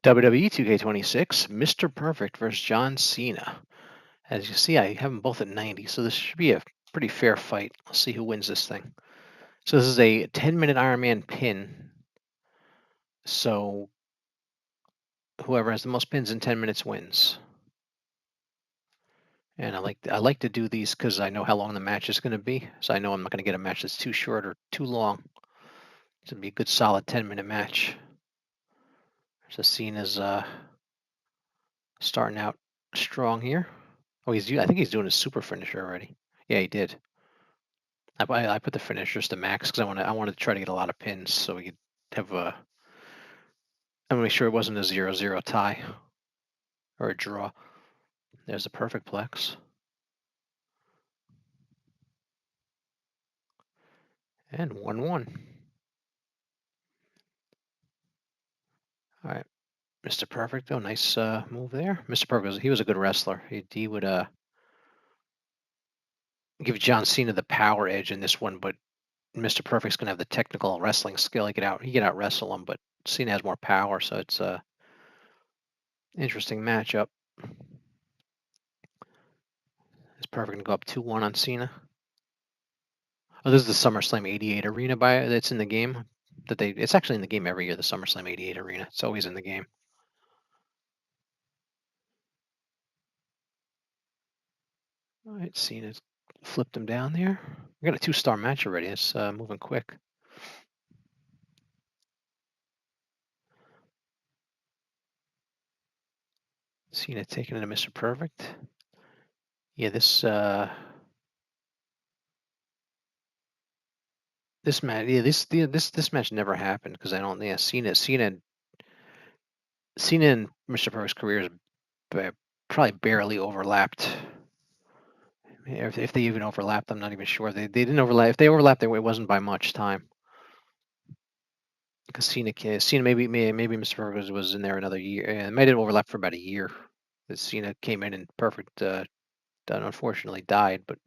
WWE 2K26, Mr. Perfect versus John Cena. As you see, I have them both at 90, so this should be a pretty fair fight. Let's see who wins this thing. So this is a 10-minute Iron Man pin. So whoever has the most pins in 10 minutes wins. And I like to do these because I know how long the match is going to be. So I know I'm not going to get a match that's too short or too long. It's going to be a good solid 10-minute match. So Cena's starting out strong here. Oh, I think he's doing his super finisher already. Yeah, he did. I put the finishers to max because I wanted to try to get a lot of pins so we could have a. I want to make sure it wasn't a 0-0 tie or a draw. There's a perfect plex. And 1-1. All right, Mr. Perfect. Oh, nice move there. Mr. Perfect, he was a good wrestler. He would give John Cena the power edge in this one, but Mr. Perfect's gonna have the technical wrestling skill. He could out wrestle him, but Cena has more power, so it's a interesting matchup. Is Perfect gonna go up 2-1 on Cena? Oh, this is the SummerSlam '88 arena that's in the game. It's actually in the game every year. The SummerSlam '88 arena. It's always in the game. All right, Cena's flipped him down there. We got a 2-star match already. It's moving quick. Cena taking it to Mr. Perfect. Yeah, this match. Yeah, this match never happened because I don't. Yeah, Cena and Mr. Perfect's careers probably barely overlapped. If they even overlapped, I'm not even sure. They didn't overlap. If they overlapped, it wasn't by much time. Because Cena maybe Mr. Perfect was in there another year. It might have overlapped for about a year. That Cena came in and Perfect unfortunately died, but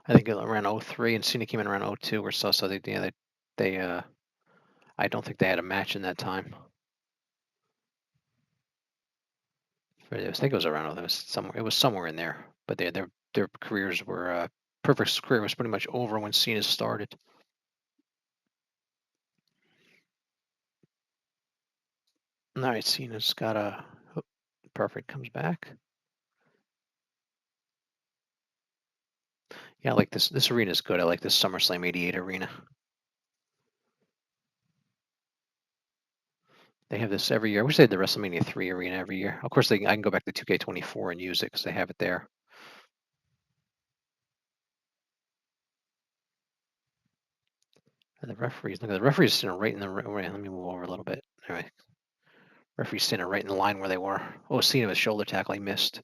I think around 03 and Cena came in around 02 or so. So they I don't think they had a match in that time. I think it was around. It was somewhere in there. But their careers were Perfect's career was pretty much over when Cena started. All right, Cena's got a Perfect comes back. Yeah, I like this. This arena is good. I like this SummerSlam '88 arena. They have this every year. I wish they had the WrestleMania 3 arena every year. Of course, I can go back to 2K24 and use it because they have it there. And the referees, look at the referees sitting right in the. Wait, let me move over a little bit. All right, referees standing right in the line where they were. Oh, Cena with shoulder tackle, he missed.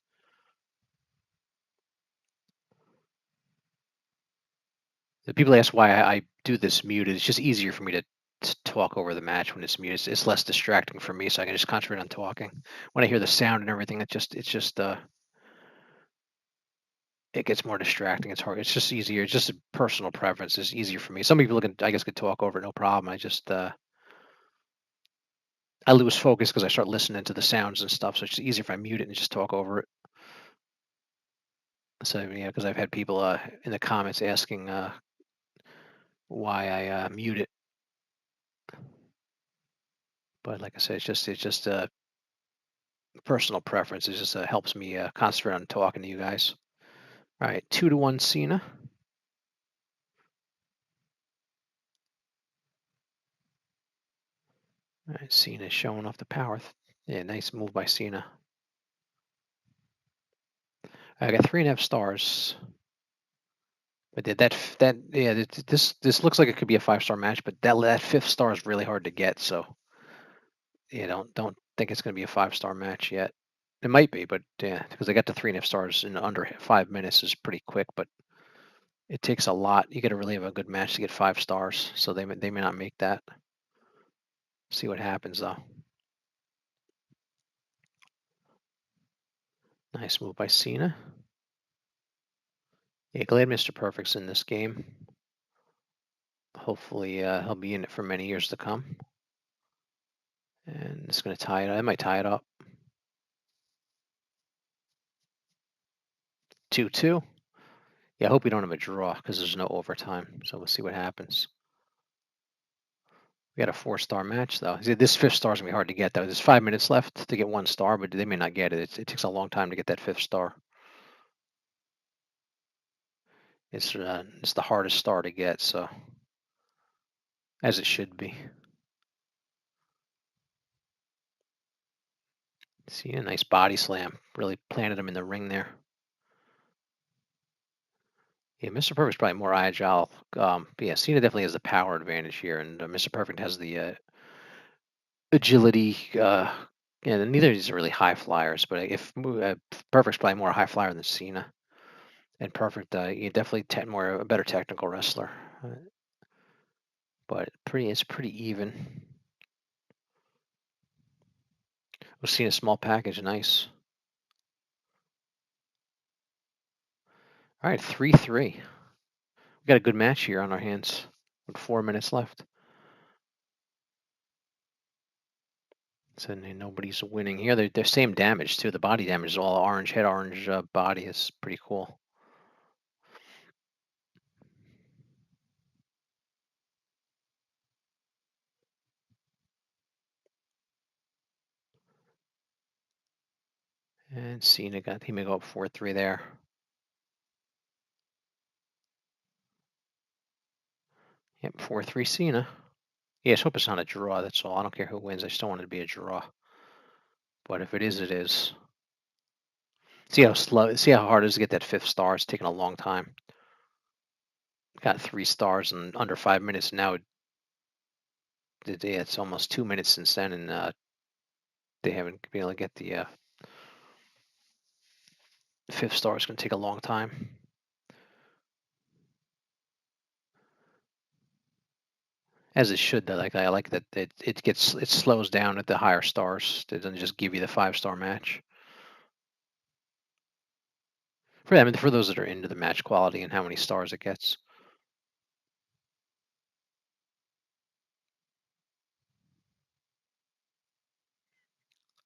The people ask why I do this muted. It's just easier for me to talk over the match when it's muted. It's less distracting for me, so I can just concentrate on talking. When I hear the sound and everything, it gets more distracting. It's hard. It's just easier. It's just a personal preference. It's easier for me. Some people I guess, could talk over it, no problem. I lose focus because I start listening to the sounds and stuff. So it's easier if I mute it and just talk over it. So yeah, because I've had people in the comments asking why I mute it. But like I said, it's just a personal preference. It just helps me concentrate on talking to you guys. All right, 2-1 Cena. All right, Cena showing off the power. Yeah, nice move by Cena. I got 3.5 stars. But this looks like it could be a 5-star match, but that 5th star is really hard to get. So yeah, don't think it's going to be a 5-star match yet. It might be, but yeah, because I got to 3.5 stars in under 5 minutes is pretty quick. But it takes a lot. You got to really have a good match to get 5 stars. So they may not make that. See what happens though. Nice move by Cena. Yeah, glad Mr. Perfect's in this game. Hopefully he'll be in it for many years to come. And it's going to tie it. I might tie it up. 2-2. Yeah, I hope we don't have a draw because there's no overtime. So we'll see what happens. We got a 4-star match though. See, this 5th star is gonna be hard to get though. There's 5 minutes left to get 1 star, but they may not get it. It takes a long time to get that 5th star. It's the hardest star to get, so as it should be. See, a nice body slam. Really planted him in the ring there. Yeah, Mr. Perfect's probably more agile. But yeah, Cena definitely has the power advantage here, and Mr. Perfect has the agility. Yeah, neither of these are really high flyers, but if Perfect's probably more a high flyer than Cena, and Perfect, you definitely more a better technical wrestler. But it's pretty even. We've seen a small package, nice. All right, 3-3. We got a good match here on our hands with 4 minutes left. So nobody's winning here. They're same damage too. The body damage is all orange head, orange body. Is pretty cool. And Cena he may go up 4-3 there. Yep, 4-3 Cena. Yeah, let's hope it's not a draw. That's all. I don't care who wins. I just don't want it to be a draw. But if it is, it is. See how slow. See how hard it is to get that 5th star. It's taking a long time. Got 3 stars in under 5 minutes. Now it's almost 2 minutes since then, and they haven't been able to get the 5th star. It's going to take a long time. As it should, though. Like I like that it slows down at the higher stars. It doesn't just give you the 5-star match. For them, for those that are into the match quality and how many stars it gets.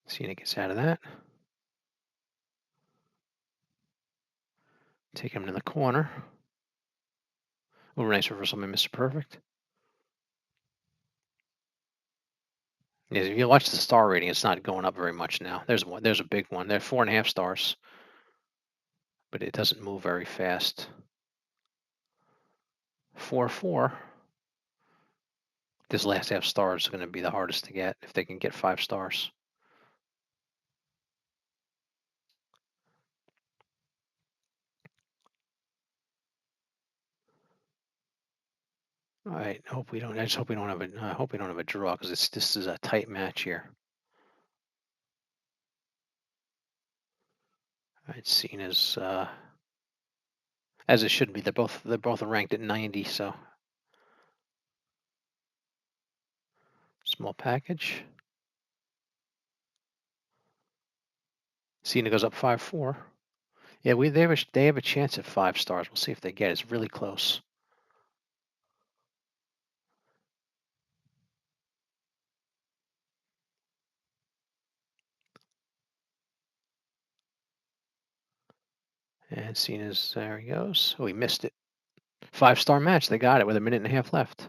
Cena gets out of that. Take him to the corner. Oh, nice reversal by Mr. Perfect. Yeah, if you watch the star rating, it's not going up very much now. There's one. There's a big one. They're 4.5 stars, but it doesn't move very fast. 4-4. This last half star is going to be the hardest to get if they can get 5 stars. All right. Hope we don't. I just hope we don't have a. I hope we don't have a draw because this is a tight match here. All right. Cena's as it should be. They're both ranked at 90. So small package. Cena goes up 5-4. Yeah, they have a chance at 5 stars. We'll see if they get it. It's really close. And Cena's there he goes. Oh, he missed it. 5-star match. They got it with a minute and a half left.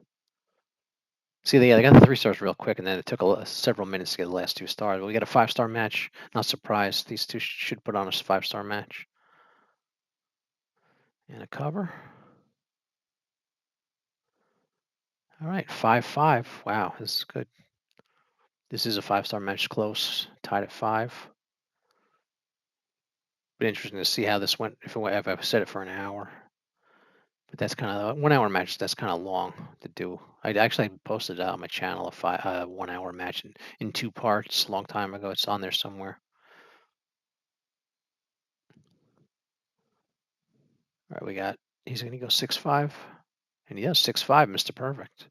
See, they got the 3 stars real quick, and then it took several minutes to get the last 2 stars. But we got a 5-star match. Not surprised. These two should put on a 5-star match. And a cover. All right, 5-5. Wow, this is good. This is a 5-star match, close, tied at 5. Be interesting to see how this went if I've set it for an hour. But that's kind of a 1 hour match. That's kind of long to do. I actually posted on my channel a 1 hour match in 2 parts a long time ago. It's on there somewhere. All right, he's going to go 6-5. And he does 6-5, Mr. Perfect.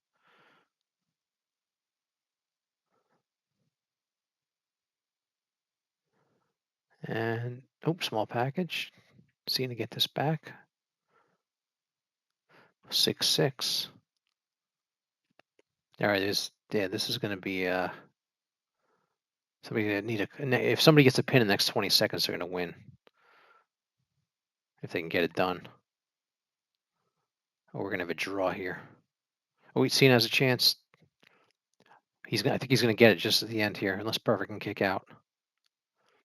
And, small package. Seeing to get this back. 6-6. All right, this is going to be If somebody gets a pin in the next 20 seconds, they're going to win. If they can get it done. Oh, we're going to have a draw here. Oh, Cena has a chance. I think he's going to get it just at the end here, unless Perfect can kick out.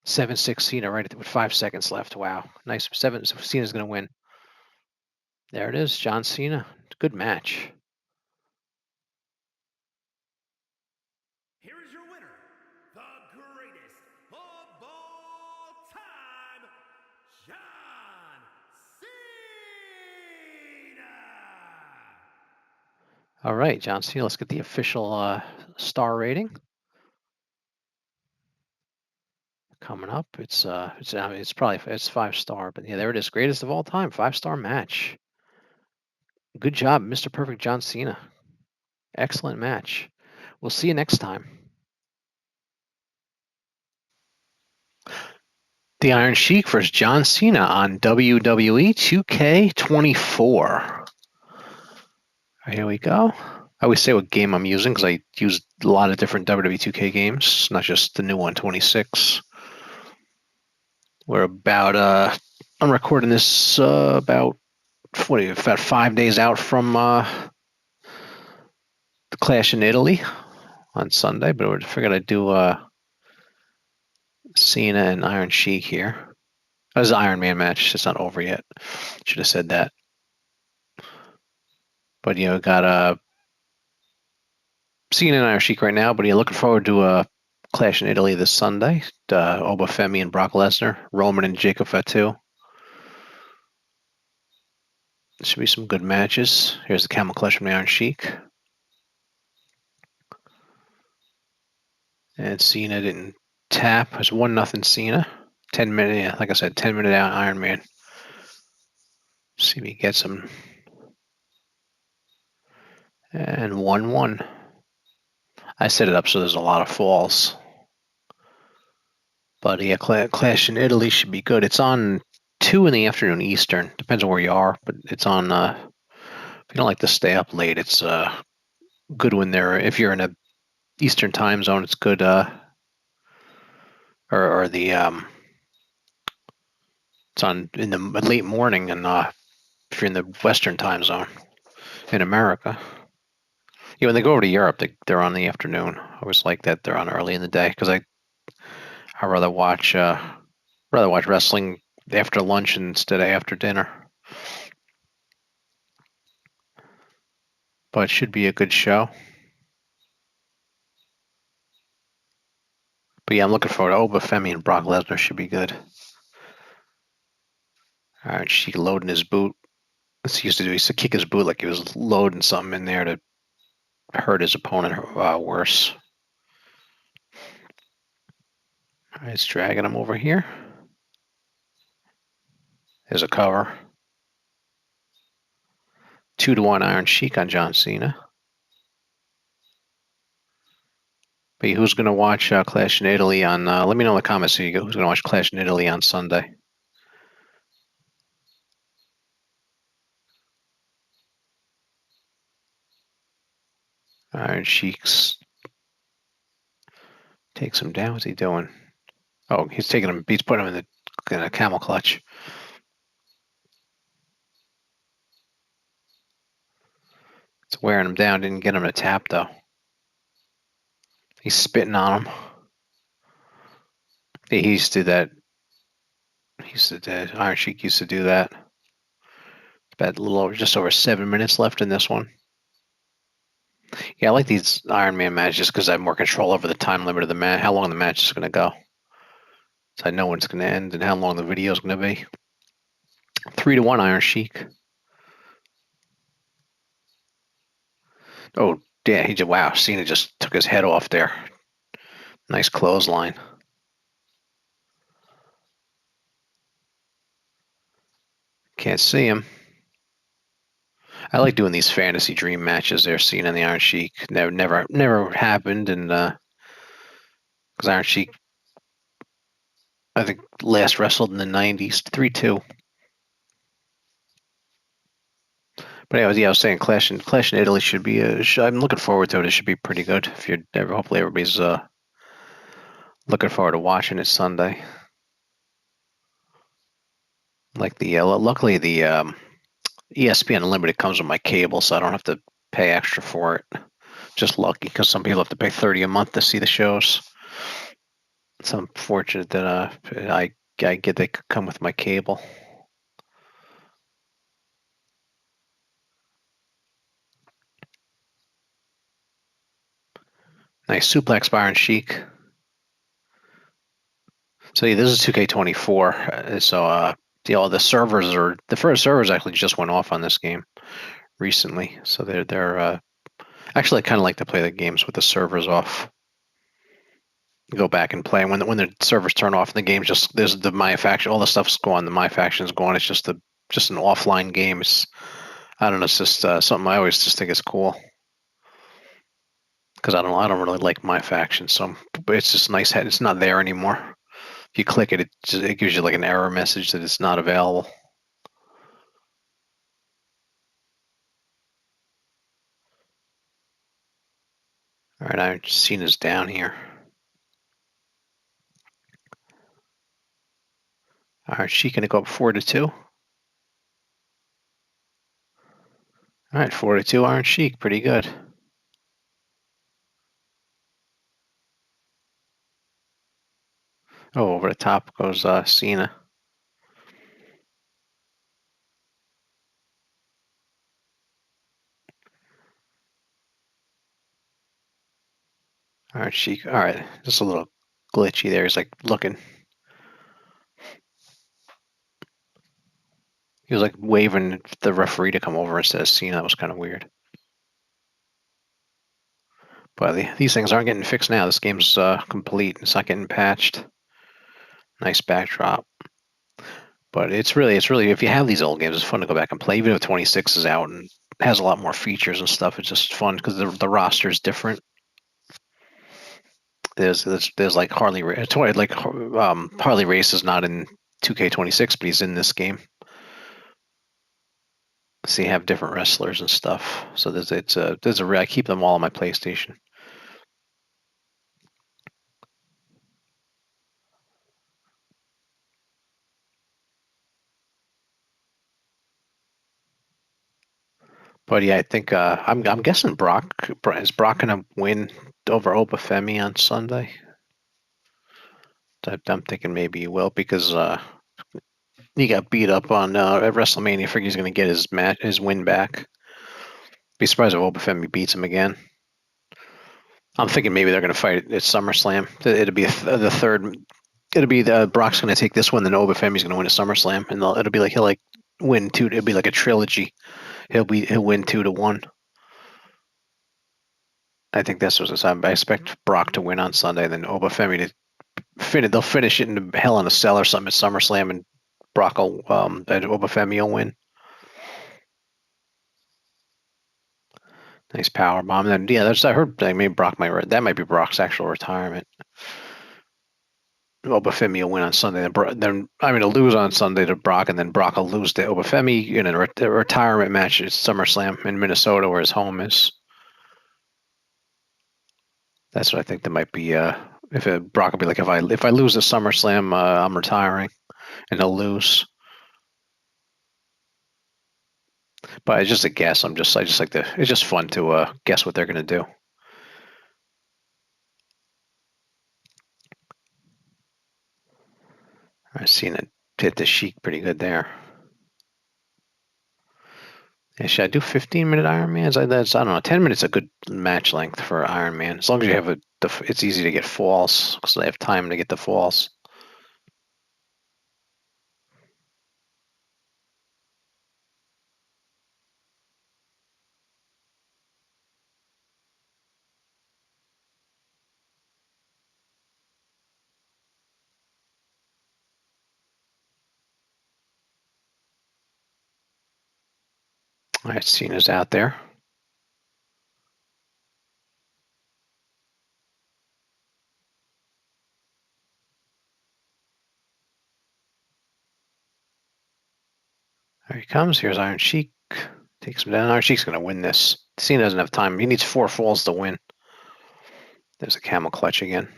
7-6 Cena with 5 seconds left. Wow. Nice. Cena's going to win. There it is. John Cena. Good match. Here is your winner, the greatest of all time, John Cena. All right, John Cena. Let's get the official star rating. Coming up, it's probably 5-star, but yeah, there it is. Greatest of all time, 5-star match. Good job, Mr. Perfect John Cena. Excellent match. We'll see you next time. The Iron Sheik versus John Cena on WWE2K24. Here we go. I always say what game I'm using because I use a lot of different WWE2K games, not just the new one, 26. We're about I'm recording this about 5 days out from the Clash in Italy on Sunday, but I figured I'd do Cena and Iron Sheik here. That was an Iron Man match. It's not over yet. Should have said that. But got Cena and Iron Sheik right now. But looking forward to Clash in Italy this Sunday. Obafemi and Brock Lesnar, Roman and Jacob Fatu. Should be some good matches. Here's the Camel Clutch from the Iron Sheik. And Cena didn't tap. It's 1-0 Cena. 10-minute, yeah, like I said, 10-minute out Iron Man. See if he gets him. And 1-1. I set it up so there's a lot of falls. But yeah, Clash in Italy should be good. It's on 2 in the afternoon Eastern. Depends on where you are, but it's on. If you don't like to stay up late, it's good when they're. If you're in a Eastern time zone, it's good. Or the it's on in the late morning, and if you're in the Western time zone in America. Yeah, when they go over to Europe, they're on the afternoon. I always like that they're on early in the day because I rather watch wrestling after lunch instead of after dinner. But it should be a good show. But yeah, I'm looking forward to Obafemi and Brock Lesnar. Should be good. All right, Sheik loading his boot. That's he used to do. He used to kick his boot like he was loading something in there to hurt his opponent worse. All right, it's dragging him over here. There's a cover. 2-1 Iron Sheik on John Cena. But who's going to watch Clash in Italy on? Let me know in the comments who's going to watch Clash in Italy on Sunday. Iron Sheik's takes him down. What's he doing? Oh, he's taking him. He's putting him in a camel clutch. It's wearing him down. Didn't get him to tap though. He's spitting on him. Yeah, he used to do that. Iron Sheik used to do that. About a little over, just over 7 minutes left in this one. Yeah, I like these Iron Man matches because I have more control over the time limit of the match, how long the match is going to go. So I know when it's going to end and how long the video is going to be. 3-1 Iron Sheik. Oh, yeah, wow, Cena just took his head off there. Nice clothesline. Can't see him. I like doing these fantasy dream matches there, Cena and the Iron Sheik. Never happened, and because Iron Sheik, I think, last wrestled in the 90s, 3-2. But anyways, yeah, I was saying Clash in Italy should be I'm looking forward to it. It should be pretty good. Hopefully everybody's Looking forward to watching it Sunday. Like luckily the ESPN Unlimited comes with my cable, so I don't have to pay extra for it. Just lucky because some people have to pay 30 a month to see the shows. So I'm fortunate that I get they come with my cable. Nice suplex by Iron Sheik. So yeah, this is 2K24. The first servers actually just went off on this game recently. So they're actually I kind of like to play the games with the servers off. Go back and play when the servers turn off. The game's just there's the my faction, all the stuff's gone. The my faction's gone. It's just an offline game. It's I don't know. It's just something I always just think is cool because I don't really like my faction. So it's just nice. It's not there anymore. If you click it, it gives you like an error message that it's not available. All right, I've seen us down here. All right, she gonna go up 4-2. All right, 4-2 Iron Sheik, pretty good. Oh, over the top goes Cena. All right, Sheik. All right, just a little glitchy there. He's like looking. He was like waving the referee to come over instead of Cena. That was kind of weird. But these things aren't getting fixed now. This game's complete. It's not getting patched. Nice backdrop. But it's really if you have these old games, it's fun to go back and play. Even if 26 is out and has a lot more features and stuff, it's just fun because the roster is different. There's like Harley Race is not in 2K26, but he's in this game. So you have different wrestlers and stuff. So I keep them all on my PlayStation. But yeah, I think I'm guessing Brock gonna win over Obafemi on Sunday. I'm thinking maybe he will because he got beat up on at WrestleMania. I figure he's gonna get his win back. Be surprised if Obafemi beats him again. I'm thinking maybe they're gonna fight at SummerSlam. It'll be the third. It'll be Brock's gonna take this one, then Obafemi's gonna win at SummerSlam, and it'll be like he'll like win two. It'll be like a trilogy. He'll win 2-1. I think that's what's I expect Brock to win on Sunday, then Obafemi to finish. They'll finish it in Hell in a Cell or something at SummerSlam, and Obafemi will win. Nice power bomb. Then yeah, I heard maybe that might be Brock's actual retirement. Obafemi will win on Sunday. He'll lose on Sunday to Brock, and then Brock will lose to Obafemi in a retirement match at SummerSlam in Minnesota, where his home is. That's what I think. That might be. If Brock will be like, if I lose the SummerSlam, I'm retiring, and he'll lose. But it's just a guess. I just like to. It's just fun to guess what they're gonna do. I've seen it hit the Sheik pretty good there. Yeah, should I do 15-minute Ironmans? I don't know. 10 minutes is a good match length for Ironman. As long as you have it's easy to get falls because they have time to get the falls. All right, Cena's out there. There he comes. Here's Iron Sheik. Takes him down. Iron Sheik's going to win this. Cena doesn't have time. He needs 4 falls to win. There's a camel clutch again.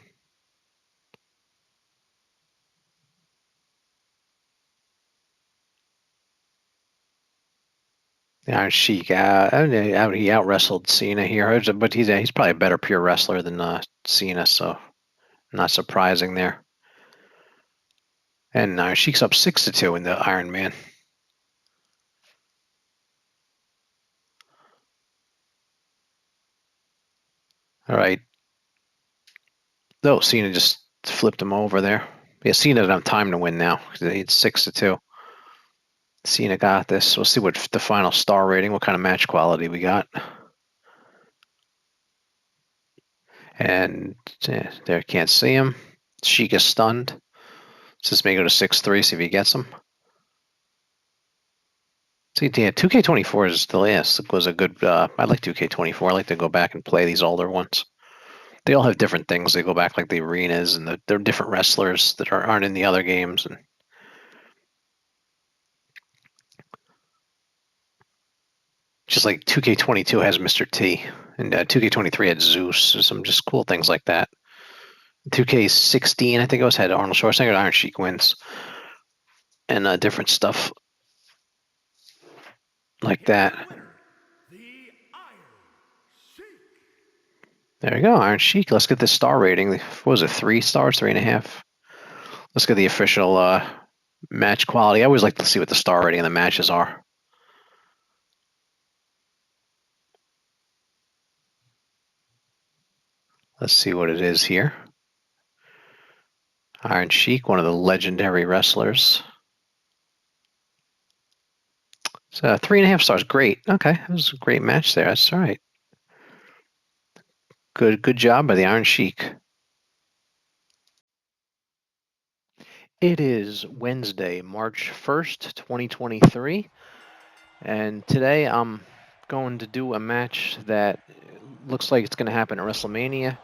Iron Sheik, he out wrestled Cena here, but he's probably a better pure wrestler than Cena, so not surprising there. And Iron Sheik's up 6-2 in the Iron Man. All right. No, Cena just flipped him over there. Yeah, Cena doesn't have time to win now. It's 6-2. Cena got this. We'll see what the final star rating, what kind of match quality we got. And there, can't see him. Sheik is stunned. Just may go to 6-3, see if he gets him. See, yeah, 2K24 is the last. Was a good. I like 2K24. I like to go back and play these older ones. They all have different things. They go back like the arenas, and they're different wrestlers that aren't in the other games. And just like 2K22 has Mr. T, and 2K23 had Zeus, or some just cool things like that. 2K16, I think it was, had Arnold Schwarzenegger, Iron Sheik wins, and different stuff like that. There you go, Iron Sheik. Let's get the star rating. What was it, 3 stars, 3.5? Let's get the official match quality. I always like to see what the star rating of the matches are. Let's see what it is here. Iron Sheik, one of the legendary wrestlers. So 3.5 stars. Great. Okay, that was a great match there. That's all right. Good job by the Iron Sheik. It is Wednesday, March 1st, 2023, and today I'm going to do a match that looks like it's going to happen at WrestleMania.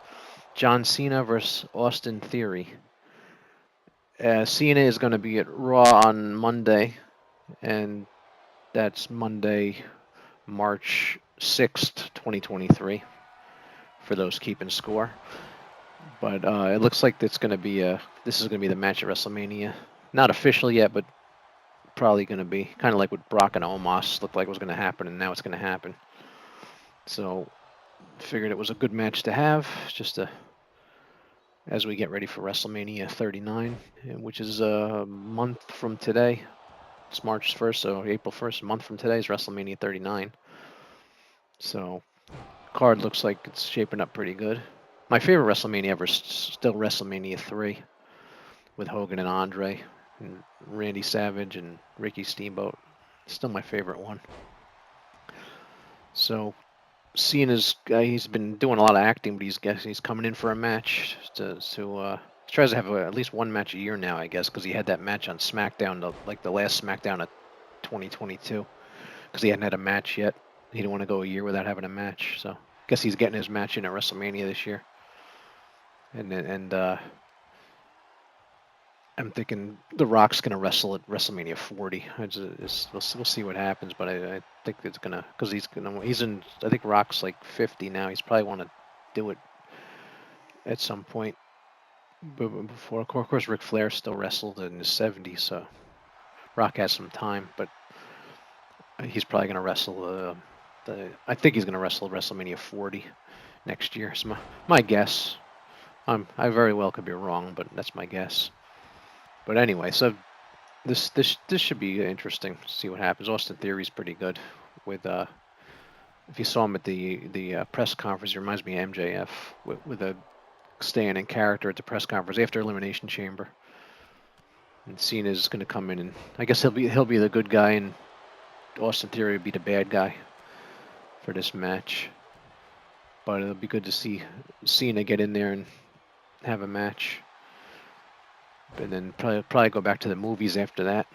John Cena versus Austin Theory. Cena is going to be at Raw on Monday, and that's Monday, March 6th, 2023, for those keeping score. But it looks like this is going to be the match at WrestleMania. Not official yet, but probably going to be kind of like what Brock and Omos looked like was going to happen, and now it's going to happen. So figured it was a good match to have, just as we get ready for WrestleMania 39, which is a month from today. It's March 1st, so April 1st, a month from today is WrestleMania 39. So card looks like it's shaping up pretty good. My favorite WrestleMania ever is still WrestleMania 3 with Hogan and Andre and Randy Savage and Ricky Steamboat. Still my favorite one. So Cena's he's been doing a lot of acting, but he's coming in for a match he tries to have at least one match a year now, I guess, because he had that match on SmackDown, like the last SmackDown of 2022, because he hadn't had a match yet. He didn't want to go a year without having a match, so I guess he's getting his match in at WrestleMania this year. And I'm thinking The Rock's gonna wrestle at WrestleMania 40. We'll see what happens, but I think it's gonna, because he's in. I think Rock's like 50 now. He's probably want to do it at some point. But before, of course, Ric Flair still wrestled in his 70s, so Rock has some time. But he's probably gonna wrestle. I think he's gonna wrestle at WrestleMania 40 next year. It's my guess. I very well could be wrong, but that's my guess. But anyway, so this should be interesting to see what happens. Austin Theory's pretty good. With if you saw him at the press conference, he reminds me of MJF with a staying in character at the press conference after Elimination Chamber. And Cena's going to come in, and I guess he'll be the good guy, and Austin Theory will be the bad guy for this match. But it'll be good to see Cena get in there and have a match. And then probably go back to the movies after that.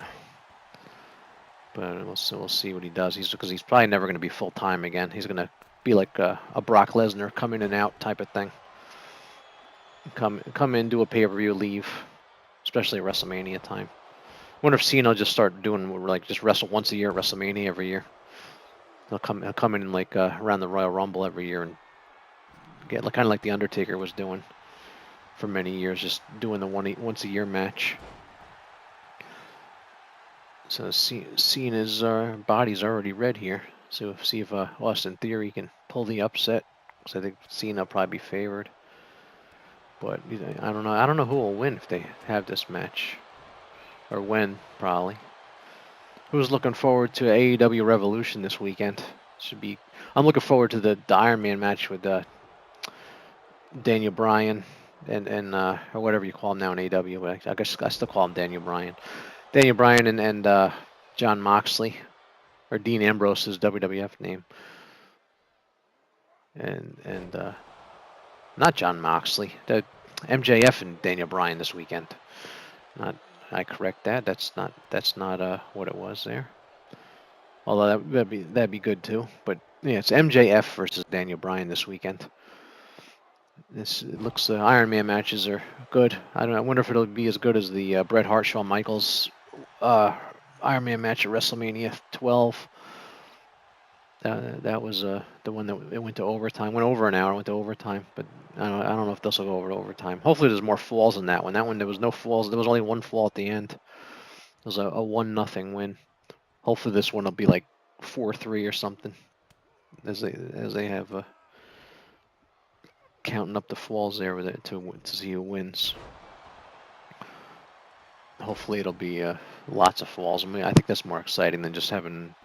But we'll see what he does. Because he's probably never going to be full time again. He's going to be like a Brock Lesnar, come in and out type of thing. Come in, do a pay-per-view, leave. Especially at WrestleMania time. I wonder if Cena will just start doing like just wrestle once a year at WrestleMania every year. He'll come in like around the Royal Rumble every year and get kind of like the Undertaker was doing for many years, just doing the once a year match. So Cena's body's already red here. So see if Austin Theory can pull the upset, because I think Cena will probably be favored. But I don't know. I don't know who will win if they have this match, or when probably. Who's looking forward to AEW Revolution this weekend? Should be. I'm looking forward to the Iron Man match with Daniel Bryan and or whatever you call him now in AEW. I guess I still call him Daniel Bryan. Daniel Bryan and John Moxley, or Dean Ambrose's WWF name, and not John Moxley. The MJF and Daniel Bryan this weekend. Not. I correct that. That's not what it was there. Although that'd be good too. But yeah, it's MJF versus Daniel Bryan this weekend. It looks Iron Man matches are good. I don't know. I wonder if it'll be as good as the Bret Hart Shawn Michaels Iron Man match at WrestleMania 12. That was the one that it went to overtime. Went over an hour. Went to overtime. But I don't know if this will go over to overtime. Hopefully there's more falls in that one. That one there was no falls. There was only one fall at the end. It was a 1-0 win. Hopefully this one will be like 4-3 or something. As they have counting up the falls there with it to see who wins. Hopefully it'll be lots of falls. I mean, I think that's more exciting than just having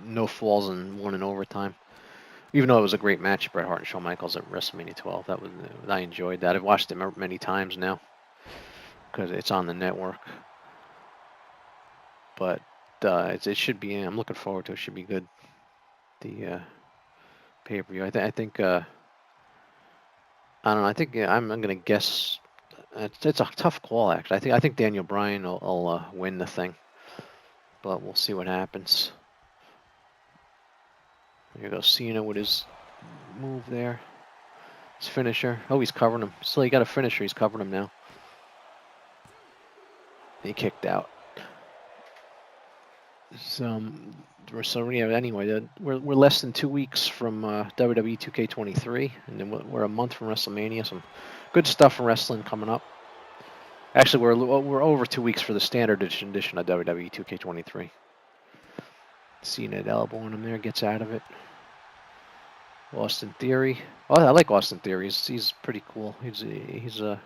no falls and one in overtime. Even though it was a great match, Bret Hart and Shawn Michaels at WrestleMania 12, I enjoyed that. I've watched it many times now because it's on the network. But it should be. I'm looking forward to it. It should be good. The pay-per-view. I think. I don't know. I think I'm gonna guess. It's a tough call, actually. I think Daniel Bryan will win the thing, but we'll see what happens. Here goes Cena with his move there. His finisher. Oh, he's covering him. So he got a finisher. He's covering him now. He kicked out. So yeah. Anyway, we're less than 2 weeks from WWE 2K23, and then we're a month from WrestleMania. Some good stuff from wrestling coming up. Actually, we're over 2 weeks for the standard edition of WWE 2K23. Cena elbowing him there, gets out of it. Austin Theory. Oh, I like Austin Theory. He's pretty cool. He's going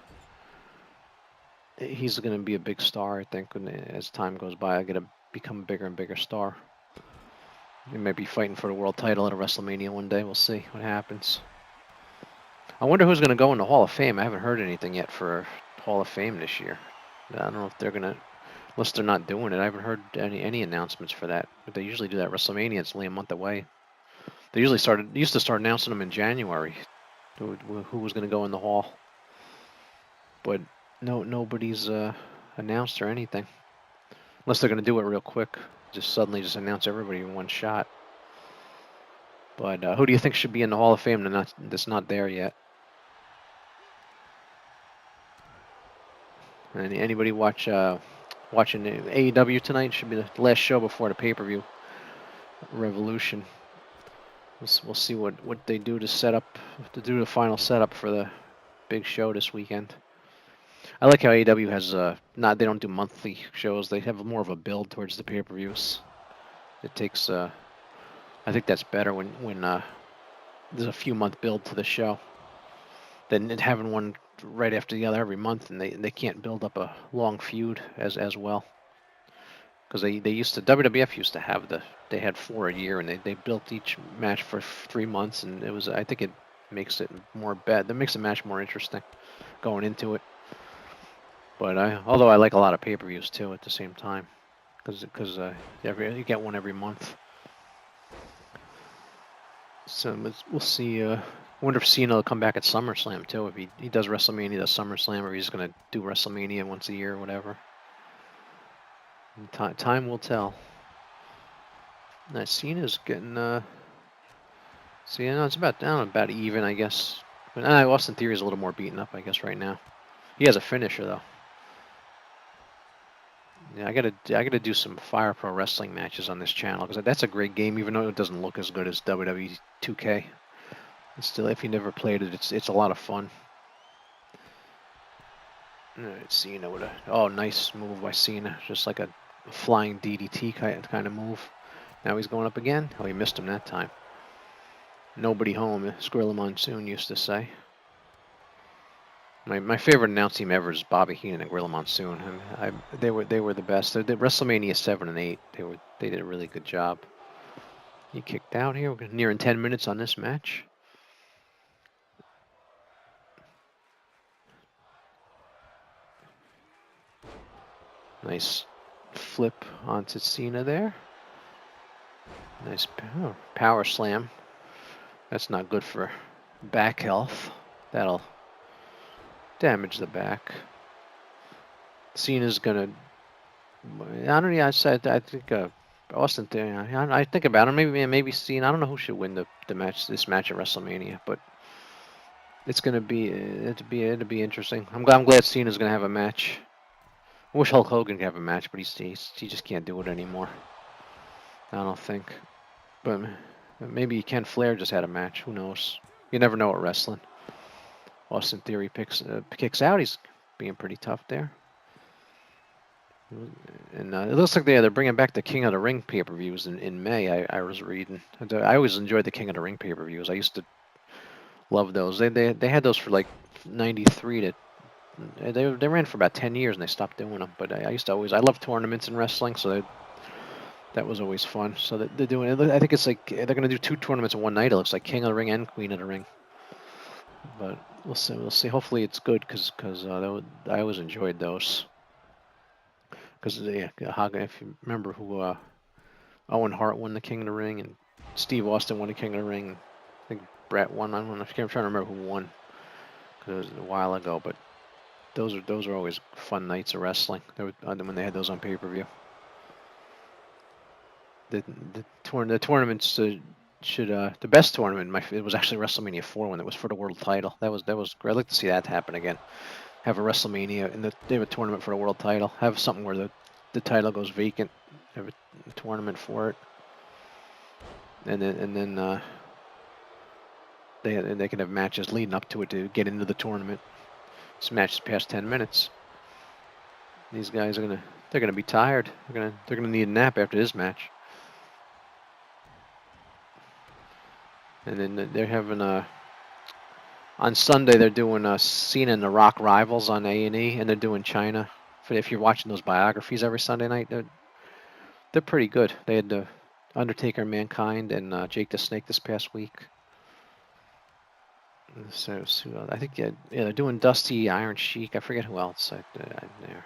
to be a big star, I think, as time goes by. Going to become a bigger and bigger star. He may be fighting for the world title at a WrestleMania one day. We'll see what happens. I wonder who's going to go in the Hall of Fame. I haven't heard anything yet for Hall of Fame this year. I don't know if they're going to, unless they're not doing it. I haven't heard any announcements for that. But they usually do that at WrestleMania. It's only a month away. They used to start announcing them in January. Who was going to go in the Hall. But nobody's announced or anything. Unless they're going to do it real quick. Suddenly announce everybody in one shot. But who do you think should be in the Hall of Fame that's not there yet? Anybody watching AEW tonight? Should be the last show before the pay-per-view Revolution. We'll see what they do to do the final setup for the big show this weekend. I like how AEW has they don't do monthly shows. They have more of a build towards the pay-per-views. It takes I think that's better when there's a few month build to the show than having one right after the other every month, and they can't build up a long feud as well. Because they used to WWF used to have they had 4 a year, and they built each match for 3 months, and I think it makes it that makes the match more interesting going into it. But although I like a lot of pay-per-views too at the same time, because you get one every month. So we'll see. I wonder if Cena will come back at SummerSlam too. If he does WrestleMania, does SummerSlam, or he's gonna do WrestleMania once a year or whatever. Time will tell. Now Cena's getting it's about even, I guess. But Austin Theory's a little more beaten up, I guess, right now. He has a finisher though. Yeah, I gotta do some Fire Pro Wrestling matches on this channel because that's a great game, even though it doesn't look as good as WWE2K. Still, if you never played it, it's a lot of fun. Alright, Cena nice move by Cena, just like a flying DDT kind of move. Now he's going up again. Oh, he missed him that time. Nobody home, Squirrel Monsoon used to say. My favorite announce team ever is Bobby Heenan and Gorilla Monsoon. They were the best. They did WrestleMania 7 and 8. They did a really good job. He kicked out here. We're nearing 10 minutes on this match. Nice flip onto Cena there. Nice power slam. That's not good for back health. That'll damage the back. Cena's gonna. I don't know. I think Austin. I think about it. Maybe Cena. I don't know who should win the match. This match at WrestleMania, but it's gonna be it'd be interesting. I'm glad Cena's gonna have a match. I wish Hulk Hogan could have a match, but he just can't do it anymore. I don't think. But maybe Ken Flair just had a match. Who knows? You never know at wrestling. Austin Theory kicks out. He's being pretty tough there. And it looks like they're bringing back the King of the Ring pay-per-views in May. I was reading. I always enjoyed the King of the Ring pay-per-views. I used to love those. They had those for like '93 to. They ran for about 10 years and they stopped doing them. But I used to I love tournaments in wrestling, so that was always fun. So they're doing it. I think it's like they're going to do 2 tournaments in one night. It looks like King of the Ring and Queen of the Ring. But we'll see. We'll see. Hopefully it's good because I always enjoyed those. Because if you remember who Owen Hart won the King of the Ring and Steve Austin won the King of the Ring. I think Brett won. I don't know. I'm trying to remember who won because it was a while ago. But those are always fun nights of wrestling. When they had those on pay-per-view. The tournaments the best tournament. It was actually WrestleMania 4 when it was for the world title. That was great. I'd like to see that happen again. Have a WrestleMania and they have a tournament for the world title. Have something where the title goes vacant. Have a tournament for it, and then they can have matches leading up to it to get into the tournament. This match is past 10 minutes. These guys are gonna be tired. They're gonna need a nap after this match. And then they're having on Sunday they're doing Cena and The Rock Rivals on A&E, and they're doing China. If you're watching those biographies every Sunday night, they're pretty good. They had the Undertaker, Mankind, and Jake the Snake this past week. So I think they're doing Dusty, Iron Sheik. I forget who else there.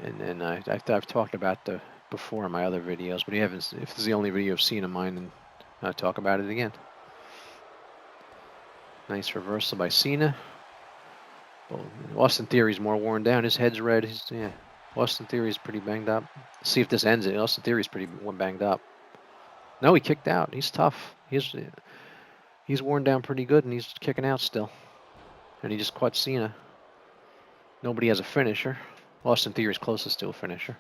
And then I've talked about before in my other videos, but if this is the only video I've seen of mine, then I'll talk about it again. Nice reversal by Cena. Well, Austin Theory's more worn down. His head's red. Austin Theory's pretty banged up. See if this ends it. Austin Theory's pretty banged up. No, he kicked out. He's tough. He's worn down pretty good, and he's kicking out still. And he just caught Cena. Nobody has a finisher. Austin Theory's closest to a finisher.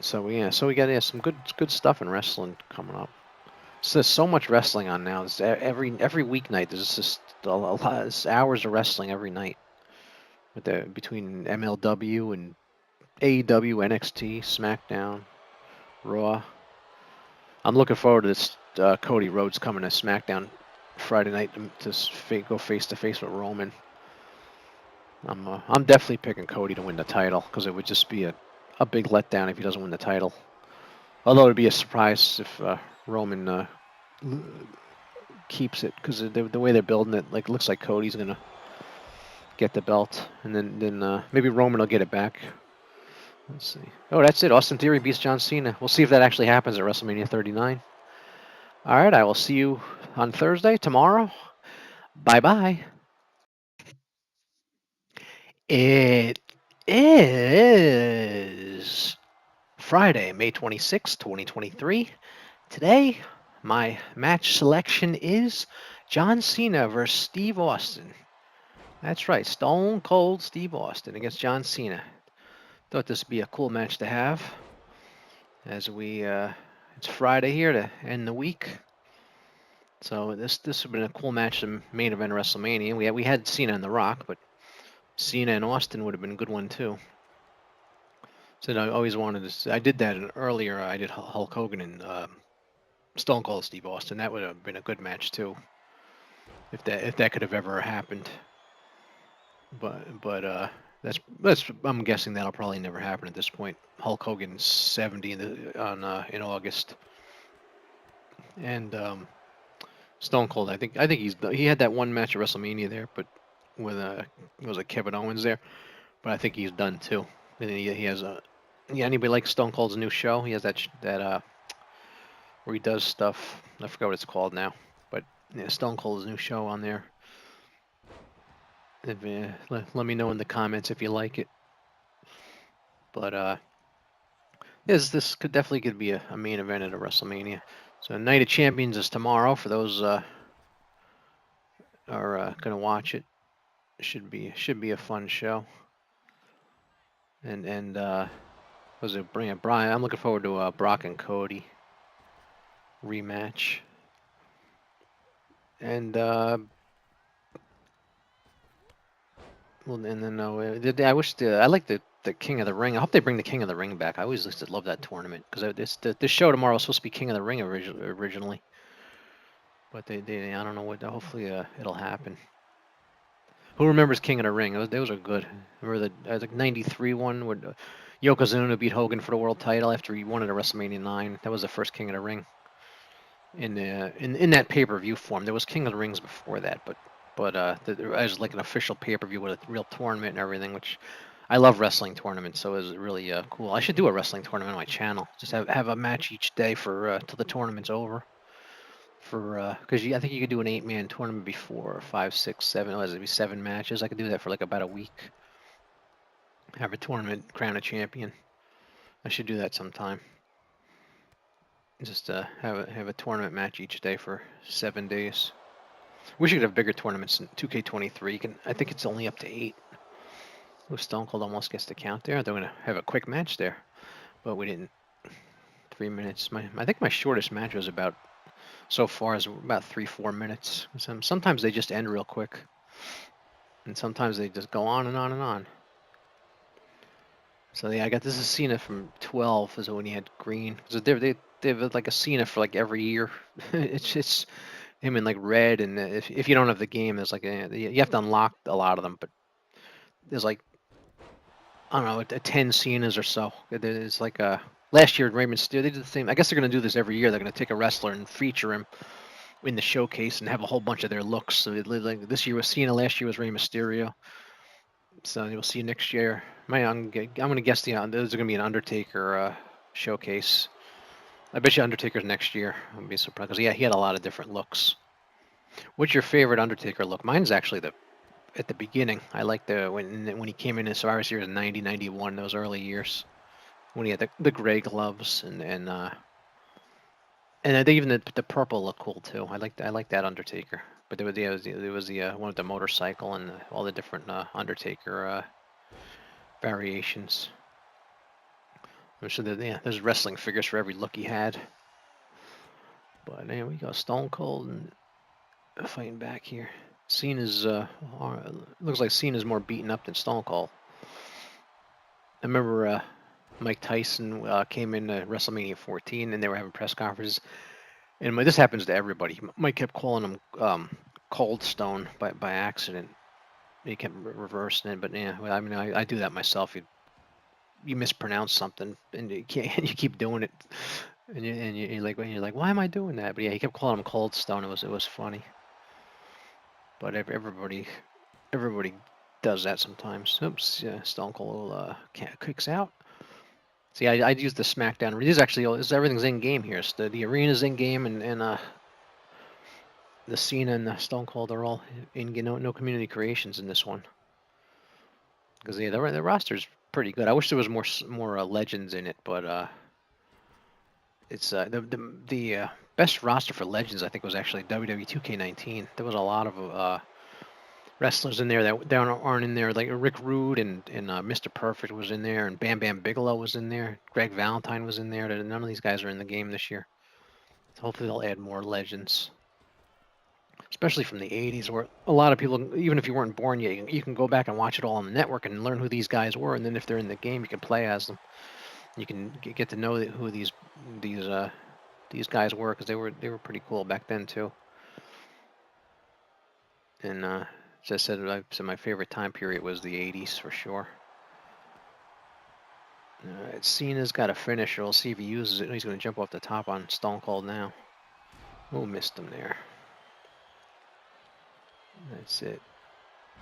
So we got some good stuff in wrestling coming up. So there's so much wrestling on now. Every weeknight there's just a lot. There's hours of wrestling every night. Between MLW and AEW, NXT, SmackDown, Raw. I'm looking forward to this Cody Rhodes coming to SmackDown Friday night to go face to face with Roman. I'm definitely picking Cody to win the title because it would just be a big letdown if he doesn't win the title. Although it'd be a surprise if Roman keeps it because the way they're building it, like, looks like Cody's gonna get the belt, and then maybe Roman will get it back. Let's see. Oh, that's it. Austin Theory beats John Cena. We'll see if that actually happens at WrestleMania 39. All right, I will see you on Thursday, tomorrow. Bye-bye. It is Friday, May 26, 2023. Today, my match selection is John Cena versus Steve Austin. That's right, Stone Cold Steve Austin against John Cena. Thought this would be a cool match to have as it's Friday here to end the week. So this would have been a cool match to main event WrestleMania. We had Cena and The Rock, but Cena and Austin would have been a good one too. So I always wanted to. I did that earlier. I did Hulk Hogan and Stone Cold Steve Austin. That would have been a good match too, if that could have ever happened. But that's I'm guessing that'll probably never happen at this point. Hulk Hogan's 70 in August, and Stone Cold. I think he had that one match at WrestleMania there, but with was it Kevin Owens there? But I think he's done too. And he has a. Yeah, anybody like Stone Cold's new show? He has that where he does stuff. I forgot what it's called now, but yeah, Stone Cold's new show on there. Let me know in the comments if you like it. But this could definitely be a main event at a WrestleMania. So Night of Champions is tomorrow. For those are gonna watch it, should be a fun show. And was it Brian? I'm looking forward to Brock and Cody rematch. And well, and then I wish I like the King of the Ring. I hope they bring the King of the Ring back. I always used to love that tournament because this show tomorrow was supposed to be King of the Ring originally, but they I don't know what. Hopefully it'll happen. Who remembers King of the Ring? Those are good. Remember the '93 one where Yokozuna beat Hogan for the world title after he won it at WrestleMania 9. That was the first King of the Ring in that pay-per-view form. There was King of the Rings before that, but it was like an official pay-per-view with a real tournament and everything, which I love wrestling tournaments, so it was really cool. I should do a wrestling tournament on my channel. Just have a match each day for till the tournament's over. For because I think you could do an 8-man tournament before 5, 6, 7. Was it be 7 matches? I could do that for like about a week. Have a tournament, crown a champion. I should do that sometime. Just have a tournament match each day for 7 days. Wish you could have bigger tournaments in 2K23. I think it's only up to 8. Stone Cold almost gets the count there. They're gonna have a quick match there, but we didn't. 3 minutes. I think my shortest match was about so far is about 3-4 minutes. Sometimes they just end real quick, and sometimes they just go on and on and on. So yeah, I got this is Cena from 12 is when he had green. So they have like a Cena for like every year. it's him in like red, and if you don't have the game, there's like you have to unlock a lot of them, but there's like I don't know, 10 Cenas or so. There's like last year Raymond Mysterio they did the same. I guess they're gonna do this every year. They're gonna take a wrestler and feature him in the showcase and have a whole bunch of their looks. So like this year was Cena, last year was Rey Mysterio. So you'll see next year. I'm gonna guess there's gonna be an Undertaker showcase. I bet you Undertaker's next year. I'd be surprised because he had a lot of different looks. What's your favorite Undertaker look? Mine's actually at the beginning. I like when he came in Survivor Series in 90, 91, those early years when he had the gray gloves and I think even the purple looked cool too. I like that Undertaker. But there was the one with the motorcycle and all the different Undertaker variations. So there's wrestling figures for every look he had. But there we go, Stone Cold and fighting back here. Cena's looks like Cena's more beaten up than Stone Cold. I remember Mike Tyson came in WrestleMania 14 and they were having press conferences. And this happens to everybody. Mike kept calling him Cold Stone by accident. He kept reversing it, but yeah, I mean, I do that myself. You mispronounce something and you can't, you keep doing it, and you're like, why am I doing that? But yeah, he kept calling him Cold Stone. It was funny. But everybody does that sometimes. Oops, yeah, Stone Cold kicks out. See, I'd use the SmackDown. Everything's in game here. So the arena's in game, and the Cena and the Stone Cold are all in. No community creations in this one. Because yeah, the roster's pretty good. I wish there was more legends in it, but it's the best roster for legends I think was actually WWE2K19. There was a lot of wrestlers in there that aren't in there, like Rick Rude and Mr. Perfect was in there, and Bam Bam Bigelow was in there. Greg Valentine was in there. None of these guys are in the game this year. So hopefully they'll add more legends, especially from the 80s, where a lot of people, even if you weren't born yet, you can go back and watch it all on the network and learn who these guys were, and then if they're in the game, you can play as them. You can get to know who these guys were, because they were pretty cool back then too. And as I said, my favorite time period was the '80s for sure. All right, Cena's got a finisher. We'll see if he uses it. He's going to jump off the top on Stone Cold now. Oh, missed him there. That's it.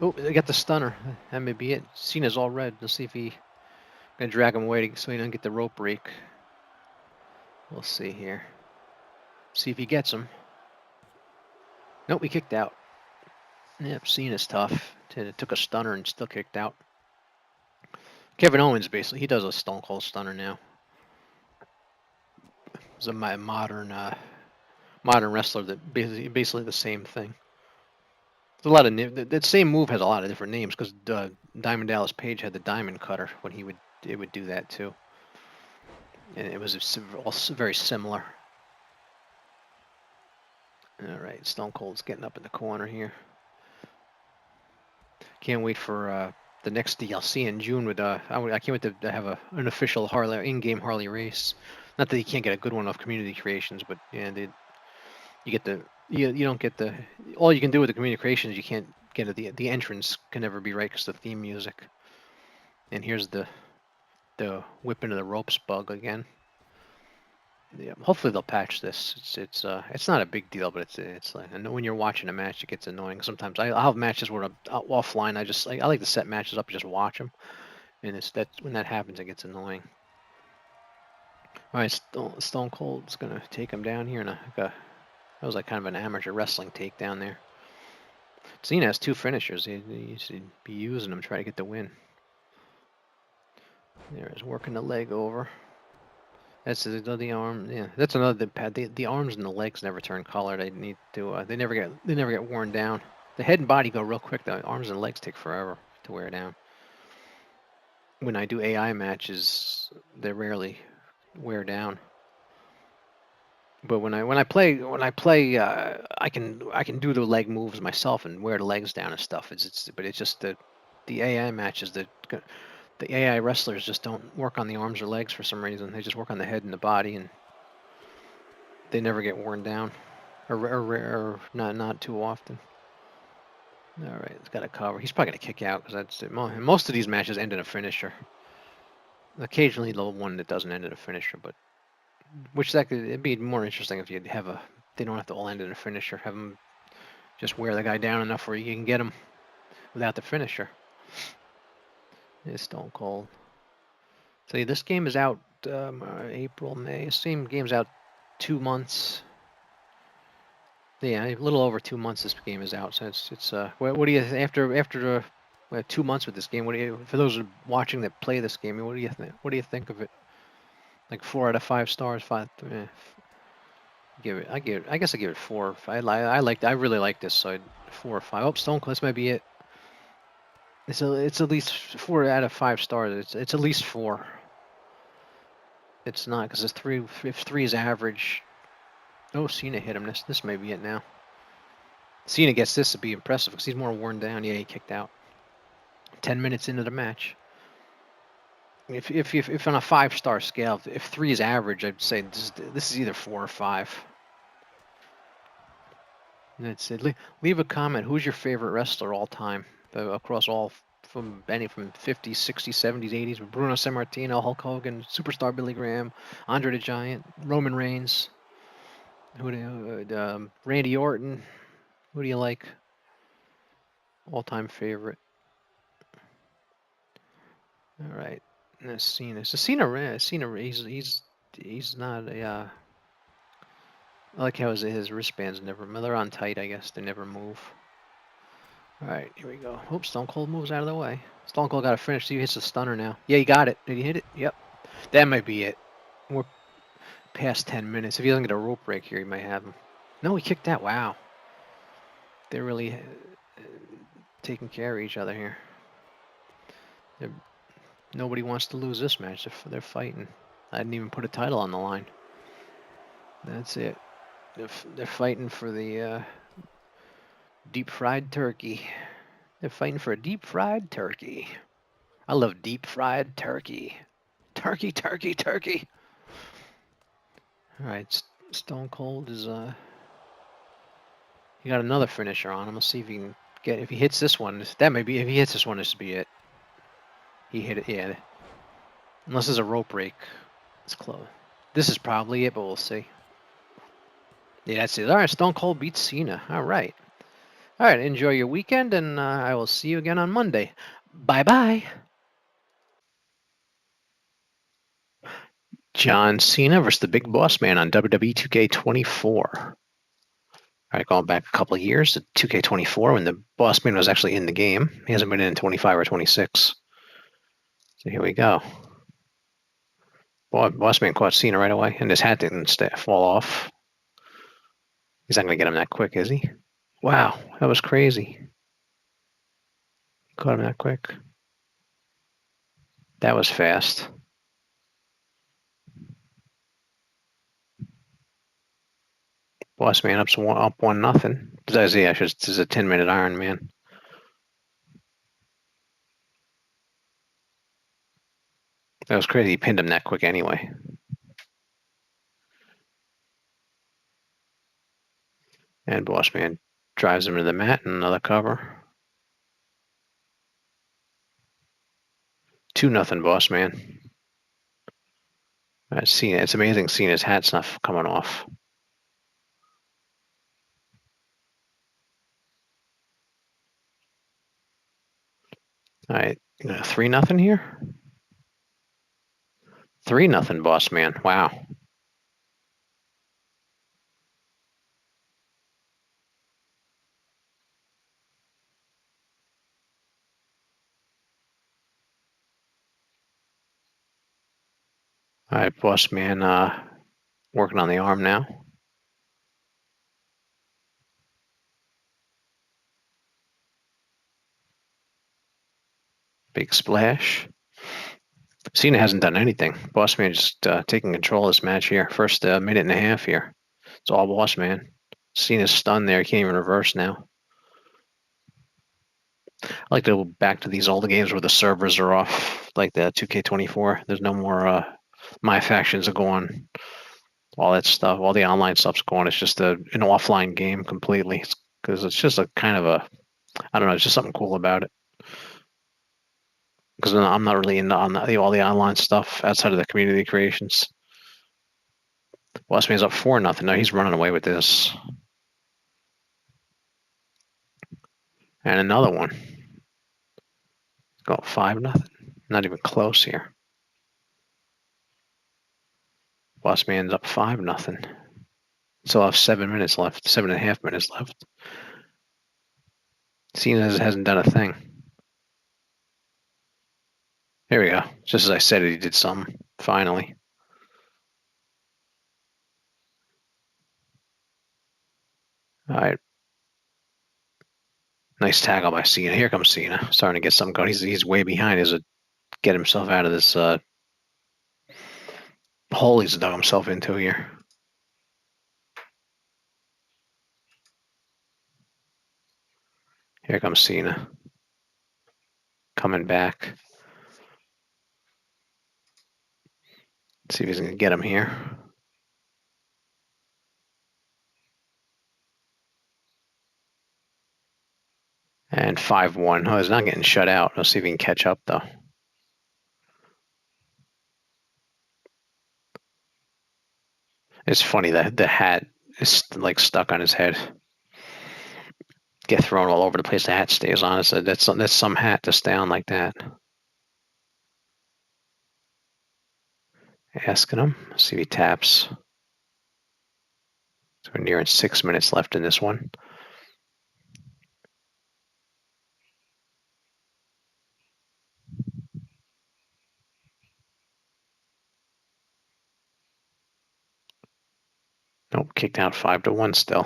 Oh, they got the stunner. That may be it. Cena's all red. Let's see if he going to drag him away so he doesn't get the rope break. We'll see here. See if he gets him. Nope, he kicked out. Yep, Cena's tough. Took a stunner and still kicked out. Kevin Owens, basically, he does a Stone Cold stunner now. He's a modern wrestler that basically the same thing. There's a lot of that same move has a lot of different names, because Diamond Dallas Page had the Diamond Cutter when it would do that too, and it was also very similar. All right, Stone Cold's getting up in the corner here. Can't wait for the next DLC in June. I can't wait to have an official in-game Harley race. Not that you can't get a good one off community creations, but yeah, you get you don't get all you can do with the community creations. You can't get the entrance can never be right because the theme music. And here's the whip into the ropes bug again. Yeah, hopefully they'll patch this. It's not a big deal, but it's like, I know when you're watching a match, it gets annoying. Sometimes I'll have matches where I'm offline. I like to set matches up and just watch them, and when that happens, it gets annoying. All right, Stone Cold's gonna take him down here, and that was like kind of an amateur wrestling takedown there. Cena has two finishers. He should be using them to try to get the win. There is working the leg over. That's the arm. Yeah, that's another. The arms and the legs never turn color. They need to. They never get worn down. The head and body go real quick. The arms and legs take forever to wear down. When I do AI matches, they rarely wear down. But when I play, I can do the leg moves myself and wear the legs down and stuff. But it's just the AI matches that. The AI wrestlers just don't work on the arms or legs for some reason. They just work on the head and the body, and they never get worn down, or not too often. All right, it's got a cover. He's probably gonna kick out because that's it. Most of these matches end in a finisher. Occasionally, the one that doesn't end in a finisher, but it'd be more interesting if you have they don't have to all end in a finisher. Have them just wear the guy down enough where you can get him without the finisher. It's Stone Cold. So this game is out April, May. Same game's out 2 months. Yeah, a little over 2 months this game is out. So it's what do you after 2 months with this game? For those watching that play this game? What do you think of it? Like 4 out of 5 stars. I guess I give it 4. I really like this. So 4 or 5. Oh, Stone Cold. This might be it. It's at least 4 out of 5 stars. It's at least 4. It's not, because if 3 is average. Oh, Cena hit him. This may be it now. Cena gets this to be impressive because he's more worn down. Yeah, he kicked out. 10 minutes into the match. If on a 5-star scale, if 3 is average, I'd say this is either 4 or 5. That's it. Leave a comment. Who's your favorite wrestler all time across all from 50s, 60s, 70s, 80s? Bruno Sammartino, Hulk Hogan, Superstar Billy Graham, Andre the Giant, Roman Reigns. Randy Orton. Who do you like? All-time favorite. All right. That's Cena. So Cena, he's not a. I like how his wristbands they're on tight. I guess they never move. All right, here we go. Oops, Stone Cold moves out of the way. Stone Cold got to finish. See, he hits the stunner now. Yeah, he got it. Did he hit it? Yep. That might be it. We're past 10 minutes. If he doesn't get a rope break here, he might have him. No, he kicked that. Wow. They're really taking care of each other here. Nobody wants to lose this match. They're fighting. I didn't even put a title on the line. That's it. They're fighting for the deep fried turkey. They're fighting for a deep fried turkey. I love deep fried turkey. Turkey, turkey, turkey. All right, Stone Cold is he got another finisher on him. Let's see if he can get. If he hits this one, that may be. If he hits this one, this would be it. He hit it. Yeah. Unless there's a rope break, it's close. This is probably it, but we'll see. Yeah, that's it. All right, Stone Cold beats Cena. All right. All right. Enjoy your weekend, and I will see you again on Monday. Bye bye. John Cena versus the Big Boss Man on WWE 2K24. All right, going back a couple of years to 2K24 when the Boss Man was actually in the game. He hasn't been in 25 or 26. So here we go. Boss Man caught Cena right away, and his hat didn't fall off. He's not going to get him that quick, is he? Wow, that was crazy. Caught him that quick. That was fast. Boss Man up 1-0. Besides, yeah, this is a 10-minute Iron Man. That was crazy. He pinned him that quick anyway. And Boss Man drives him to the mat and another cover. 2-0 Boss Man. Cena, it's amazing Cena's hat's not coming off. All right, 3-0 here. 3-0 Boss Man. Wow. All right, Boss Man working on the arm now. Big splash. Cena hasn't done anything. Boss Man just taking control of this match here. First minute and a half here. It's all Boss Man. Cena's stunned there. He can't even reverse now. I like to go back to these older games where the servers are off, like the 2K24. There's no more my factions are going. All that stuff, all the online stuff's going. It's just an offline game completely because it's just a kind of a, I don't know, it's just something cool about it. Because I'm not really into all the online stuff outside of the community creations. Boss Man's up 4-0. Now he's running away with this. And another one. Go 5-0. Not even close here. Boss Man's up 5-0. Still have 7 minutes left. 7.5 minutes left. Cena hasn't done a thing. Here we go. Just as I said it, he did something. Finally. All right. Nice tackle by Cena. Here comes Cena. Starting to get something going. He's way behind. He's get himself out of this hole he's dug himself into here. Here comes Cena. Coming back. Let's see if he's going to get him here. And 5-1. Oh, he's not getting shut out. Let's see if he can catch up, though. It's funny that the hat is like stuck on his head. Get thrown all over the place. The hat stays on. That's some hat to stay on like that. Asking him. Let's see if he taps. So we're nearing 6 minutes left in this one. Nope, kicked out 5-1 still.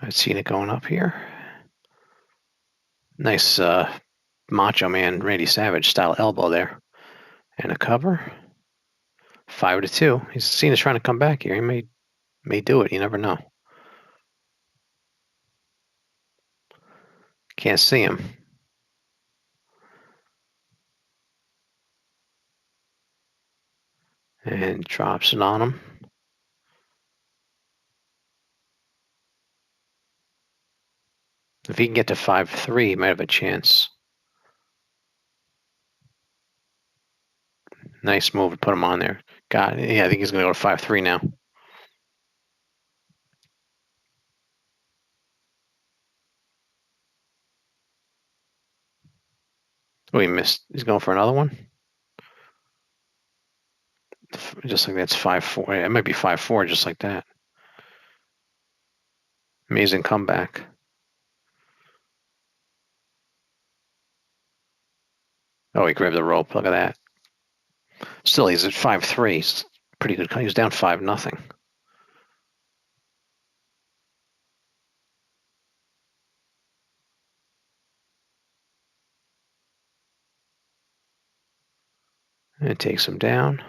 I've seen it going up here. Nice Macho Man Randy Savage style elbow there. And a cover. 5-2. He's Cena's trying to come back here. He may do it. You never know. Can't see him. And drops it on him. If he can get to 5-3, he might have a chance. Nice move to put him on there. Got it. Yeah, I think he's going to go to 5-3 now. Oh, he missed. He's going for another one. Just like that's 5-4. It might be 5-4 just like that. Amazing comeback. Oh, he grabbed the rope. Look at that. Still, he's at 5-3. He's pretty good. He was down 5-0. And it takes him down.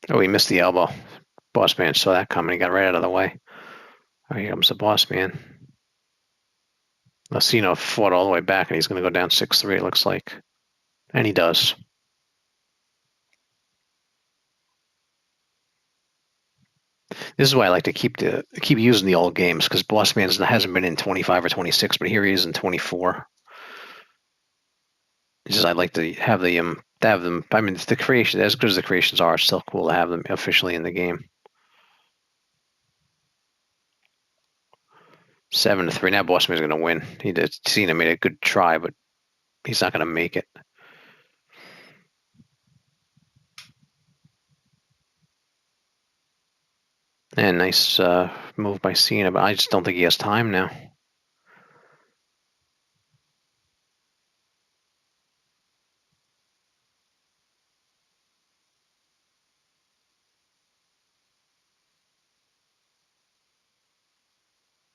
Oh, he missed the elbow. Boss Man saw that coming. He got right out of the way. Oh, here comes the Boss Man. Cena fought all the way back, and he's going to go down 6-3, it looks like. And he does. This is why I like to keep using the old games, because Boss Man hasn't been in 25 or 26, but here he is in 24. It's just I like to have them. I mean, the creation, as good as the creations are, it's still cool to have them officially in the game. 7-3. Now Boss Man's going to win. Cena made a good try, but he's not going to make it. And nice move by Cena, but I just don't think he has time now.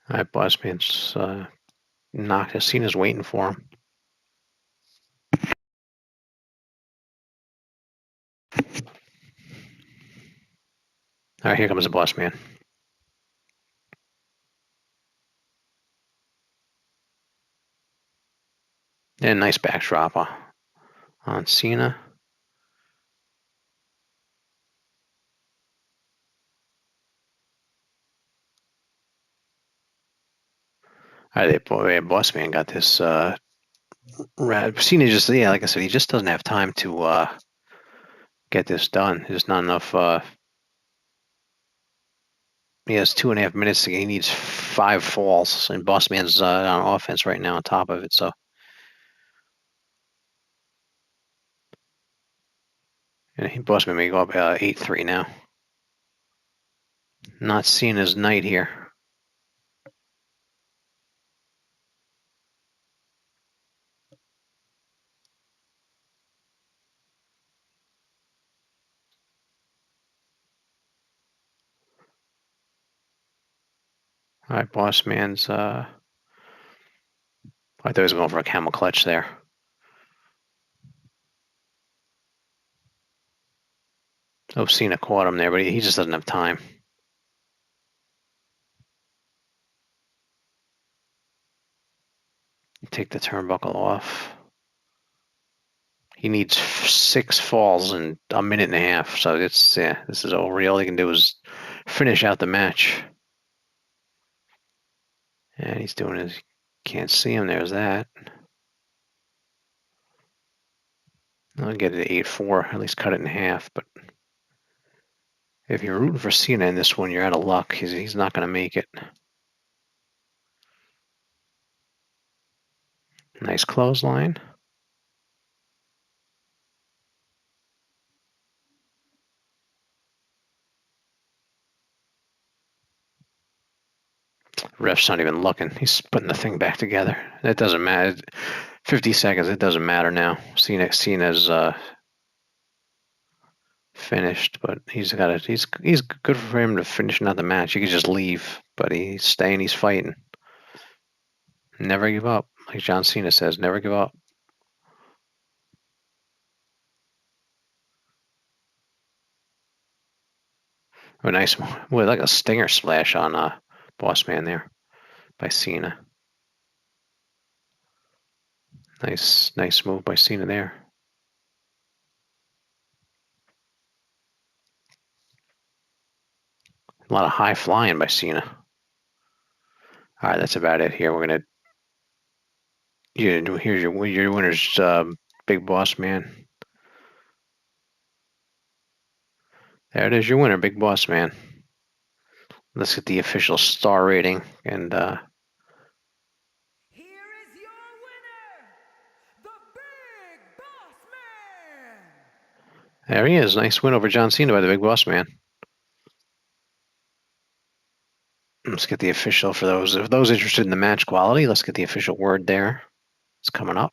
All right, Boss Man's knocked. Cena's waiting for him. All right, here comes the Boss Man. And nice backdrop on Cena. All right, Boss Man got this. Cena just, like I said, he just doesn't have time to get this done. There's not enough. He has 2.5 minutes. He needs 5 falls, and Boss Man's on offense right now on top of it. So, and Boss Man may go up 8-3 now. Not Cena's night here. All right, Boss Man's. I thought he was going for a camel clutch there. Oh, Cena caught him there, but he just doesn't have time. Take the turnbuckle off. He needs 6 falls in a minute and a half. So this is all he can do is finish out the match. And he's doing his. Can't see him. There's that. I'll get it to 8-4. At least cut it in half. But if you're rooting for Cena in this one, you're out of luck. He's not going to make it. Nice clothesline. Ref's not even looking. He's putting the thing back together. It doesn't matter. 50 seconds. It doesn't matter now. Cena's finished, but he's good for him to finish out the match. He could just leave, but he's staying, he's fighting. Never give up. Like John Cena says, never give up. A nice, with like a stinger splash on Boss Man there by Cena. Nice move by Cena there. A lot of high flying by Cena. All right, that's about it here. We're gonna. Here's your winners, Big Boss Man. There it is, your winner, Big Boss Man. Let's get the official star rating, and Here is your winner, the Big Boss Man. there he is. Nice win over John Cena by the Big Boss Man. Let's get the official for those interested in the match quality. Let's get the official word there. It's coming up.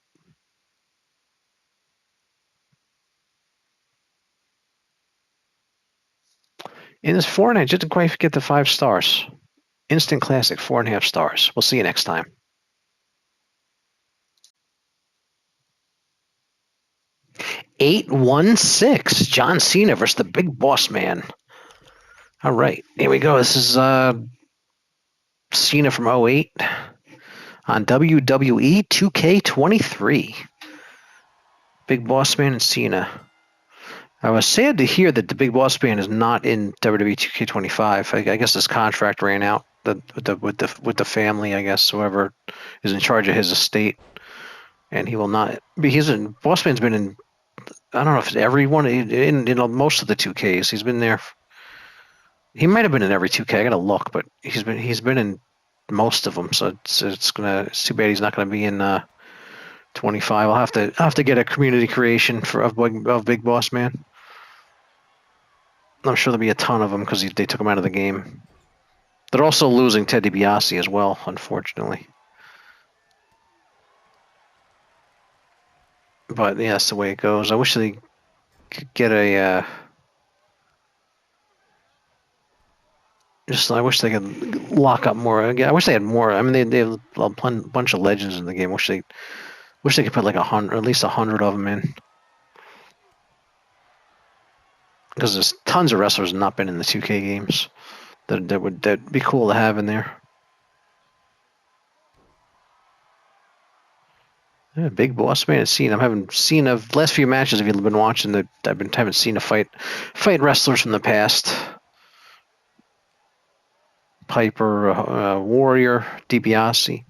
In this Fortnite, just didn't quite get the 5 stars. Instant classic, 4.5 stars. We'll see you next time. 816, John Cena versus the Big Boss Man. All right, here we go. This is Cena from 08 on WWE2K23. Big Boss Man and Cena. I was sad to hear that the Big Boss Man is not in WWE 2K25. I guess his contract ran out with the family. I guess whoever is in charge of his estate, and he will not. Boss Man's been in. I don't know if it's everyone in most of the 2Ks. He's been there. He might have been in every 2K. I gotta look, but he's been in most of them. So it's too bad he's not gonna be in 25. I'll have to get a community creation of Big Boss Man. I'm sure there'll be a ton of them because they took him out of the game. They're also losing Ted DiBiase as well, unfortunately. But yeah, that's the way it goes. I wish they could get a. I wish they could lock up more. I wish they had more. I mean, they have a bunch of legends in the game. Wish they could put like 100, at least 100 of them in. Because there's tons of wrestlers not been in the 2K games that'd be cool to have in there. Yeah, Big Boss Man and Cena. I haven't seen the last few matches. If you've been watching, haven't seen a fight wrestlers from the past. Piper, Warrior, DiBiase.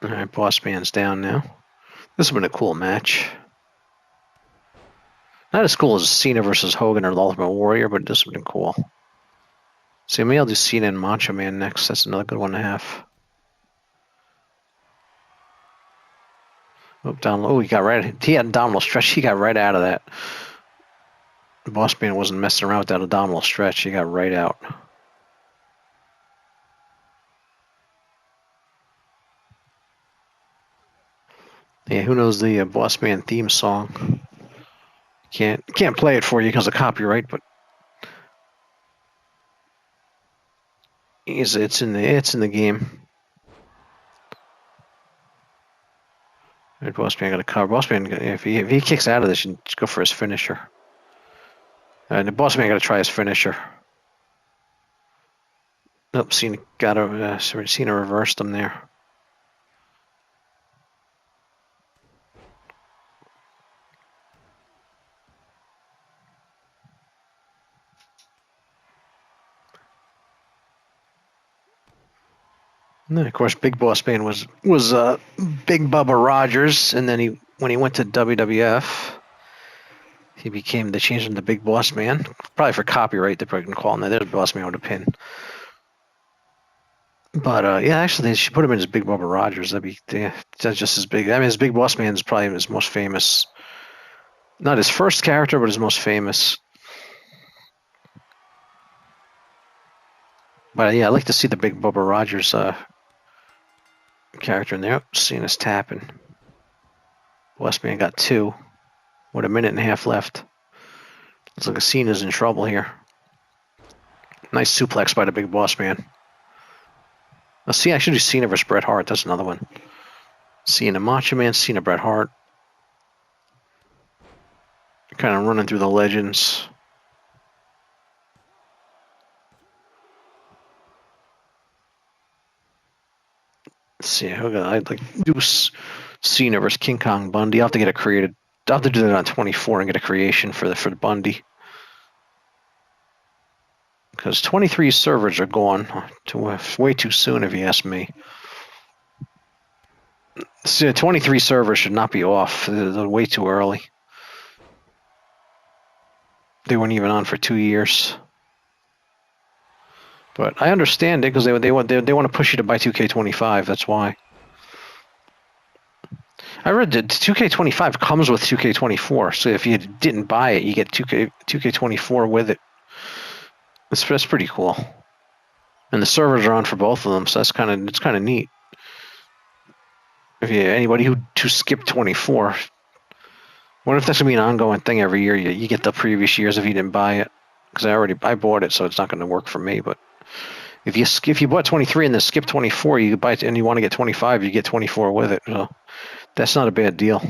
All right, Boss Man's down now. This has been a cool match. Not as cool as Cena versus Hogan or the Ultimate Warrior, but this would have been cool. See, maybe I'll do Cena and Macho Man next. That's another good one to have. Oh, down low. He got right. He had abdominal stretch. He got right out of that. The Boss Man wasn't messing around with that abdominal stretch. He got right out. Yeah, who knows the Boss Man theme song? Can't play it for you because of copyright, but it's in the game. Right, Boss Man got a cover. Boss Man, if he kicks out of this, you just go for his finisher. And the Boss Man got to try his finisher. Nope, Cena reversed him there. And then, of course, Big Boss Man was Big Bubba Rogers, and then when he went to WWF, they changed him to Big Boss Man, probably for copyright. They probably can call him that. There's Boss Man with a pin. But yeah, actually, they should put him in as Big Bubba Rogers. That's just as big. I mean, his Big Boss Man is probably his most famous. Not his first character, but his most famous. But yeah, I like to see the big Bubba Rogers character in there. Cena's tapping. Westman got 2 with a minute and a half left. Looks like Cena's in trouble here. Nice suplex by the big boss man. Let's see, I should do Cena versus Bret Hart. That's another one. Cena Macho Man, Cena Bret Hart. Kind of running through the legends. Let's see, I'd like to do Cena versus King Kong Bundy. I'll have to get it created. I'll have to do that on 24 and get a creation for the Bundy. Because 23 servers are gone way too soon, if you ask me. So 23 servers should not be off. They're way too early. They weren't even on for 2 years. But I understand it because they want to push you to buy 2K25. That's why. I read that 2K25 comes with 2K24, so if you didn't buy it, you get 2K24 with it. That's pretty cool. And the servers are on for both of them, so it's kind of neat. If anybody who skipped 24, what if that's gonna be an ongoing thing every year? You get the previous years if you didn't buy it, because I bought it, so it's not going to work for me. But if you bought 23 and then skip 24, you buy it and you want to get 25, you get 24 with it. So that's not a bad deal.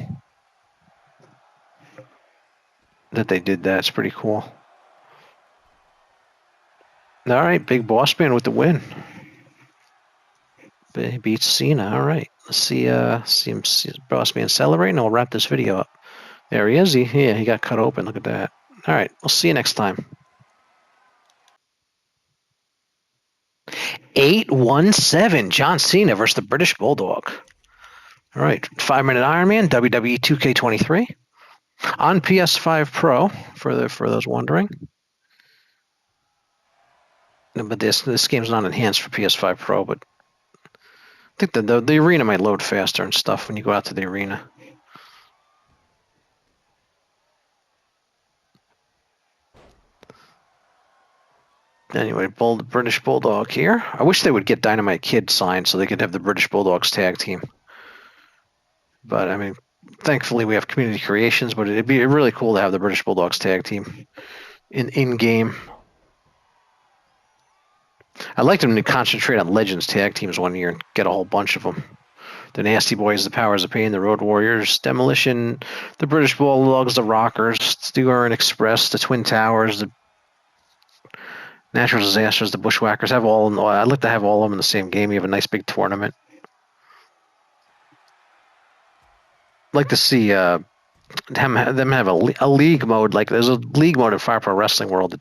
That they did that, it's pretty cool. All right, Big Boss Man with the win. He beats Cena. All right, let's see Boss Man celebrating. I'll wrap this video up. There he is. He got cut open. Look at that. All right, we'll see you next time. 817 John Cena versus the British Bulldog. All right, 5-minute Iron Man, WWE2K23 on PS5 Pro for those wondering. But this game's not enhanced for PS5 Pro, but I think the arena might load faster and stuff when you go out to the arena. Anyway, British Bulldog here. I wish they would get Dynamite Kid signed so they could have the British Bulldogs tag team. But I mean, thankfully we have Community Creations, but it'd be really cool to have the British Bulldogs tag team in game. I'd like them to concentrate on Legends tag teams one year and get a whole bunch of them. The Nasty Boys, the Powers of Pain, the Road Warriors, Demolition, the British Bulldogs, the Rockers, the Orient Express, the Twin Towers, the Natural Disasters, the Bushwhackers. I'd like to have all of them in the same game. You have a nice big tournament. I'd like to see them have a league mode. Like there's a league mode in Fire Pro Wrestling World.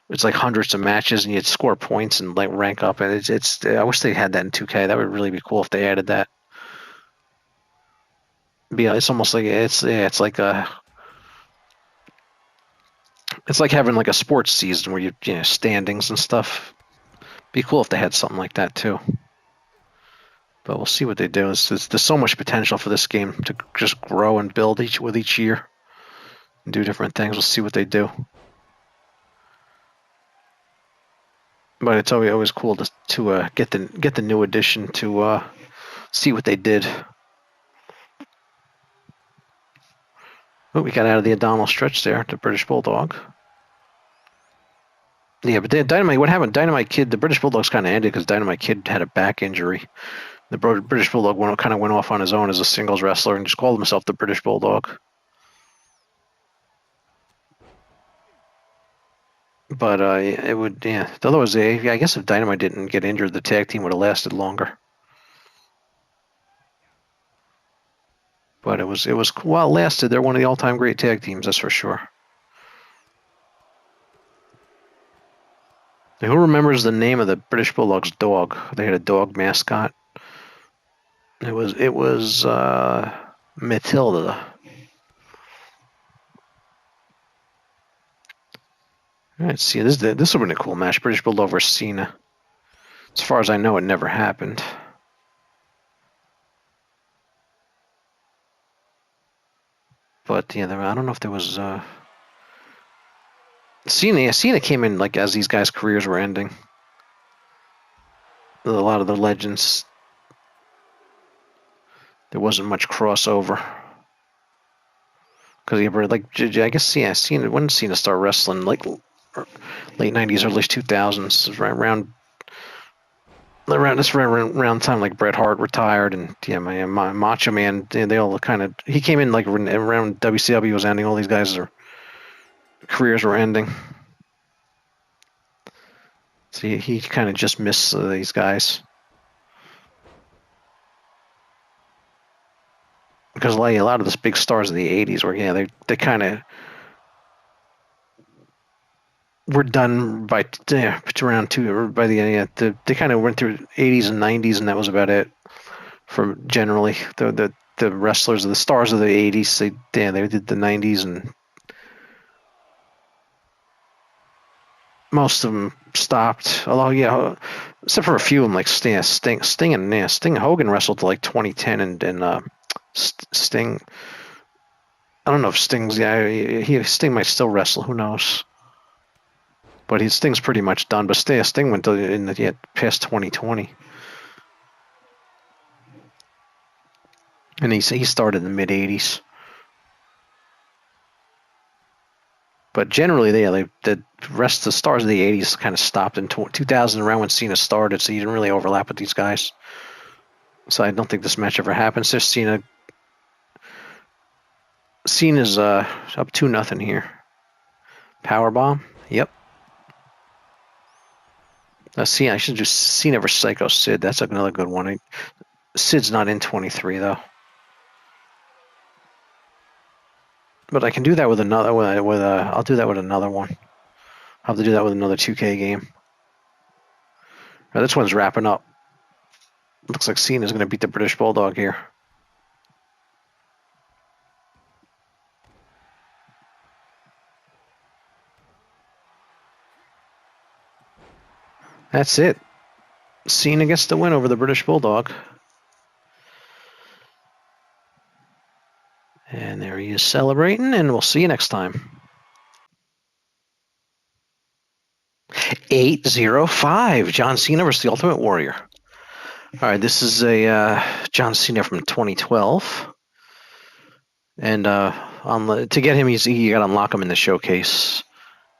It's like hundreds of matches, and you'd score points and like rank up. And it's I wish they had that in 2K. That would really be cool if they added that. It's almost like it's like having like a sports season where you know standings and stuff. Be cool if they had something like that too. But we'll see what they do. There's so much potential for this game to just grow and build with each year and do different things. We'll see what they do. But it's always cool to get the new edition to see what they did. Oh, we got out of the abdominal stretch there, the British Bulldog. Yeah, but Dynamite, what happened? Dynamite Kid, the British Bulldogs kind of ended because Dynamite Kid had a back injury. The British Bulldog kind of went off on his own as a singles wrestler and just called himself the British Bulldog. But it would, yeah. Otherwise, I guess if Dynamite didn't get injured, the tag team would have lasted longer. But it was well lasted. They're one of the all-time great tag teams, that's for sure. Now, who remembers the name of the British Bulldog's dog? They had a dog mascot. It was Matilda. All right, see, this would have been a cool match. British Bulldog versus Cena. As far as I know, it never happened. But yeah, I don't know if there was Cena came in like as these guys' careers were ending. A lot of the legends, there wasn't much crossover. Because I guess, yeah, Cena, when did Cena start wrestling? Like late 90s, early 2000s, right around this around time like Bret Hart retired, and yeah, my Macho Man, they all kind of, he came in like around WCW was ending, all these guys' careers were ending, so he kind of just missed these guys, because like a lot of the big stars of the 80s were, yeah, they kind of were done by, yeah, around two, by the end, yeah, they kind of went through 80s and 90s, and that was about it for generally the wrestlers, the stars of the 80s. They did the 90s, and most of them stopped. Although, yeah, except for a few of them, like Sting and Hogan wrestled to like 2010, and Sting. I don't know if Sting's, yeah, Sting might still wrestle. Who knows? But Sting's pretty much done. But Sting went to in the, yeah, past 2020, and he started in the mid 80s. But generally, the rest of the stars of the 80s kind of stopped in 2000, around when Cena started, so you didn't really overlap with these guys. So I don't think this match ever happens. There's Cena's up 2-0 here. Powerbomb. Yep. Cena. I should just Cena versus Psycho Sid. That's another good one. Sid's not in 23 though. But I can do that with another. I'll do that with another one. I'll have to do that with another 2K game. Now, this one's wrapping up. Looks like Cena's going to beat the British Bulldog here. That's it. Cena gets the win over the British Bulldog. And there he is celebrating, and we'll see you next time. 805, John Cena versus the Ultimate Warrior. All right, this is a John Cena from 2012. And to get him, you got to unlock him in the showcase.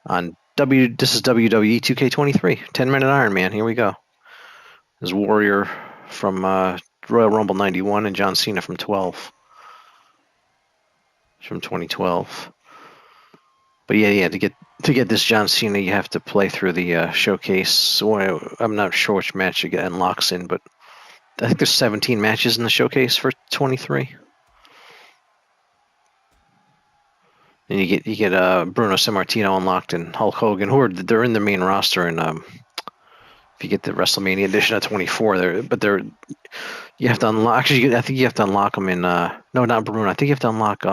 This is WWE2K23, 10-minute Iron Man. Here we go. There's Warrior from Royal Rumble 91 and John Cena from 2012. But yeah, to get this John Cena, you have to play through the showcase. So I'm not sure which match you get unlocks in, but I think there's 17 matches in the showcase for 23. And you get Bruno Sammartino unlocked and Hulk Hogan, they're in the main roster, and if you get the WrestleMania edition at 24, you have to unlock. Actually, I think you have to unlock them in. No, not Bruno. I think you have to unlock.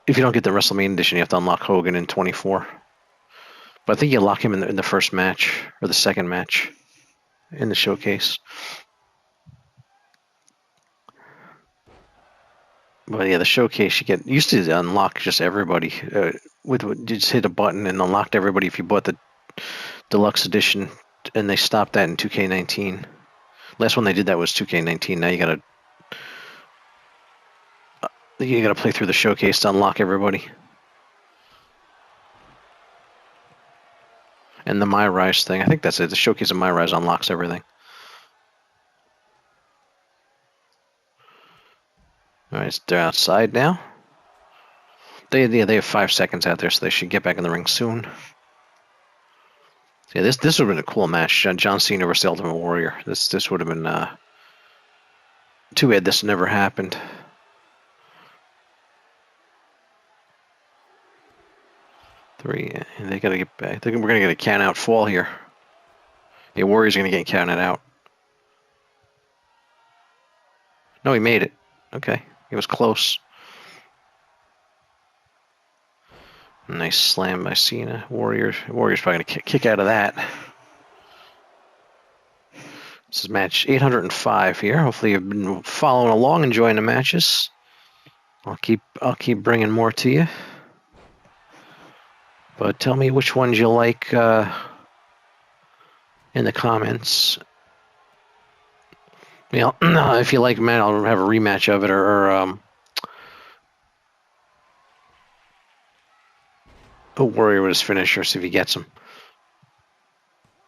If you don't get the WrestleMania edition, you have to unlock Hogan in 24. But I think you lock him in the first match or the second match in the showcase. But yeah, the showcase you used to unlock just everybody. You just hit a button and unlocked everybody if you bought the deluxe edition, and they stopped that in 2K19. Last one they did that was 2K19. Now you gotta play through the showcase to unlock everybody. And the My Rise thing, I think that's it. The showcase of My Rise unlocks everything. All right, they're outside now. They have 5 seconds out there, so they should get back in the ring soon. Yeah, this would have been a cool match. John Cena versus the Ultimate Warrior. This would have been too bad this never happened. Three, and they gotta get back. We're gonna get a count out fall here. Yeah, Warrior's gonna get counted out. No, he made it. Okay, he was close. Nice slam by Cena. Warrior's probably gonna kick out of that. This is match 805 here. Hopefully you've been following along, enjoying the matches. I'll keep bringing more to you. But tell me which ones you like. in the comments. You know, if you like, man, I'll have a rematch of it, or a Warrior with his finisher, see if he gets him,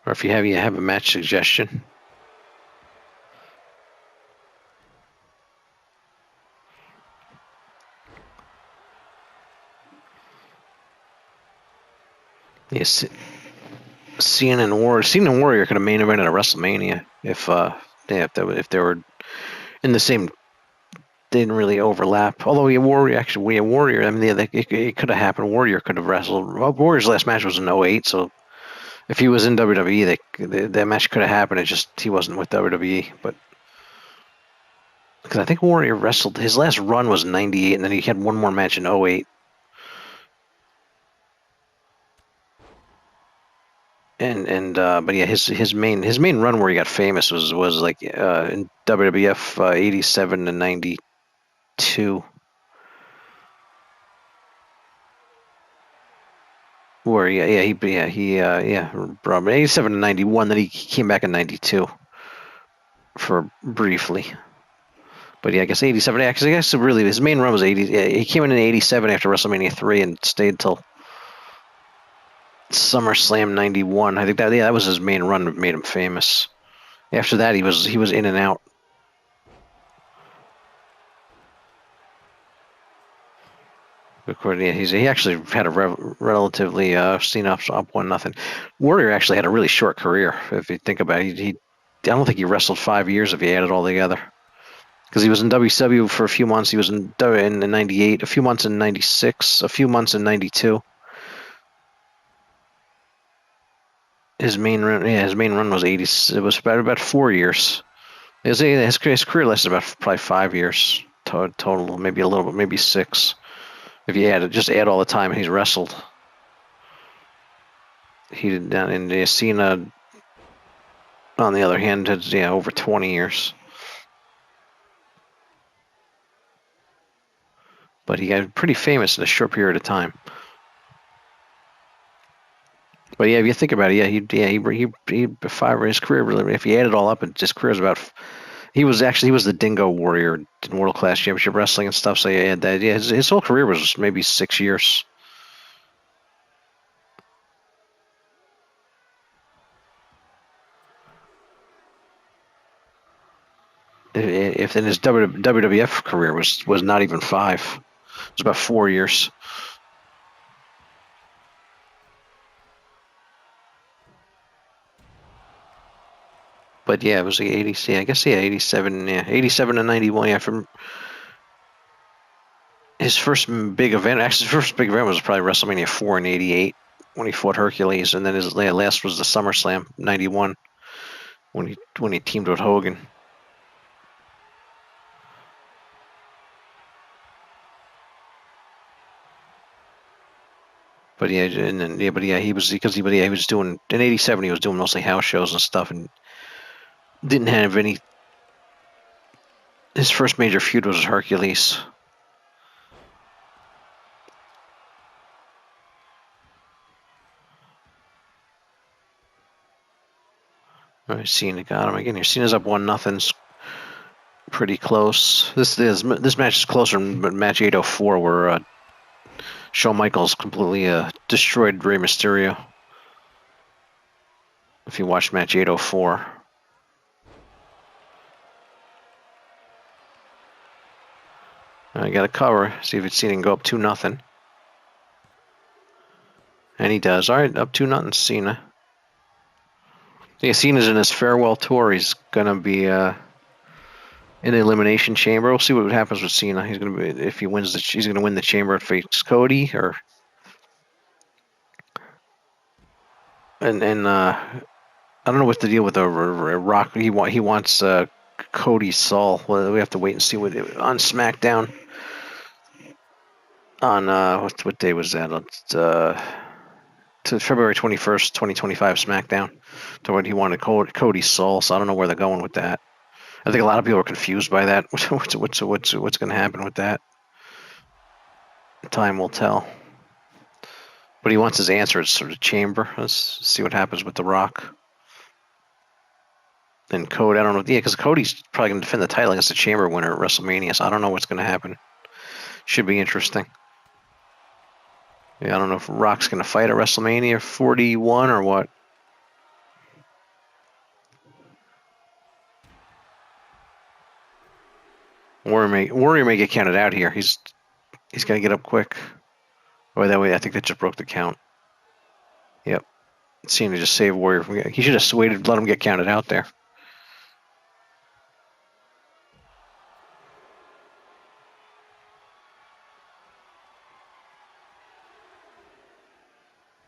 or if you have a match suggestion. Yes, Cena and Warrior could have main evented at WrestleMania if they were in the same. They didn't really overlap. Although Warrior, I mean, it could have happened. Warrior could have wrestled. Well, Warrior's last match was in 08, so if he was in WWE, that match could have happened. It just he wasn't with WWE, but because I think Warrior wrestled his last run was 98, and then he had one more match in 08. But yeah, his main run where he got famous was like in WWF 87 to 92, where bro, 87 to 91. Then he came back in 92 for briefly. But yeah, I guess 87. Yeah, because I guess really his main run was 80. Yeah, he came in 87 after WrestleMania 3 and stayed till SummerSlam 91. I think that was his main run that made him famous. After that, he was in and out. Yeah, he actually had a relatively seen up 1-0. Warrior actually had a really short career if you think about it. I don't think he wrestled 5 years if you add it all together. Because he was in WCW for a few months. He was in '98, a few months in '96, a few months in '92. His main run was 80. It was about 4 years. His career lasted about probably 5 years total, maybe a little bit, maybe 6. If you add all the time he's wrestled. He did down in Cena. On the other hand, had over 20 years. But he got pretty famous in a short period of time. But yeah, if you think about it, he 5 his career really. If you add it all up, his career is about. He was the Dingo Warrior in World Class Championship Wrestling and stuff. So yeah, his whole career was maybe 6 years. If then his WWF career was not even 5. It was about 4 years. But yeah, it was like 80. I guess 87. Yeah, 87 to 91. Yeah, from his first big event. Actually, his first big event was probably WrestleMania 4 in '88 when he fought Hercules, and then his last was the SummerSlam '91 when he teamed with Hogan. But yeah, and then he was doing in '87. He was doing mostly house shows and stuff, and didn't have any. His first major feud was Hercules. All right, Cena got him again. Here, Cena's up 1-0. Pretty close. This match is closer than match 804, where Shawn Michaels completely destroyed Rey Mysterio. If you watched match 804. I got a cover. See if it's Cena can go up 2-0. And he does. All right, up 2-0 Cena. Yeah, Cena's in his farewell tour. He's gonna be in the Elimination Chamber. We'll see what happens with Cena. He's gonna be if he wins he's gonna win the Chamber and face Cody, or and I don't know what's the deal with the Rock. He wants Cody's soul. Well, we have to wait and see what on SmackDown. On what day was that? To February 21st, 2025 SmackDown. To what he wanted Cody's soul. So I don't know where they're going with that. I think a lot of people are confused by that. What's going to happen with that? Time will tell. But he wants his answer at sort of chamber. Let's see what happens with The Rock. And Cody, I don't know. Yeah, because Cody's probably going to defend the title against the Chamber winner at WrestleMania, so I don't know what's going to happen. Should be interesting. Yeah, I don't know if Rock's going to fight at WrestleMania 41 or what. Warrior may get counted out here. He's got to get up quick. Oh, that way I think that just broke the count. Yep. Cena just saved Warrior from. He should have waited, let him get counted out there.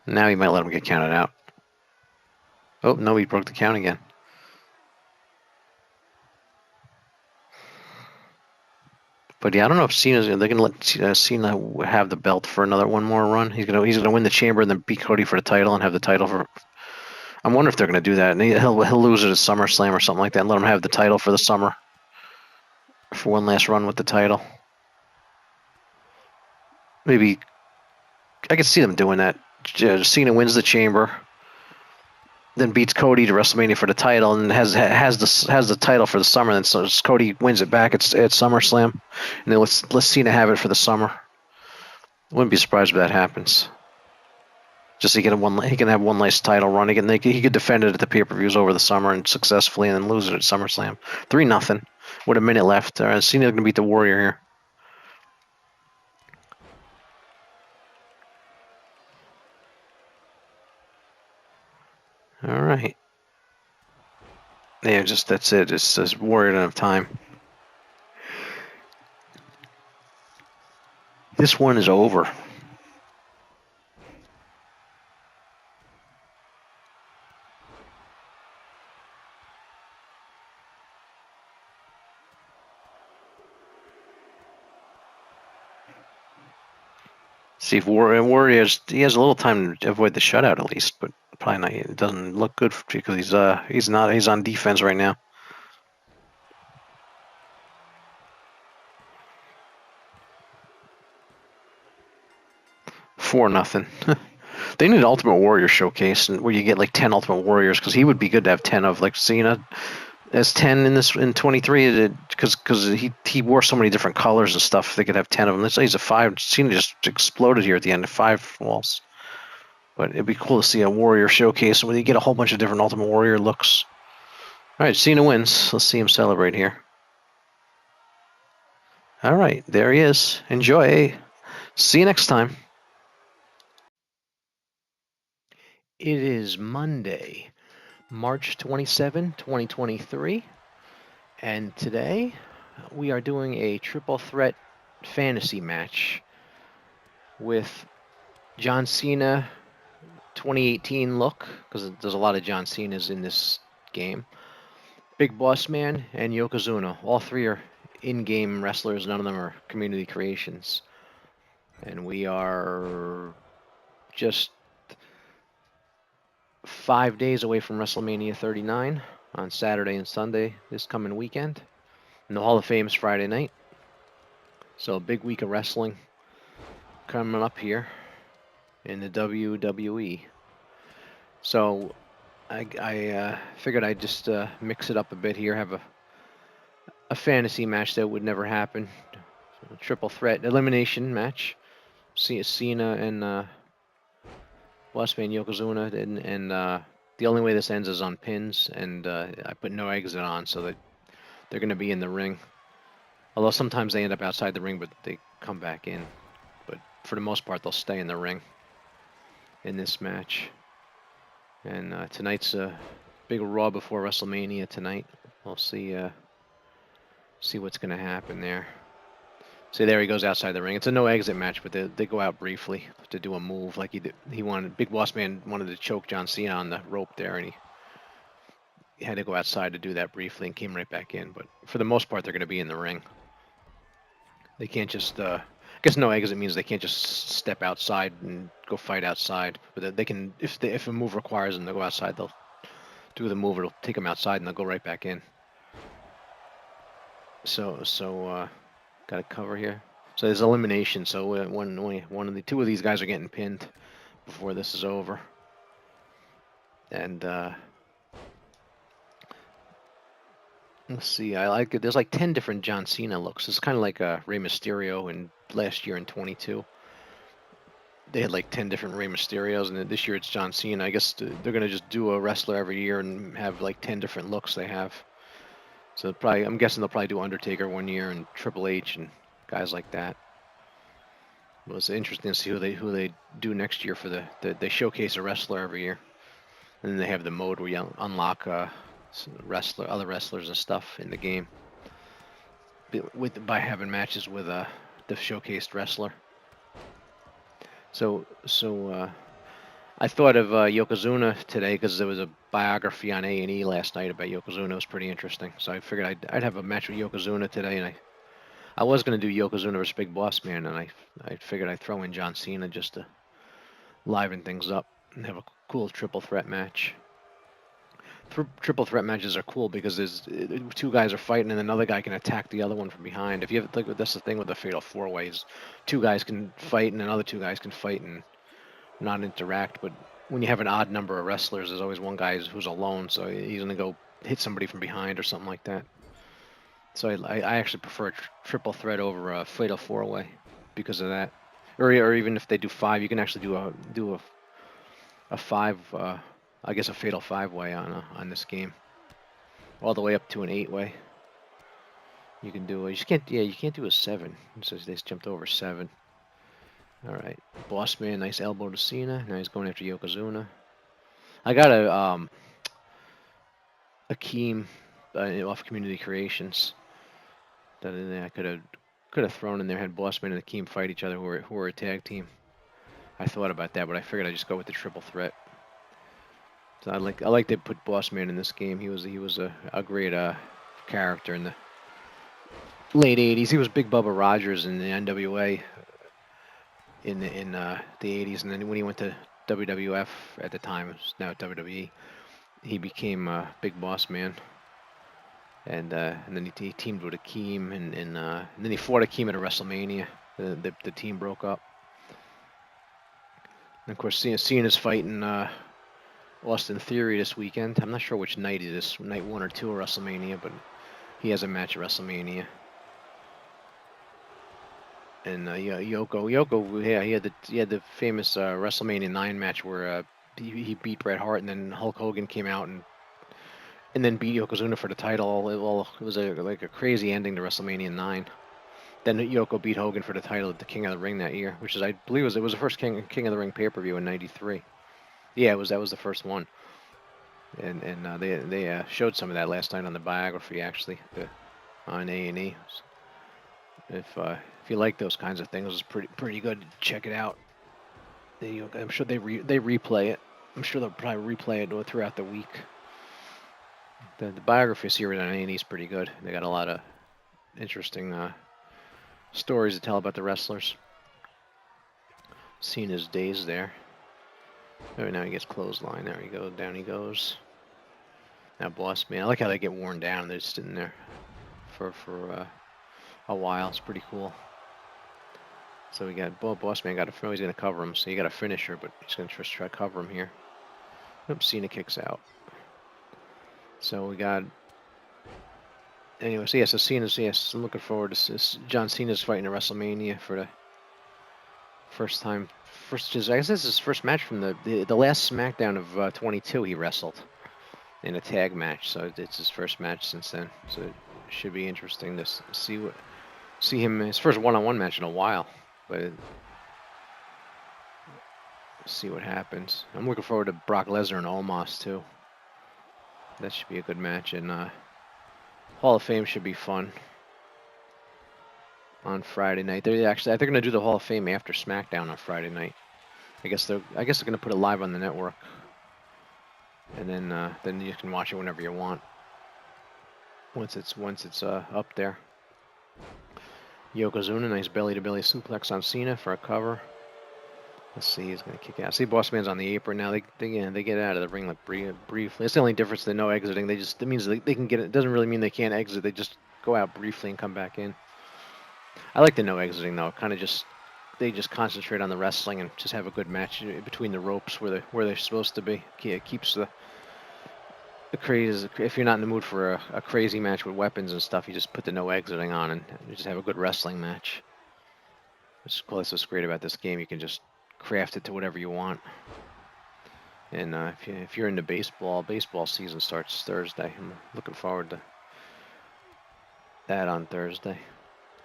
Now he might let him get counted out. Oh no, he broke the count again. But yeah, I don't know if they're gonna let Cena have the belt for one more run. He's gonna win the Chamber and then beat Cody for the title and have the title for. I'm wondering if they're gonna do that. And he'll lose it at SummerSlam or something like that and let him have the title for the summer for one last run with the title. Maybe I could see them doing that. Cena wins the Chamber, then beats Cody to WrestleMania for the title, and has the title for the summer. Then so Cody wins it back at SummerSlam, and then let's Cena have it for the summer. Wouldn't be surprised if that happens. Just he can have one nice title run. He could defend it at the pay-per-views over the summer and successfully, and then lose it at SummerSlam. 3-0 with a minute left. Cena's gonna beat the Warrior here. All right. Yeah, that's it. It's just Warrior doesn't have time. This one is over. See if Warrior has a little time to avoid the shutout at least, but probably not. It doesn't look good because he's on defense right now. 4-0. They need an Ultimate Warrior showcase and where you get like 10 Ultimate Warriors because he would be good to have 10 of. Like Cena as 10 in 23 because he wore so many different colors and stuff. They could have 10 of them. Let's say he's a 5. Cena just exploded here at the end of 5 walls. But it'd be cool to see a Warrior showcase where you get a whole bunch of different Ultimate Warrior looks. All right, Cena wins. Let's see him celebrate here. All right, there he is. Enjoy. See you next time. It is Monday, March 27, 2023, and today we are doing a triple threat fantasy match with John Cena 2018 look, because there's a lot of John Cenas in this game, Big Boss Man, and Yokozuna. All three are in-game wrestlers. None of them are community creations. And we are just 5 days away from WrestleMania 39 on Saturday and Sunday this coming weekend. And the Hall of Fame is Friday night. So a big week of wrestling coming up here in the WWE. So I figured I'd just mix it up a bit here, have a fantasy match that would never happen. A triple threat elimination match. Cena and Bossman Yokozuna, and the only way this ends is on pins, and I put no exit on so that they're going to be in the ring. Although sometimes they end up outside the ring, but they come back in. But for the most part, they'll stay in the ring in this match. And tonight's a big Raw before WrestleMania tonight. We'll see what's going to happen there. See, there he goes outside the ring. It's a no exit match, but they go out briefly to do a move like he did. Big Boss Man wanted to choke John Cena on the rope there, and he had to go outside to do that briefly and came right back in. But for the most part, they're going to be in the ring. They can't just. I guess no exit means they can't just step outside and go fight outside. But they can, if a move requires them to go outside, they'll do the move. It'll take them outside, and they'll go right back in. So got a cover here. So there's elimination. So two of these guys are getting pinned before this is over. And Let's see. I like it. There's like 10 different John Cena looks. It's kind of like Rey Mysterio in last year in 22. They had like 10 different Rey Mysterios, and then this year it's John Cena. I guess they're gonna just do a wrestler every year and have like 10 different looks they have. So probably, I'm guessing they'll probably do Undertaker one year and Triple H and guys like that. Well, it's interesting to see who they do next year for they showcase a wrestler every year, and then they have the mode where you unlock other wrestlers and stuff in the game by having matches with the showcased wrestler. So I thought of Yokozuna today because there was a biography on A&E last night about Yokozuna. It was pretty interesting. So I figured I'd have a match with Yokozuna today, and I was going to do Yokozuna versus Big Boss Man, and I figured I'd throw in John Cena just to liven things up and have a cool triple threat match. Triple threat matches are cool because there's two guys are fighting and another guy can attack the other one from behind. If you have like that's the thing with the fatal four ways, two guys can fight and another two guys can fight and not interact. But when you have an odd number of wrestlers, there's always one guy who's alone, so he's gonna go hit somebody from behind or something like that. So I actually prefer a triple threat over a fatal four way because of that. Or even if they do five, you can actually do a five. I guess a fatal five way on this game, all the way up to an 8-way. You can do. You can't do a 7. It says they jumped over 7. All right, Boss Man, nice elbow to Cena. Now he's going after Yokozuna. I got a Keem off Community Creations that I could have thrown in there. Had Boss Man and Akeem fight each other who were a tag team. I thought about that, but I figured I'd just go with the triple threat. So I like to put Boss Man in this game. He was a great character in the late 80s. He was Big Bubba Rogers in the NWA in the 80s, and then when he went to WWF at the time, it's now WWE, he became Big Boss Man. And then he teamed with Akeem, and then he fought Akeem at a WrestleMania. The team broke up. And of course, Cena's fighting Austin Theory this weekend. I'm not sure which night it is, night 1 or 2 of WrestleMania, but he has a match at WrestleMania. And Yoko, yeah, he had the famous WrestleMania 9 match where he beat Bret Hart, and then Hulk Hogan came out and then beat Yokozuna for the title. It was like a crazy ending to WrestleMania 9. Then Yoko beat Hogan for the title at the King of the Ring that year, which is I believe it was the first King of the Ring pay-per-view in '93. Yeah, that was the first one. And they showed some of that last night on the biography actually on A&E. If you like those kinds of things, it's pretty good. Check it out. I'm sure they replay it. I'm sure they'll probably replay it throughout the week. The biography series on A&E is pretty good. They got a lot of interesting stories to tell about the wrestlers. Cena's days there. Oh, now he gets clothesline. There he goes. Down he goes. Now Boss Man. I like how they get worn down. They're just sitting there for a while. It's pretty cool. So we got Boss Man got he's going to cover him. So you got a finisher, but he's going to try to cover him here. Oops, Cena kicks out. So we got. Anyway, so so Cena's, yes, I'm looking forward to John Cena's fighting at WrestleMania for the first time. I guess this is his first match from the last SmackDown of 22 he wrestled in a tag match. So it's his first match since then. So it should be interesting to see him, his first one-on-one match in a while. But see what happens. I'm looking forward to Brock Lesnar and Omos too. That should be a good match, and Hall of Fame should be fun on Friday night. They're going to do the Hall of Fame after SmackDown on Friday night. I guess they're going to put it live on the network, and then you can watch it whenever you want. Once it's up there. Yokozuna, nice belly-to-belly suplex on Cena for a cover. Let's see, he's going to kick out. See, Boss Man's on the apron now. They get out of the ring like briefly. That's the only difference. They no exiting. That means they can get it. Doesn't really mean they can't exit. They just go out briefly and come back in. I like the no exiting though. They just concentrate on the wrestling and just have a good match between the ropes where they're supposed to be. It keeps the crazy, if you're not in the mood for a crazy match with weapons and stuff, you just put the no exiting on and you just have a good wrestling match. That's what's great about this game. You can just craft it to whatever you want. And if you're into baseball season starts Thursday. I'm looking forward to that on Thursday.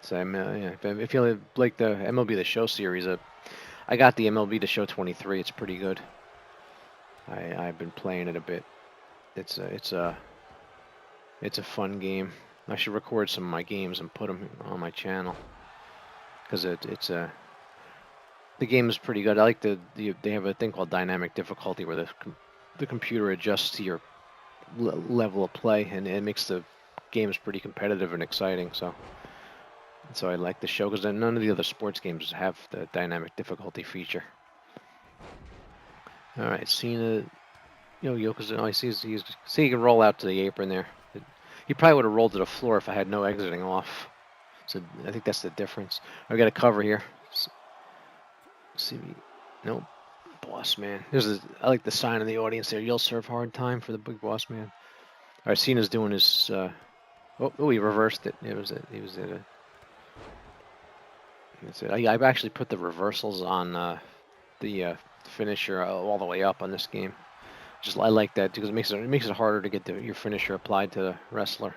So yeah, if you like the MLB The Show series, I got the MLB The Show 23. It's pretty good. I've been playing it a bit. It's a fun game. I should record some of my games and put them on my channel because the game is pretty good. I like they have a thing called dynamic difficulty where the computer adjusts to your level of play and it makes the games pretty competitive and exciting. So I like the show because none of the other sports games have the dynamic difficulty feature. All right, Cena, Yokozuna. Oh, see, he can roll out to the apron there. He probably would have rolled to the floor if I had no exiting off. So I think that's the difference. I got a cover here. See, nope. Boss man. I like the sign in the audience there. You'll serve hard time for the big boss man. All right, Cena's doing his. He reversed it. He was at a. That's it. I've actually put the reversals on the finisher all the way up on this game. I like that because it makes it harder to get your finisher applied to the wrestler.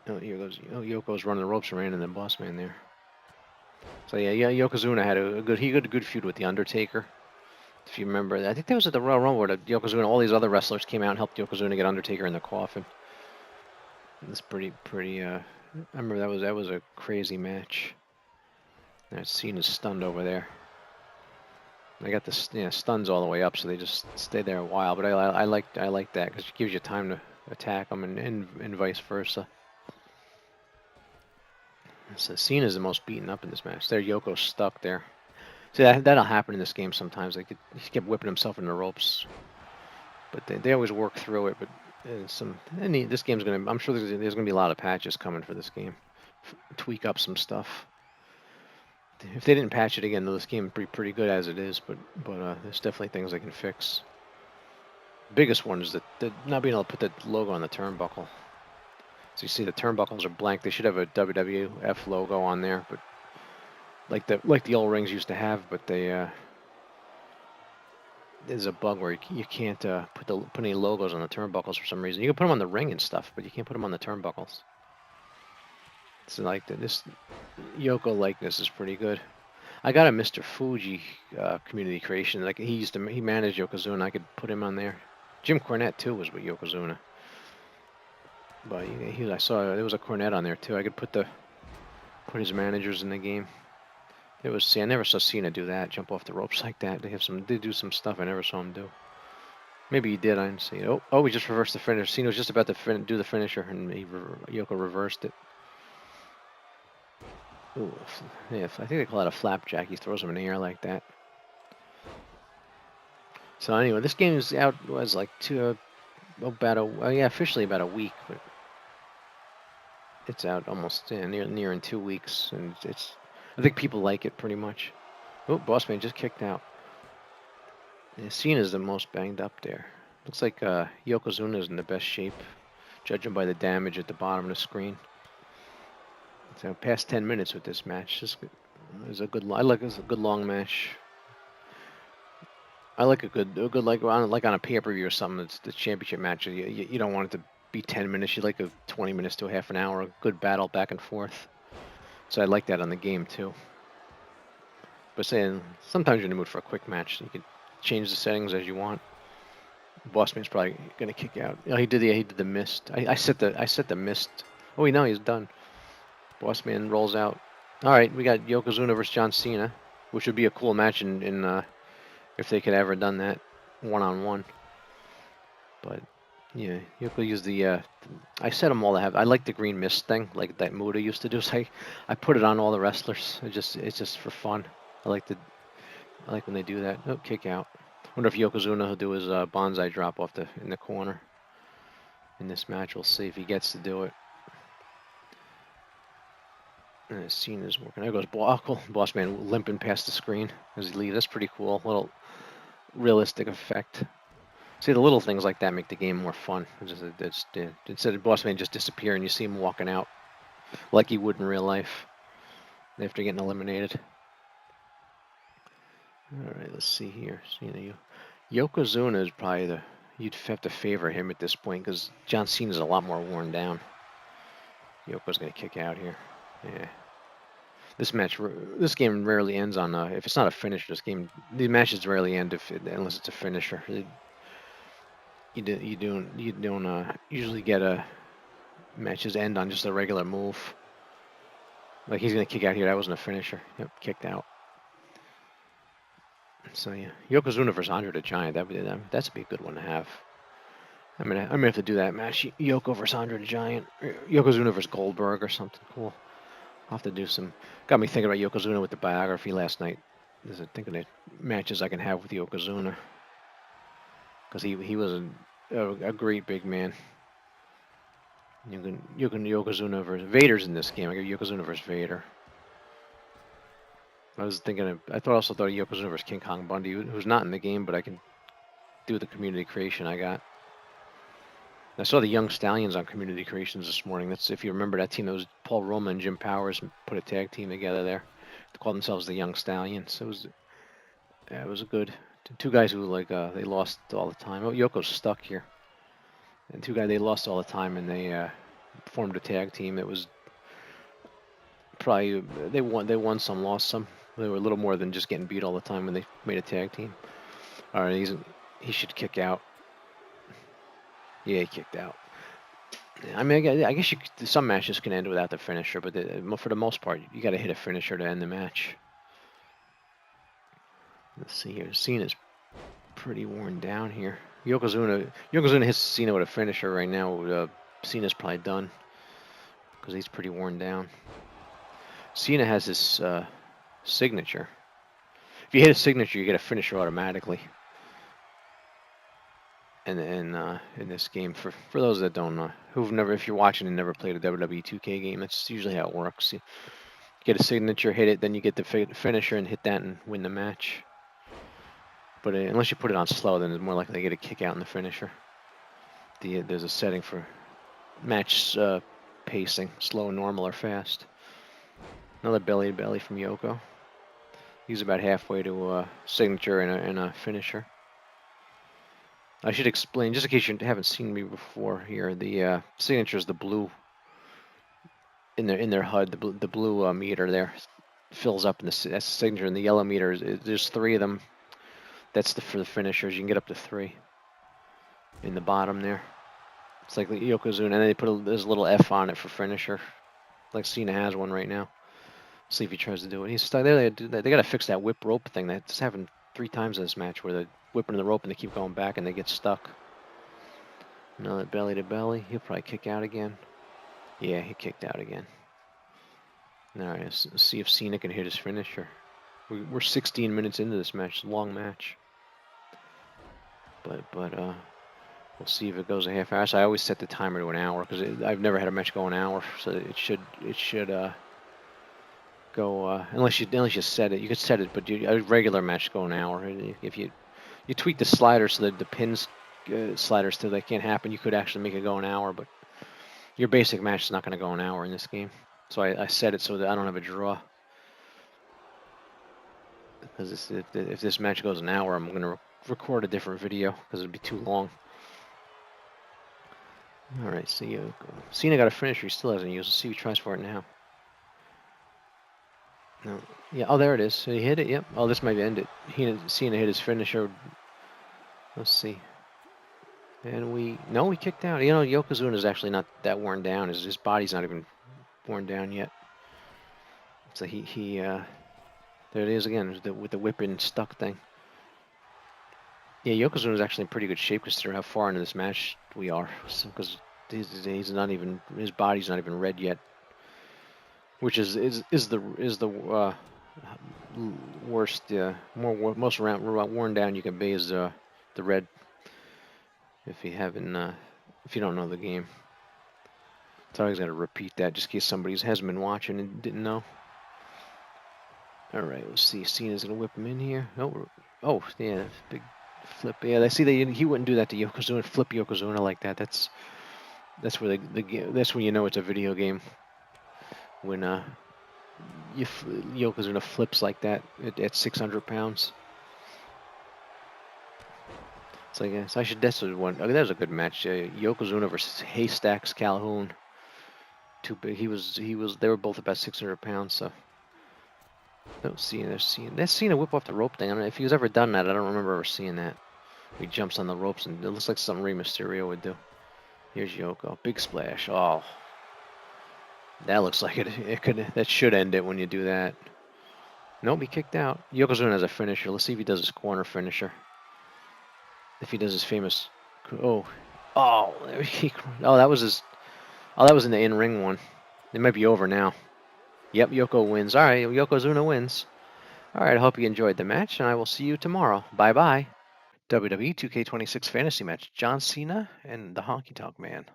Oh, here goes. Yoko's running the ropes and ran in the boss man there. So yeah, Yokozuna had a good feud with the Undertaker. If you remember, I think that was at the Royal Rumble where Yokozuna, all these other wrestlers came out and helped Yokozuna get Undertaker in the coffin. It's pretty. I remember that was a crazy match. That scene is stunned over there. I got the stuns all the way up, so they just stay there a while. But I like that because it gives you time to attack them and vice versa. So Cena's the most beaten up in this match. There, Yoko's stuck there. See, that'll happen in this game sometimes. He kept whipping himself in the ropes, but they always work through it. But this game's gonna. I'm sure there's gonna be a lot of patches coming for this game. Tweak up some stuff. If they didn't patch it again, though, this game would be pretty good as it is. But there's definitely things they can fix. Biggest one is the not being able to put the logo on the turnbuckle. So you see the turnbuckles are blank. They should have a WWF logo on there, but like the old rings used to have. But there's a bug where you can't put any logos on the turnbuckles for some reason. You can put them on the ring and stuff, but you can't put them on the turnbuckles. So like this Yoko likeness is pretty good. I got a Mr. Fuji community creation. Like he managed Yokozuna. I could put him on there. Jim Cornette too was with Yokozuna. But I saw there was a Cornette on there too. I could put his managers in the game. I never saw Cena do that, jump off the ropes like that. They do some stuff I never saw him do. Maybe he did. I didn't see it. Oh, he just reversed the finisher. Cena was just about to do the finisher, and Yoko reversed it. Ooh, yeah, I think they call it a flapjack. He throws him in the air like that. So anyway, this game is out. Was like officially about a week, but it's out almost near in 2 weeks, and I think people like it pretty much. Oh, Bossman just kicked out. Yeah, Cena's the most banged up there. Looks like Yokozuna's in the best shape, judging by the damage at the bottom of the screen. So past 10 minutes with this match. It's a good long match. I like a good like on a pay-per-view or something. It's the championship match. You don't want it to be 10 minutes. You like a 20 minutes to a half an hour. A good battle back and forth. So I like that on the game too. But saying sometimes you're in the mood for a quick match. You can change the settings as you want. Bossman's probably gonna kick out. Oh, he did the mist. I set the mist. Oh, he's done. Bossman rolls out. All right, we got Yokozuna versus John Cena, which would be a cool match if they could ever done that one-on-one. But yeah, Yoko used I set them all to have. I like the green mist thing, like that Muda used to do. So I put it on all the wrestlers. It's just for fun. I like when they do that. Oh, kick out. Wonder if Yokozuna will do his bonsai drop off in the corner in this match. We'll see if he gets to do it. And Cena's working. There goes Boss Man limping past the screen as he leaves. That's pretty cool. Little realistic effect. See, the little things like that make the game more fun. Instead of Boss Man just disappearing, you see him walking out like he would in real life after getting eliminated. All right, let's see here. Yokozuna is probably you'd have to favor him at this point because John Cena's a lot more worn down. Yoko's gonna kick out here. Yeah. This game rarely ends on if it's not a finisher. These matches rarely end unless it's a finisher. You don't usually get matches end on just a regular move. Like he's gonna kick out here. That wasn't a finisher. Yep, kicked out. So yeah, Yokozuna versus Andre the Giant. That's be a good one to have. I'm gonna have to do that match. Yoko versus Andre the Giant. Yokozuna versus Goldberg or something cool. I'll have to do some. Got me thinking about Yokozuna with the biography last night. There's thinking of matches I can have with Yokozuna because he was a great big man. You can Yokozuna versus Vader's in this game. I got Yokozuna versus Vader. I also thought of Yokozuna versus King Kong Bundy, who's not in the game, but I can do the community creation I got. I saw the Young Stallions on community creations this morning. That's if you remember that team. That was Paul Roma and Jim Powers put a tag team together there. They called themselves the Young Stallions. It was a good two guys who they lost all the time. Oh, Yoko's stuck here, and two guys they lost all the time, and they formed a tag team. It was probably they won some, lost some. They were a little more than just getting beat all the time when they made a tag team. All right, he should kick out. Yeah, he kicked out. I mean, I guess some matches can end without the finisher, but for the most part, you got to hit a finisher to end the match. Let's see here. Cena's pretty worn down here. Yokozuna hits Cena with a finisher right now. Cena's probably done because he's pretty worn down. Cena has this signature. If you hit a signature, you get a finisher automatically. And in this game, for those that don't know, if you're watching and never played a WWE2K game, that's usually how it works. You get a signature, hit it, then you get the finisher and hit that and win the match. But unless you put it on slow, then it's more likely to get a kick out in the finisher. There's a setting for match pacing, slow, normal, or fast. Another belly to belly from Yoko. He's about halfway to a signature and a finisher. I should explain, just in case you haven't seen me before here, the signature is the blue in their HUD, the blue meter there fills up, and that's the signature, and the yellow meter, there's three of them. That's for the finishers. You can get up to three in the bottom there. It's like the Yokozuna, and then they there's a little F on it for finisher. Like Cena has one right now. See if he tries to do it. He's stuck there. They got to fix that whip rope thing. That's happened 3 times in this match where they're whipping the rope and they keep going back and they get stuck. Another belly to belly. He'll probably kick out again. Yeah, he kicked out again. All right, let's see if Cena can hit his finisher. We're 16 minutes into this match. It's a long match. But we'll see if it goes a half hour. So I always set the timer to an hour because I've never had a match go an hour. So it should go unless you set it. You could set it, but a regular match go an hour. If you tweak the sliders so that the pins sliders so that can't happen, you could actually make it go an hour. But your basic match is not going to go an hour in this game. So I set it so that I don't have a draw. Because if this match goes an hour, I'm going to record a different video because it'd be too long. All right, Cena got a finisher he still hasn't used. Let's see if he tries for it now. No. Yeah, oh, there it is. So he hit it, yep. Oh, this might end it. Cena hit his finisher. Let's see. And we kicked out. You know, Yokozuna is actually not that worn down. His body's not even worn down yet. So there it is again with the whipping stuck thing. Yeah, Yokozuna is actually in pretty good shape considering how far into this match we are. Because his body's not even red yet. Which is the worst, most worn down you can be is the red. If you don't know the game, so I always got to repeat that just in case somebody hasn't been watching and didn't know. All right, let's see. Cena's gonna whip him in here. Oh yeah, big Flip. Yeah, they see that he wouldn't do that to Yokozuna. Flip Yokozuna like that. That's where that's when you know it's a video game. When Yokozuna flips like that at 600 pounds. It's like so I should. That's one. That was a good match. Yokozuna versus Haystacks Calhoun. Too big. He was. They were both about 600 pounds. So. Don't see it. They're seeing a whip off the rope thing. I don't know if he's ever done that. I don't remember ever seeing that. He jumps on the ropes and it looks like something Rey Mysterio would do. Here's Yoko. Big splash. Oh, that looks like it could. That should end it when you do that. Nope, he kicked out. Yokozuna has a finisher. Let's see if he does his corner finisher. If he does his famous. Oh, oh, oh, that was his. Oh, that was in the in-ring one. It might be over now. Yep, Yoko wins. All right, Yokozuna wins. All right, I hope you enjoyed the match, and I will see you tomorrow. Bye-bye. WWE 2K26 fantasy match. John Cena and the Honky Tonk Man.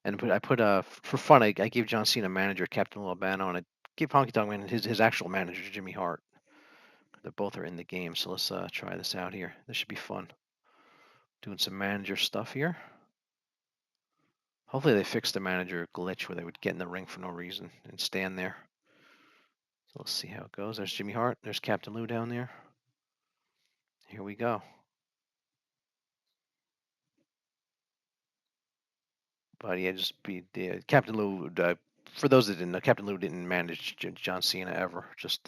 And I put for fun, I gave John Cena manager Captain Albano, and I gave Honky Tonk Man his actual manager Jimmy Hart. They both are in the game, so let's try this out here. This should be fun. Doing some manager stuff here. Hopefully they fixed the manager glitch where they would get in the ring for no reason and stand there. So let's see how it goes. There's Jimmy Hart. There's Captain Lou down there. Here we go. But yeah, just be Captain Lou. For those that didn't know, Captain Lou didn't manage John Cena ever. Just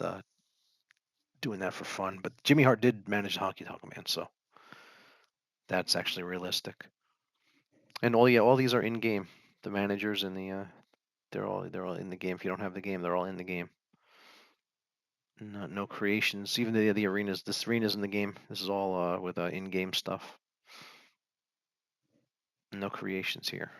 doing that for fun. But Jimmy Hart did manage the Honky Tonk Man, so that's actually realistic. And all these are in game. The managers and the they're all in the game. If you don't have the game, they're all in the game. No creations. Even the arenas. This arena's in the game. This is all with in-game stuff. No creations here.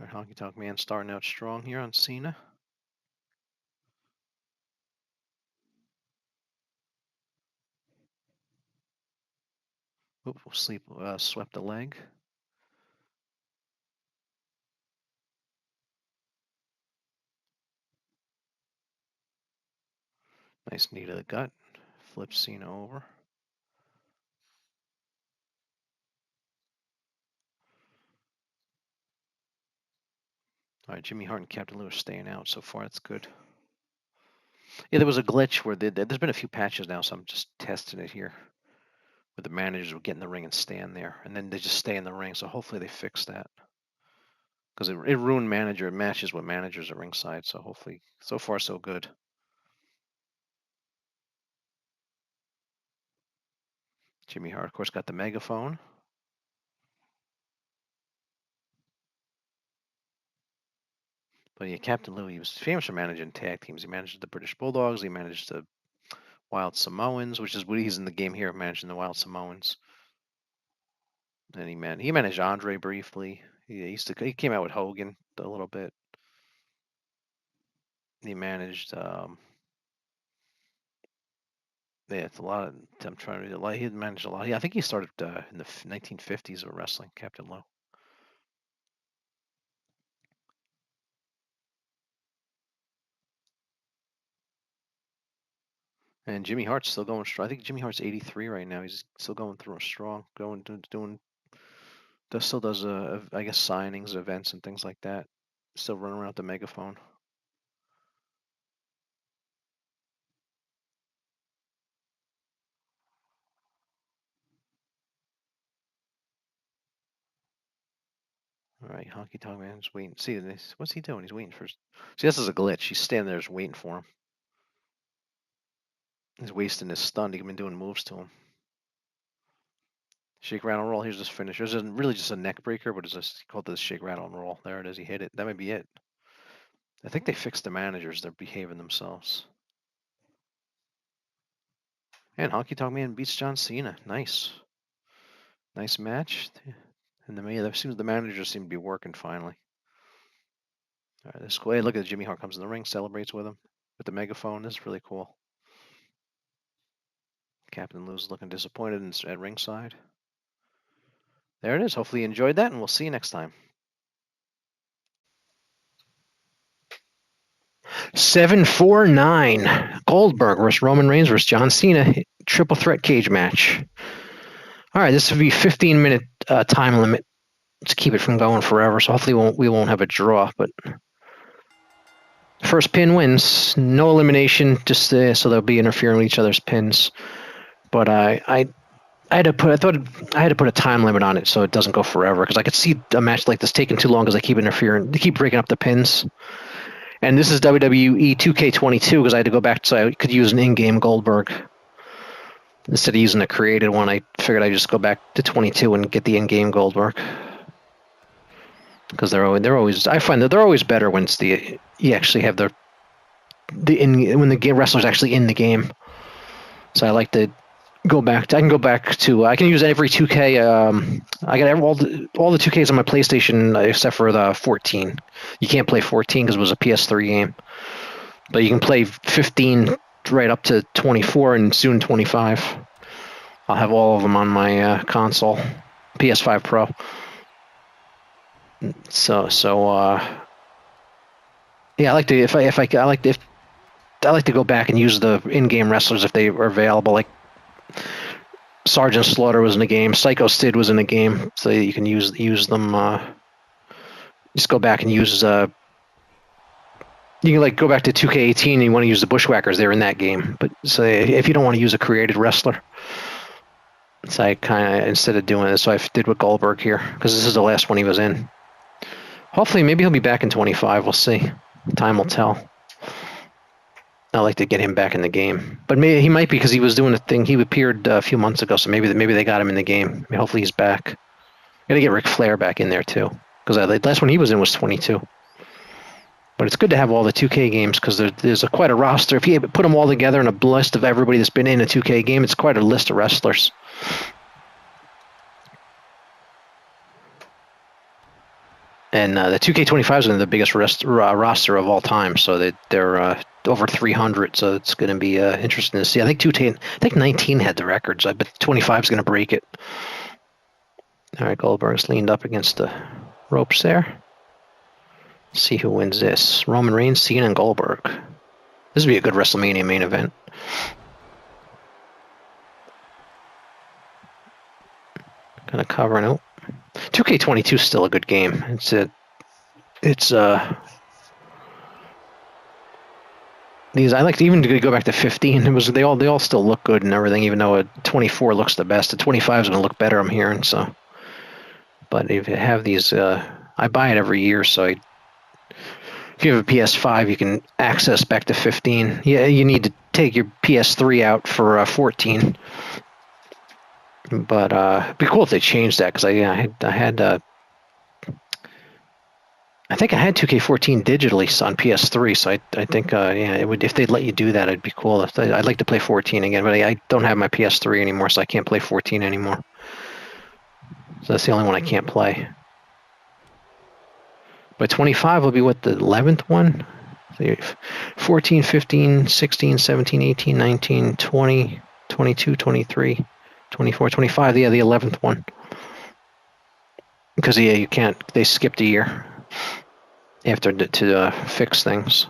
All right, Honky Tonk Man starting out strong here on Cena. Oop, swept the leg. Nice knee to the gut. Flips Cena over. All right, Jimmy Hart and Captain Lou are staying out so far. That's good. Yeah, there was a glitch where there's been a few patches now, so I'm just testing it here. Where the managers would get in the ring and stand there, and then they just stay in the ring. So hopefully they fix that. Because it ruined matches with managers at ringside. So hopefully, so far so good. Jimmy Hart, of course, got the megaphone. But yeah, Captain Lou, he was famous for managing tag teams. He managed the British Bulldogs. He managed the Wild Samoans, which is what he's in the game here, managing the Wild Samoans. And he managed Andre briefly. He came out with Hogan a little bit. He managed yeah, it's a lot. I'm trying to read. He managed a lot. Yeah, I think he started in the 1950s of wrestling, Captain Lou. And Jimmy Hart's still going strong. I think Jimmy Hart's 83 right now. He's still going through strong. Still does I guess signings, events, and things like that. Still running around with the megaphone. All right, Honky Tonk Man's waiting. See this? What's he doing? He's waiting for. See, this is a glitch. He's standing there just waiting for him. He's wasting his stun. He's been doing moves to him. Shake, rattle, roll. Here's this finish. This isn't really just a neck breaker, but it's just called the shake, rattle, and roll. There it is. He hit it. That might be it. I think they fixed the managers. They're behaving themselves. And Honky Tonk Man beats John Cena. Nice. Nice match. And the managers seem to be working finally. All right, this is cool. Hey, look at Jimmy Hart comes in the ring, celebrates with him with the megaphone. This is really cool. Captain Lou's looking disappointed at ringside. There it is. Hopefully you enjoyed that, and we'll see you next time. 749. Goldberg versus Roman Reigns versus John Cena. Triple threat cage match. All right, this would be 15-minute time limit to keep it from going forever. So hopefully we won't have a draw. But first pin wins. No elimination. Just so they'll be interfering with each other's pins. But I had to put a time limit on it so it doesn't go forever, because I could see a match like this taking too long because they keep interfering. They keep breaking up the pins. And this is WWE 2K22 because I had to go back so I could use an in-game Goldberg. Instead of using a created one, I figured I'd just go back to 22 and get the in-game Goldberg. Because they're always I find that they're always better when you actually have when the wrestler's actually in the game. So I like to go back. I can use every 2K. I got all the 2Ks on my PlayStation except for the 14. You can't play 14 because it was a PS3 game, but you can play 15 right up to 24 and soon 25. I'll have all of them on my console, PS5 Pro. Yeah, I like to go back and use the in-game wrestlers if they are available. Like Sergeant Slaughter was in the game, Psycho Sid was in the game, so you can use them. Just go back and use. You can like go back to 2K18 and you want to use the Bushwhackers. They're in that game, but so if you don't want to use a created wrestler, so I kind of instead of doing this, so I did with Goldberg here because this is the last one he was in. Hopefully, maybe he'll be back in 25. We'll see. Time will tell. I like to get him back in the game, but maybe he might be because he was doing a thing. He appeared a few months ago, so maybe they got him in the game. Hopefully, he's back. Gotta get Ric Flair back in there too, because the last one he was in was 22. But it's good to have all the 2K games because there's quite a roster. If you put them all together in a list of everybody that's been in a 2K game, it's quite a list of wrestlers. And the 2K25 is one of the biggest roster of all time, so they're over 300. So it's going to be interesting to see. I think 19 had the records. I bet 25 is going to break it. All right, Goldberg's leaned up against the ropes there. Let's see who wins this. Roman Reigns, Cena, and Goldberg. This would be a good WrestleMania main event. Kind of covering out. 2K22 is still a good game. These I like to even go back to 15. They all still look good and everything, even though a 24 looks the best. The 25 is going to look better, I'm hearing. So, but if you have these, I buy it every year. So if you have a PS5, you can access back to 15. Yeah, you need to take your PS3 out for 14. But it'd be cool if they changed that because I think I had 2K14 digitally on PS3, so I think it would, if they'd let you do that, it'd be cool. I'd like to play 14 again, but I don't have my PS3 anymore, so I can't play 14 anymore. So that's the only one I can't play. But 25 will be what, the 11th one? 14, 15, 16, 17, 18, 19, 20, 22, 23, 24, 25. Yeah, the 11th one. Because you can't. They skipped a year after to fix things.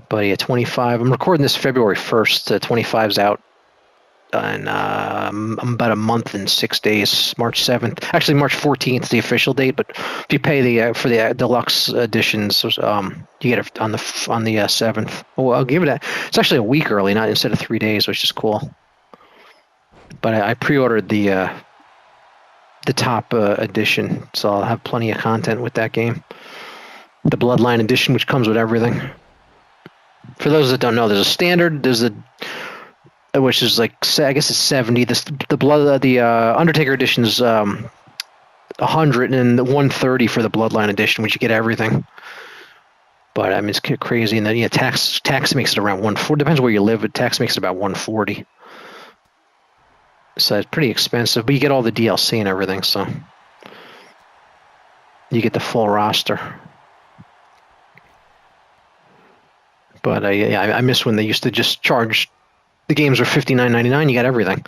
But yeah, 25. I'm recording this February 1st. 25's out in about a month and 6 days. March 7th. Actually, March 14th is the official date. But if you pay for the deluxe editions, you get it on the 7th. Well, I'll give it it's actually a week early, not instead of 3 days, which is cool. But I pre-ordered the top edition, so I'll have plenty of content with that game. The Bloodline edition, which comes with everything. For those that don't know, there's a standard, which is like, I guess it's 70. The Undertaker edition is 100, and the 130 for the Bloodline edition, which you get everything. But I mean, it's crazy, and then tax makes it around 140. Depends where you live, but tax makes it about 140. So it's pretty expensive, but you get all the DLC and everything, so you get the full roster. But I miss when they used to just charge, the games were $59.99, you got everything.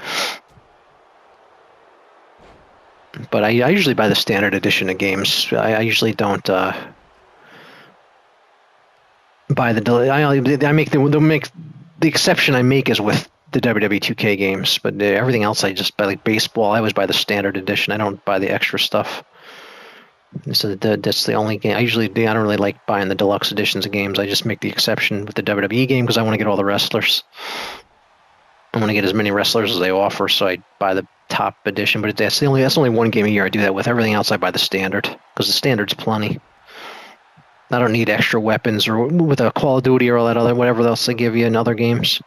But I usually buy the standard edition of games. I usually don't buy the. I make the exception I make is with the WWE2K games, but everything else I just buy. Like baseball, I always buy the standard edition. I don't buy the extra stuff. So that's the only game. I don't really like buying the deluxe editions of games. I just make the exception with the WWE game because I want to get all the wrestlers. I want to get as many wrestlers as they offer, so I buy the top edition. But that's only one game a year I do that with. Everything else I buy the standard because the standard's plenty. I don't need extra weapons or with a Call of Duty or all that other whatever else they give you in other games.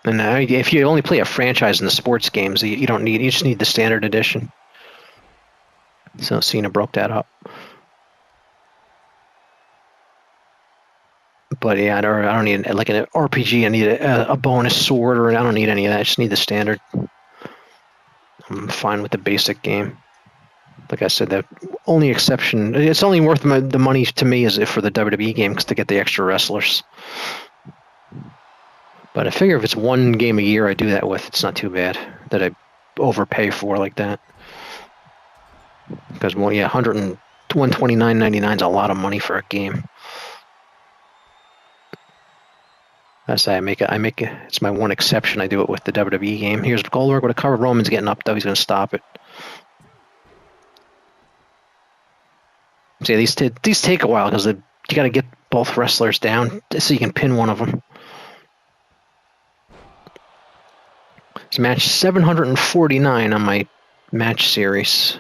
And if you only play a franchise in the sports games, you don't need. You just need the standard edition. So Cena broke that up. But yeah, I don't need like an RPG. I need a bonus sword, or I don't need any of that. I just need the standard. I'm fine with the basic game. Like I said, the only exception, it's only worth the money to me is for the WWE game because to get the extra wrestlers. But I figure if it's one game a year I do that with, it's not too bad that I overpay for like that. Because, well, yeah, $129.99 is a lot of money for a game. That's why it's my one exception. I do it with the WWE game. Here's Goldberg with a cover. Roman's getting up, though. He's going to stop it. See, these take a while because you got to get both wrestlers down so you can pin one of them. It's match 749 on my match series.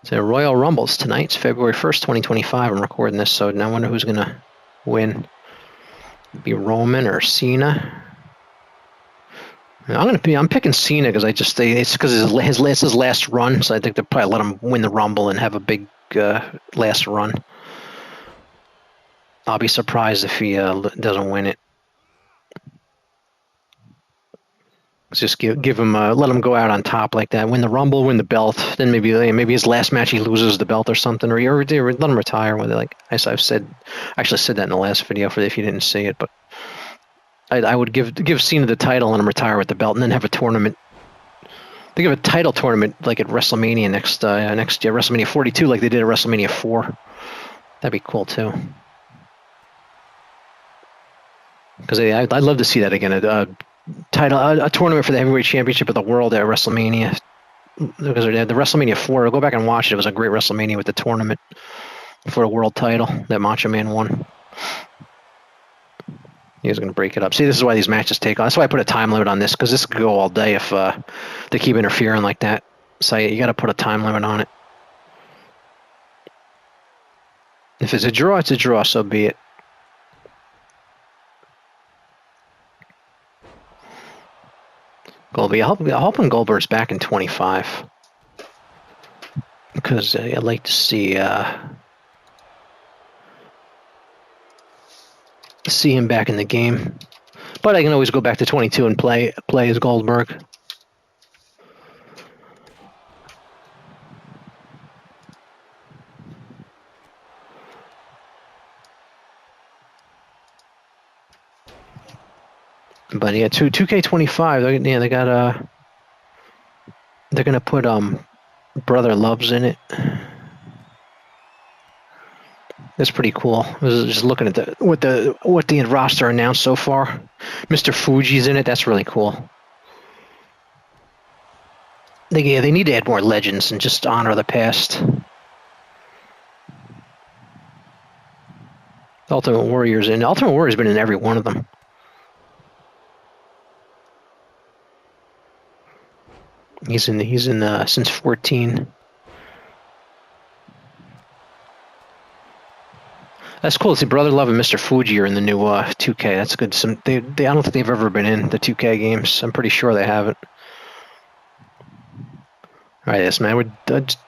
So Royal Rumbles tonight. It's February 1st, 2025. I'm recording this, so now I wonder who's going to win. Be Roman or Cena. I'm picking Cena because it's because it's his last run, so I think they'll probably let him win the Rumble and have a big last run. I'll be surprised if he doesn't win it. Just give him let him go out on top like that. Win the Rumble, win the belt. Then maybe his last match he loses the belt or something, or let him retire. When I actually said that in the last video if you didn't see it, but I would give Cena the title and him retire with the belt, and then have a tournament. They give a title tournament like at WrestleMania next year, WrestleMania 42, like they did at WrestleMania 4. That'd be cool too. Because I'd love to see that again. A tournament for the heavyweight championship of the world at WrestleMania. Because the WrestleMania 4, go back and watch it. It was a great WrestleMania with the tournament for the world title that Macho Man won. He was going to break it up. See, this is why these matches take on. That's why I put a time limit on this, because this could go all day if they keep interfering like that. So you got to put a time limit on it. If it's a draw, it's a draw. So be it. Goldberg. I'm hoping Goldberg's back in 25. Because I'd like to see him back in the game. But I can always go back to 22 and play as Goldberg. But yeah, 2K25. They got they're gonna put Brother Loves in it. That's pretty cool. I was just looking at what the roster announced so far. Mr. Fuji's in it. That's really cool. They need to add more legends and just honor the past. Ultimate Warrior's in. Ultimate Warrior's been in every one of them. He's in since 14. That's cool. See, Brother Love and Mr. Fuji are in the new 2K. That's good. I don't think they've ever been in the 2K games. I'm pretty sure they haven't. All right, yes, man. We're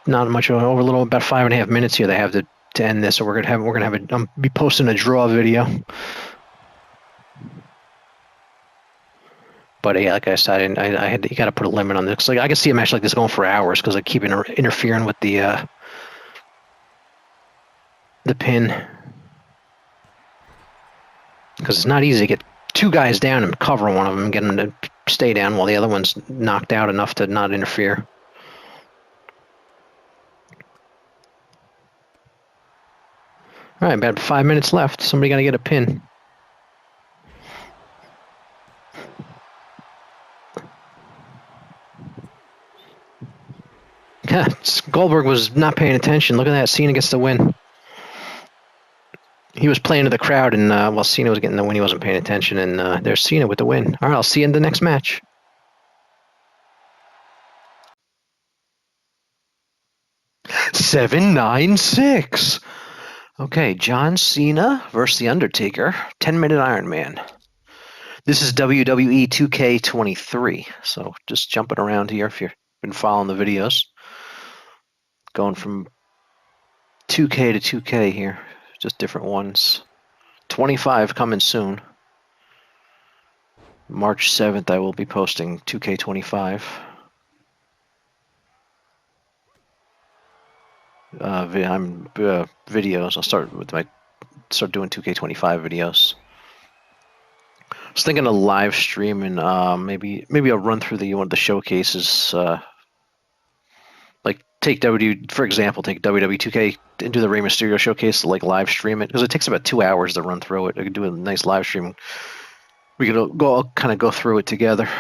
not much over a little about 5.5 minutes here. They have to end this, so we're gonna be posting a draw video. But yeah, like I said, you got to put a limit on this. Like I can see a match like this going for hours because I keep interfering with the pin. because it's not easy to get two guys down and cover one of them and get them to stay down while the other one's knocked out enough to not interfere. All right, about 5 minutes left. Somebody got to get a pin. Goldberg was not paying attention. Look at that. Cena gets the win. He was playing to the crowd, and while Cena was getting the win, he wasn't paying attention. And there's Cena with the win. All right, I'll see you in the next match. $796. Okay, John Cena versus The Undertaker. 10-minute Iron Man. This is WWE 2K 23. So just jumping around here if you've been following the videos. Going from 2K to 2K here. Just different ones. 25 coming soon. March 7th, I will be posting 2K25. Videos. I'll start doing 2K25 videos. I was thinking of live stream and maybe I'll run through one of the showcases. Like take for example, take WWE2K and do the Rey Mysterio showcase, like live stream it, because it takes about 2 hours to run through it. I could do a nice live stream. We could go through it together.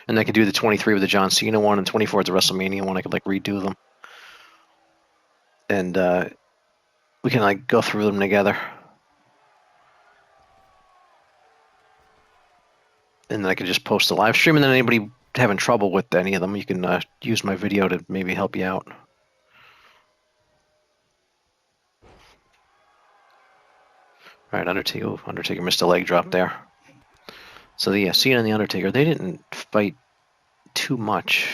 And I could do the 23 with the John Cena one and 24 with the WrestleMania one. I could like redo them. And we can like go through them together. And then I could just post a live stream, and then anybody having trouble with any of them, you can use my video to maybe help you out. All right, Undertaker missed a leg drop there. So yeah, Cena and the Undertaker, they didn't fight too much.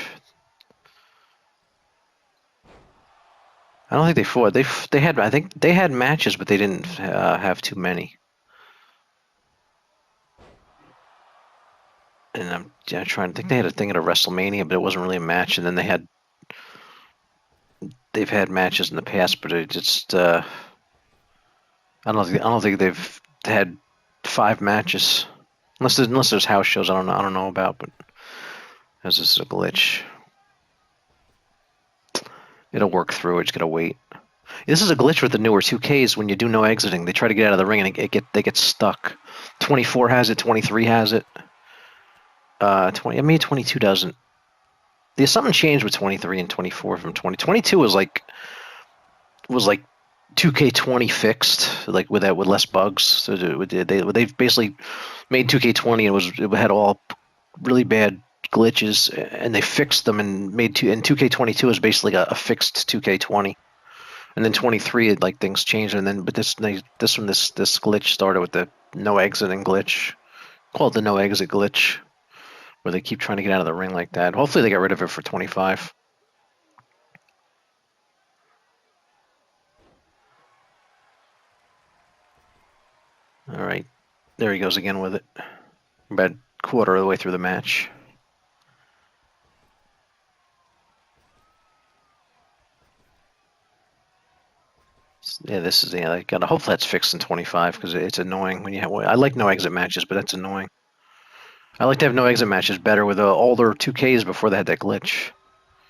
I don't think they fought. I think they had matches, but they didn't have too many. And I'm trying to think. They had a thing at a WrestleMania, but it wasn't really a match. And then they've had matches in the past, but it just I don't think they've had 5 matches, unless there's house shows. I don't know about, but this is a glitch. It'll work through it. Just gotta wait. This is a glitch with the newer 2Ks. When you do no exiting, they try to get out of the ring and they get stuck. 24 has it. 23 has it. 22 doesn't. There's something changed with 23 and 24 from 20. 22 was like 2K20 fixed, like with less bugs. So they've basically made 2K20 and it had all really bad glitches, and they fixed them and made 2K22 is basically a fixed 2K20. And then 23, like things changed, but this glitch started with the no exiting glitch, called the no exit glitch, where they keep trying to get out of the ring like that. Hopefully they get rid of it for 25. All right, there he goes again with it. About a quarter of the way through the match. Yeah, hopefully that's fixed in 25 because it's annoying when you have. I like no exit matches, but that's annoying. I like to have no exit matches better with the older 2Ks before they had that glitch.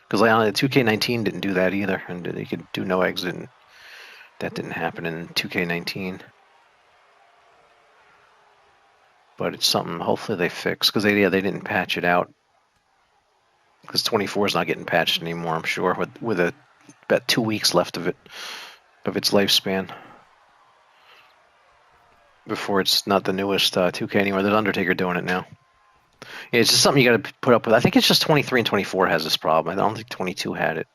Because like, 2K19 didn't do that either, and you could do no exit, and that didn't happen in 2K19. But it's something hopefully they fix, because they didn't patch it out. Because 24 is not getting patched anymore, I'm sure, with about 2 weeks left of its lifespan. Before it's not the newest 2K anymore. There's Undertaker doing it now. Yeah, it's just something you got to put up with. I think it's just 23 and 24 has this problem. I don't think 22 had it.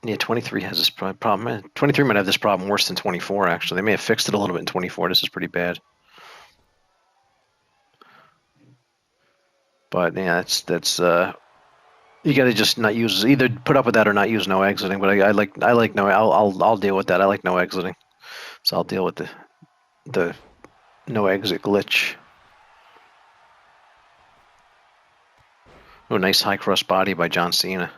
Yeah, 23 has this problem. 23 might have this problem worse than 24, actually. They may have fixed it a little bit in 24. This is pretty bad. But yeah, that's you got to just not use, either put up with that or not use no exiting. But I like no. I'll deal with that. I like no exiting, so I'll deal with the no exit glitch. Oh, nice high cross body by John Cena.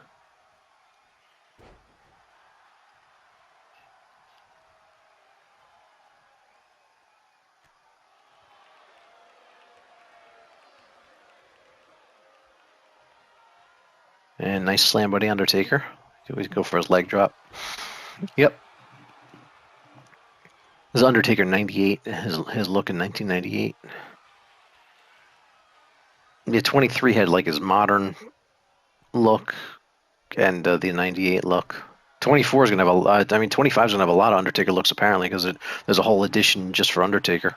And nice slam by the Undertaker. He always go for his leg drop. Yep. This is Undertaker 98. His look in 1998. Yeah, 23 had like his modern look, and the 98 look. 24 is gonna have a. I mean, 25 is gonna have a lot of Undertaker looks apparently because there's a whole edition just for Undertaker.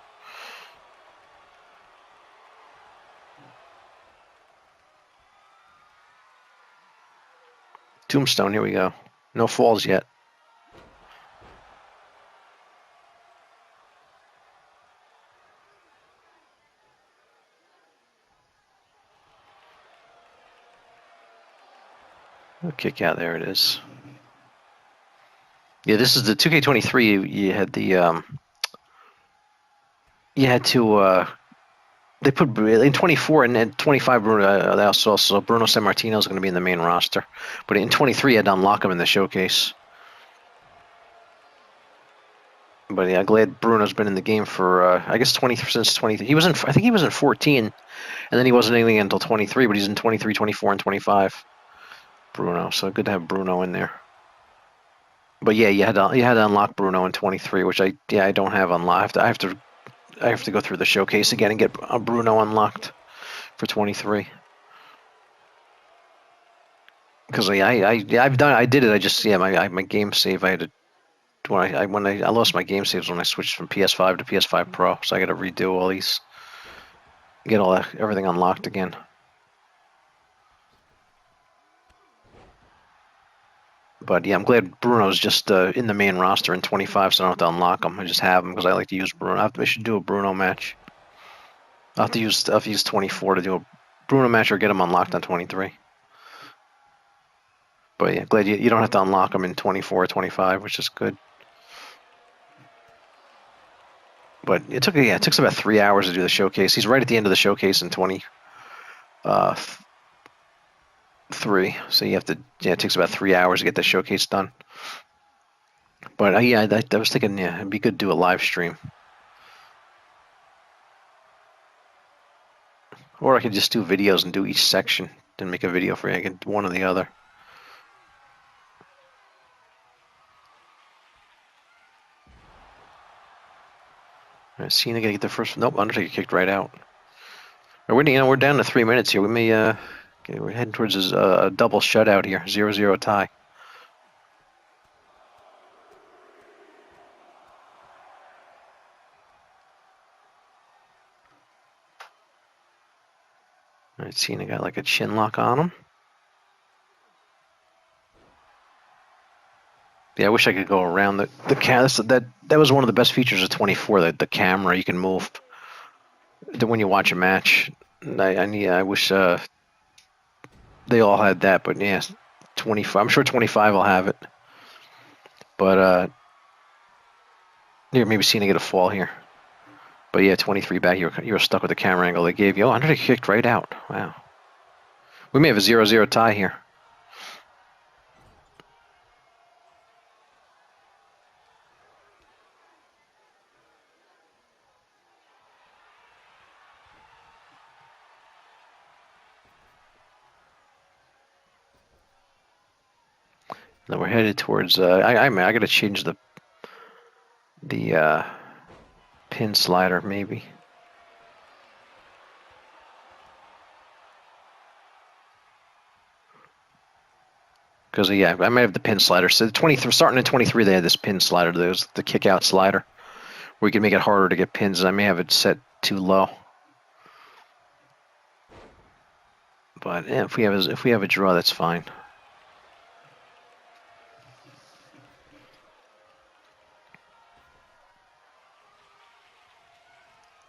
Tombstone. Here we go. No falls yet. Kick out. There it is. Yeah, this is the 2K23. You had the you had to they put in 24 and 25 Bruno. Also Bruno Sammartino is going to be in the main roster, but in 23 you had to unlock him in the showcase. But yeah, glad Bruno's been in the game for I guess 20 since 20. He was in. I think he was in 14, and then he wasn't anything until 23. But he's in 23, 24, and 25. Bruno. So good to have Bruno in there. But yeah, you had to unlock Bruno in 23, which I don't have unlocked. I have to go through the showcase again and get Bruno unlocked for 23. Because I did it. I just my game save. I had to when I lost my game saves when I switched from PS5 to PS5 Pro. So I got to redo all these, get everything unlocked again. But yeah, I'm glad Bruno's just in the main roster in 25, so I don't have to unlock him. I just have him because I like to use Bruno. I should do a Bruno match. I'll have to use 24 to do a Bruno match or get him unlocked on 23. But yeah, glad you don't have to unlock him in 24 or 25, which is good. But it took us about 3 hours to do the showcase. He's right at the end of the showcase in 23. So you have to it takes about 3 hours to get the showcase done. But I was thinking it'd be good to do a live stream. Or I could just do videos and do each section, then make a video for you. I could do one or the other. All right, Cena gonna get the first. Nope, Undertaker kicked right out. We're down to 3 minutes here. We may we're heading towards a double shutout here, 0-0 tie. All right, Cena got like a chin lock on him. Yeah, I wish I could go around the camera. That was one of the best features of 24. The camera you can move when you watch a match. I wish they all had that, but yeah, 25. I'm sure 25 will have it. But here maybe Cena get a fall here. But yeah, 23 back. You were stuck with the camera angle they gave you. Oh, Undertaker kicked right out. Wow. We may have a 0-0 tie here. Then we're headed towards. I got to change the pin slider maybe. Because yeah, I might have the pin slider. So starting at 23, they had this pin slider. There was the kick out slider, where you can make it harder to get pins. I may have it set too low. But yeah, if we have a draw, that's fine.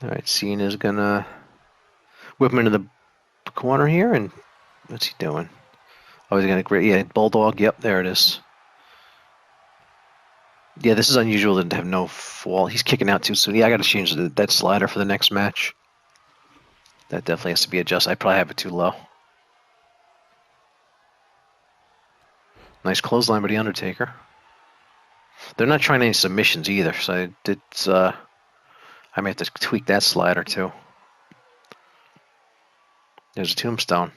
All right, Cena's gonna whip him into the corner here, and what's he doing? Oh, he's gonna bulldog. Yep, there it is. Yeah, this is unusual to have no fall. He's kicking out too soon. Yeah, I got to change that slider for the next match. That definitely has to be adjusted. I probably have it too low. Nice clothesline by the Undertaker. They're not trying any submissions either, so it's I may have to tweak that slider too. There's a tombstone.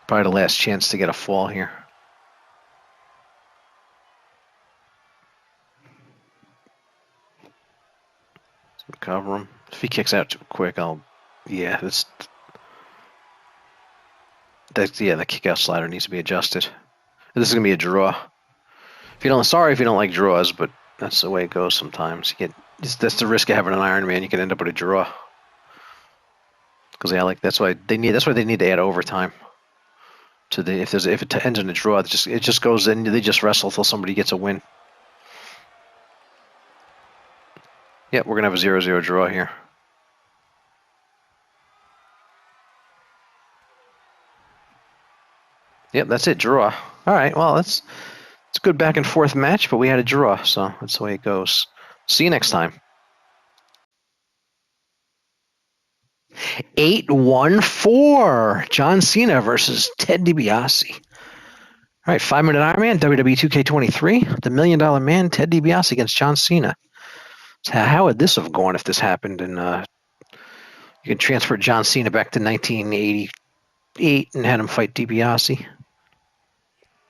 Probably the last chance to get a fall here. Cover him. If he kicks out too quick, yeah, the kick out slider needs to be adjusted. This is gonna be a draw. Sorry if you don't like draws, but that's the way it goes sometimes. That's the risk of having an Iron Man. You can end up with a draw. Because that's why they need to add overtime. If it ends in a draw, it just goes in. They just wrestle until somebody gets a win. Yep, we're gonna have a 0-0 draw here. Yep, that's it, draw. All right, well, it's a good back and forth match, but we had a draw, so that's the way it goes. See you next time. 8-1-4. John Cena versus Ted DiBiase. All right, 5-minute Iron Man, WWE2K23. The $1 Million Man, Ted DiBiase against John Cena. So how would this have gone if this happened? And you can transfer John Cena back to 1988 and had him fight DiBiase.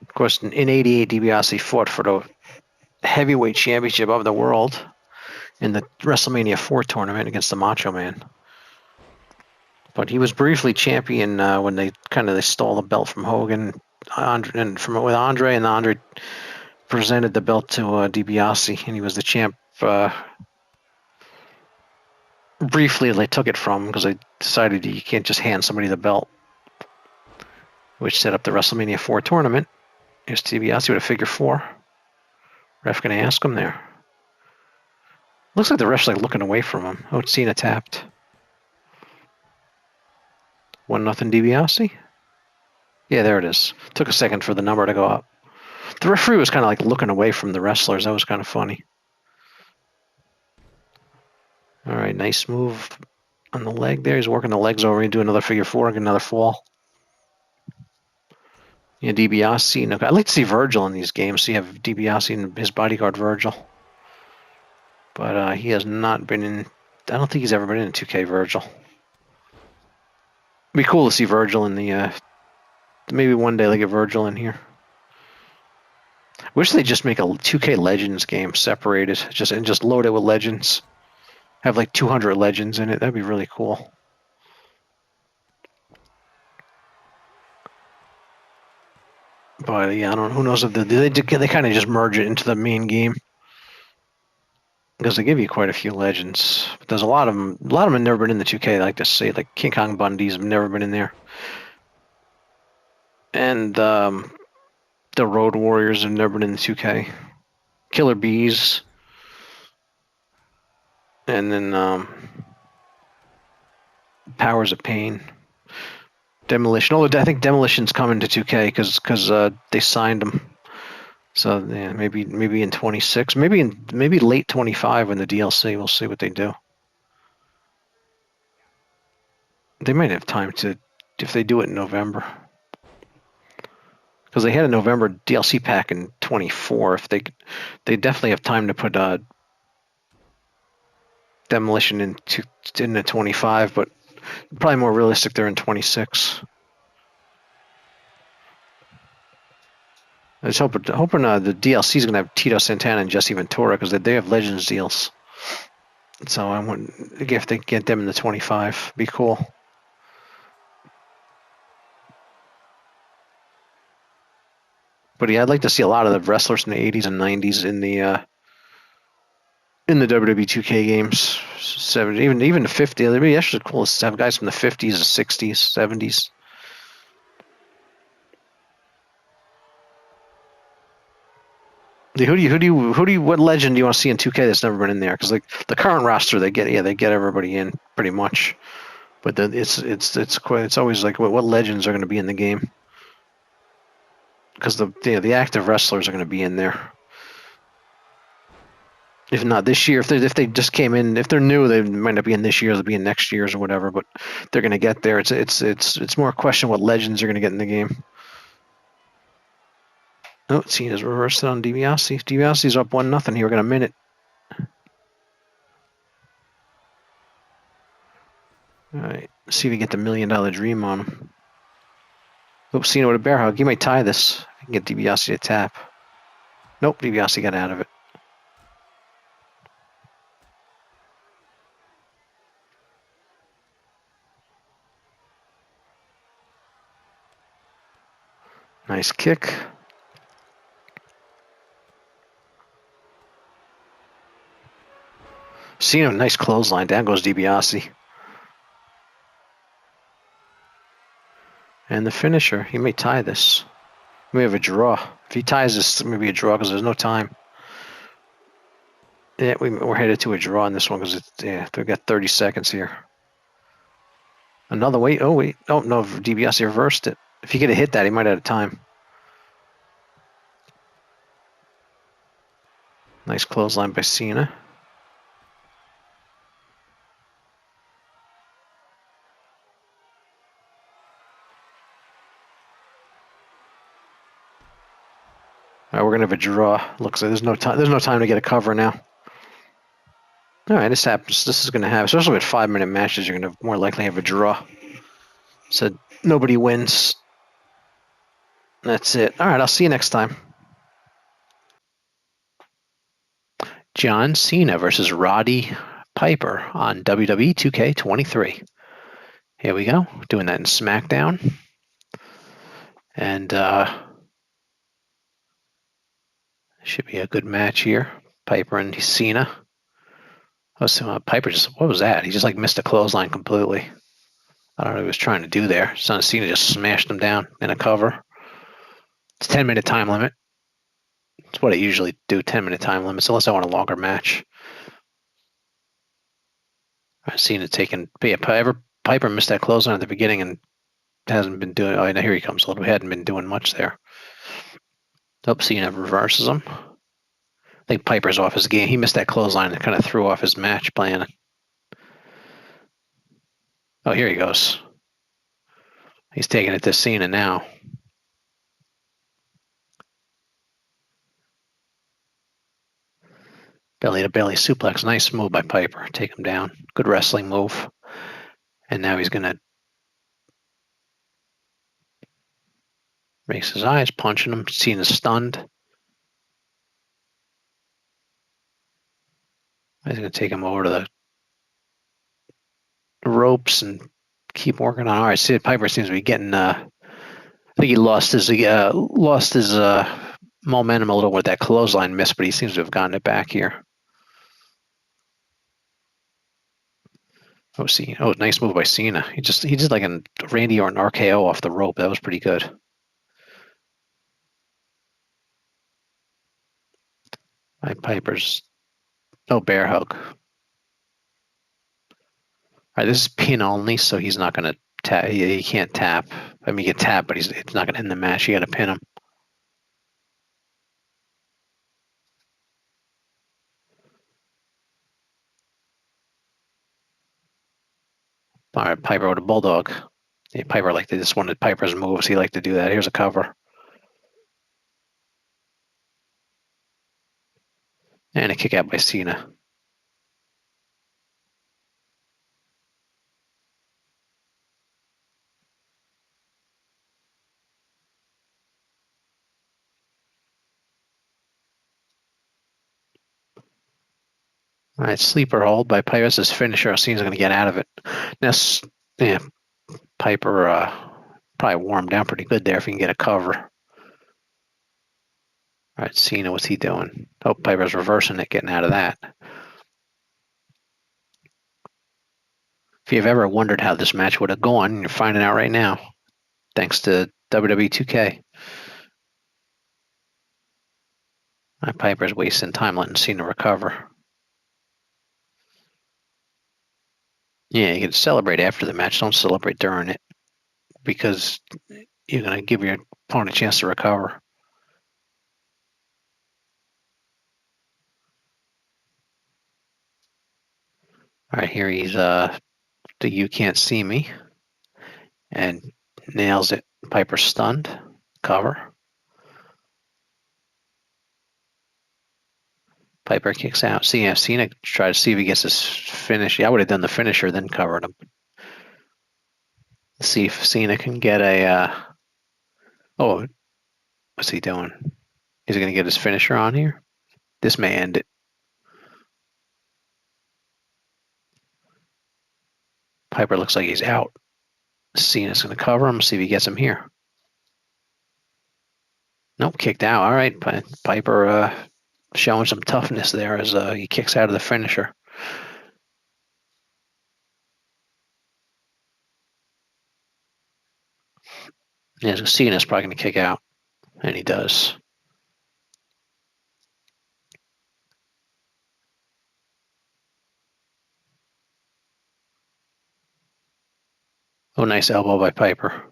Of course, in '88, DiBiase fought for the heavyweight championship of the world in the WrestleMania 4 tournament against the Macho Man. But he was briefly champion when they stole the belt from Hogan, with Andre, and Andre presented the belt to DiBiase, and he was the champ. Briefly, they took it from him because they decided you can't just hand somebody the belt, which set up the WrestleMania 4 tournament. Here's DiBiase with a figure 4. Ref going to ask him there. Looks like the ref's looking away from him. Oh, Cena tapped. 1-0 DiBiase. Yeah, there it is. Took a second for the number to go up. The referee was kind of looking away from the wrestlers. That was kind of funny. All right, nice move on the leg there. He's working the legs over and do another figure 4 and get another fall. Yeah, DiBiase. I'd like to see Virgil in these games. So you have DiBiase and his bodyguard Virgil. But he has not been in. I don't think he's ever been in 2K Virgil. It'd be cool to see Virgil in the. Maybe one day they get Virgil in here. Wish they just make a 2K Legends game separated, just load it with Legends. Have 200 Legends in it. That'd be really cool. But yeah, I don't know. Who knows if they kind of just merge it into the main game because they give you quite a few Legends. But there's a lot of them. A lot of them have never been in the 2K. I like to say, like King Kong Bundys have never been in there, and the Road Warriors have never been in the 2K. Killer Bees, and then Powers of Pain. Demolition. Although I think Demolition's coming to 2K because they signed them. So yeah, maybe in 26, maybe late 25 when the DLC. We'll see what they do. They might have time to if they do it in November. Because they had a November DLC pack in 24. If they definitely have time to put Demolition into 25, but probably more realistic they're in 26. I was hoping the DLC is going to have Tito Santana and Jesse Ventura because they have Legends deals. So I want if they get them in the 25, be cool. But yeah, I'd like to see a lot of the wrestlers in the 80s and 90s in the WWE2K games. 70, even the 50s. It'd be actually cool to have guys from the 50s, the 60s, 70s. What legend do you want to see in 2K that's never been in there? Because the current roster, they get everybody in pretty much, but it's always what legends are going to be in the game? Because the active wrestlers are going to be in there. If not this year, if they just came in, if they're new, they might not be in this year. They'll be in next year's or whatever. But they're going to get there. It's more a question what legends are going to get in the game. Oh, Cena's reversed it on DiBiase. DiBiase's up 1-0 here. We got a minute. All right, see if we get the $1 Million Dream on him. Oops, Cena with a bear hug. You might tie this. I can get DiBiase to tap. Nope, DiBiase got out of it. Nice kick. Cena, nice clothesline. Down goes DiBiase. And the finisher. He may tie this. We have a draw. If he ties this, it may be a draw because there's no time. Yeah, we're headed to a draw in this one because they've got 30 seconds here. Another wait. Oh wait. Oh no, DiBiase reversed it. If he could have hit that, he might have had time. Nice clothesline by Cena. All right, we're gonna have a draw. Looks like there's no time. There's no time to get a cover now. All right, this happens. This is gonna happen, especially with 5-minute matches. You're gonna more likely have a draw. So nobody wins. That's it. All right, I'll see you next time. John Cena versus Roddy Piper on WWE 2K23. Here we go. Doing that in SmackDown. And should be a good match here. Piper and Cena. Oh, so, Piper just, what was that? He just like missed a clothesline completely. I don't know what he was trying to do there. Son of Cena just smashed him down in a cover. It's 10-minute time limit. It's what I usually do, 10-minute time limits, unless I want a longer match. I've seen it taken. Piper missed that clothesline at the beginning and hasn't been doing. Oh, now here he comes a little. He hadn't been doing much there. Oh, Cena reverses him. I think Piper's off his game. He missed that clothesline and kind of threw off his match plan. Oh, here he goes. He's taking it to Cena now. Belly to belly suplex. Nice move by Piper. Take him down. Good wrestling move. And now he's going to makes his eyes, punching him. Cena's stunned. He's going to take him over to the ropes and keep working on. All right, Sid Piper seems to be getting. I think he lost his momentum a little with that clothesline miss, but he seems to have gotten it back here. Oh, nice move by Cena. He did like a Randy or an RKO off the rope. That was pretty good. Piper's bear hug. All right, this is pin only, so he's not going to tap. He can't tap. I mean, he can tap, but it's not going to end the match. You got to pin him. All right, Piper with a bulldog. Yeah, Piper just wanted Piper's moves. He liked to do that. Here's a cover. And a kick out by Cena. All right, sleeper hold by Piper. This is finisher. Cena's going to get out of it. Now, yeah, Piper probably warmed down pretty good there if he can get a cover. All right, Cena, what's he doing? Oh, Piper's reversing it, getting out of that. If you've ever wondered how this match would have gone, you're finding out right now, thanks to WWE2K. Piper's wasting time letting Cena recover. Yeah, you can celebrate after the match. Don't celebrate during it because you're going to give your opponent a chance to recover. All right, here he's the "You Can't See Me" and nails it. Piper stunned. Cover. Piper kicks out. Cena try to see if he gets his finish. Yeah, I would have done the finisher, then covered him. Let's see if Cena can get a Oh, what's he doing? Is he going to get his finisher on here? This may end it. Piper looks like he's out. Cena's going to cover him, see if he gets him here. Nope, kicked out. All right, Piper showing some toughness there as he kicks out of the finisher. Yeah, so Cena's probably going to kick out, and he does. Oh, nice elbow by Piper.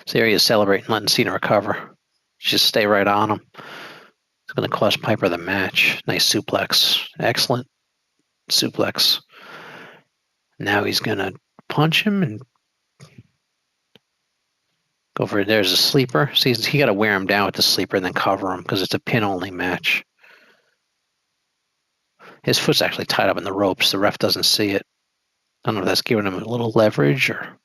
So there he is celebrating, letting Cena recover. Just stay right on him. It's going to cost Piper the match. Nice suplex. Excellent suplex. Now he's going to punch him and go for it. There's a sleeper. See, he got to wear him down with the sleeper and then cover him because it's a pin-only match. His foot's actually tied up in the ropes. The ref doesn't see it. I don't know if that's giving him a little leverage or.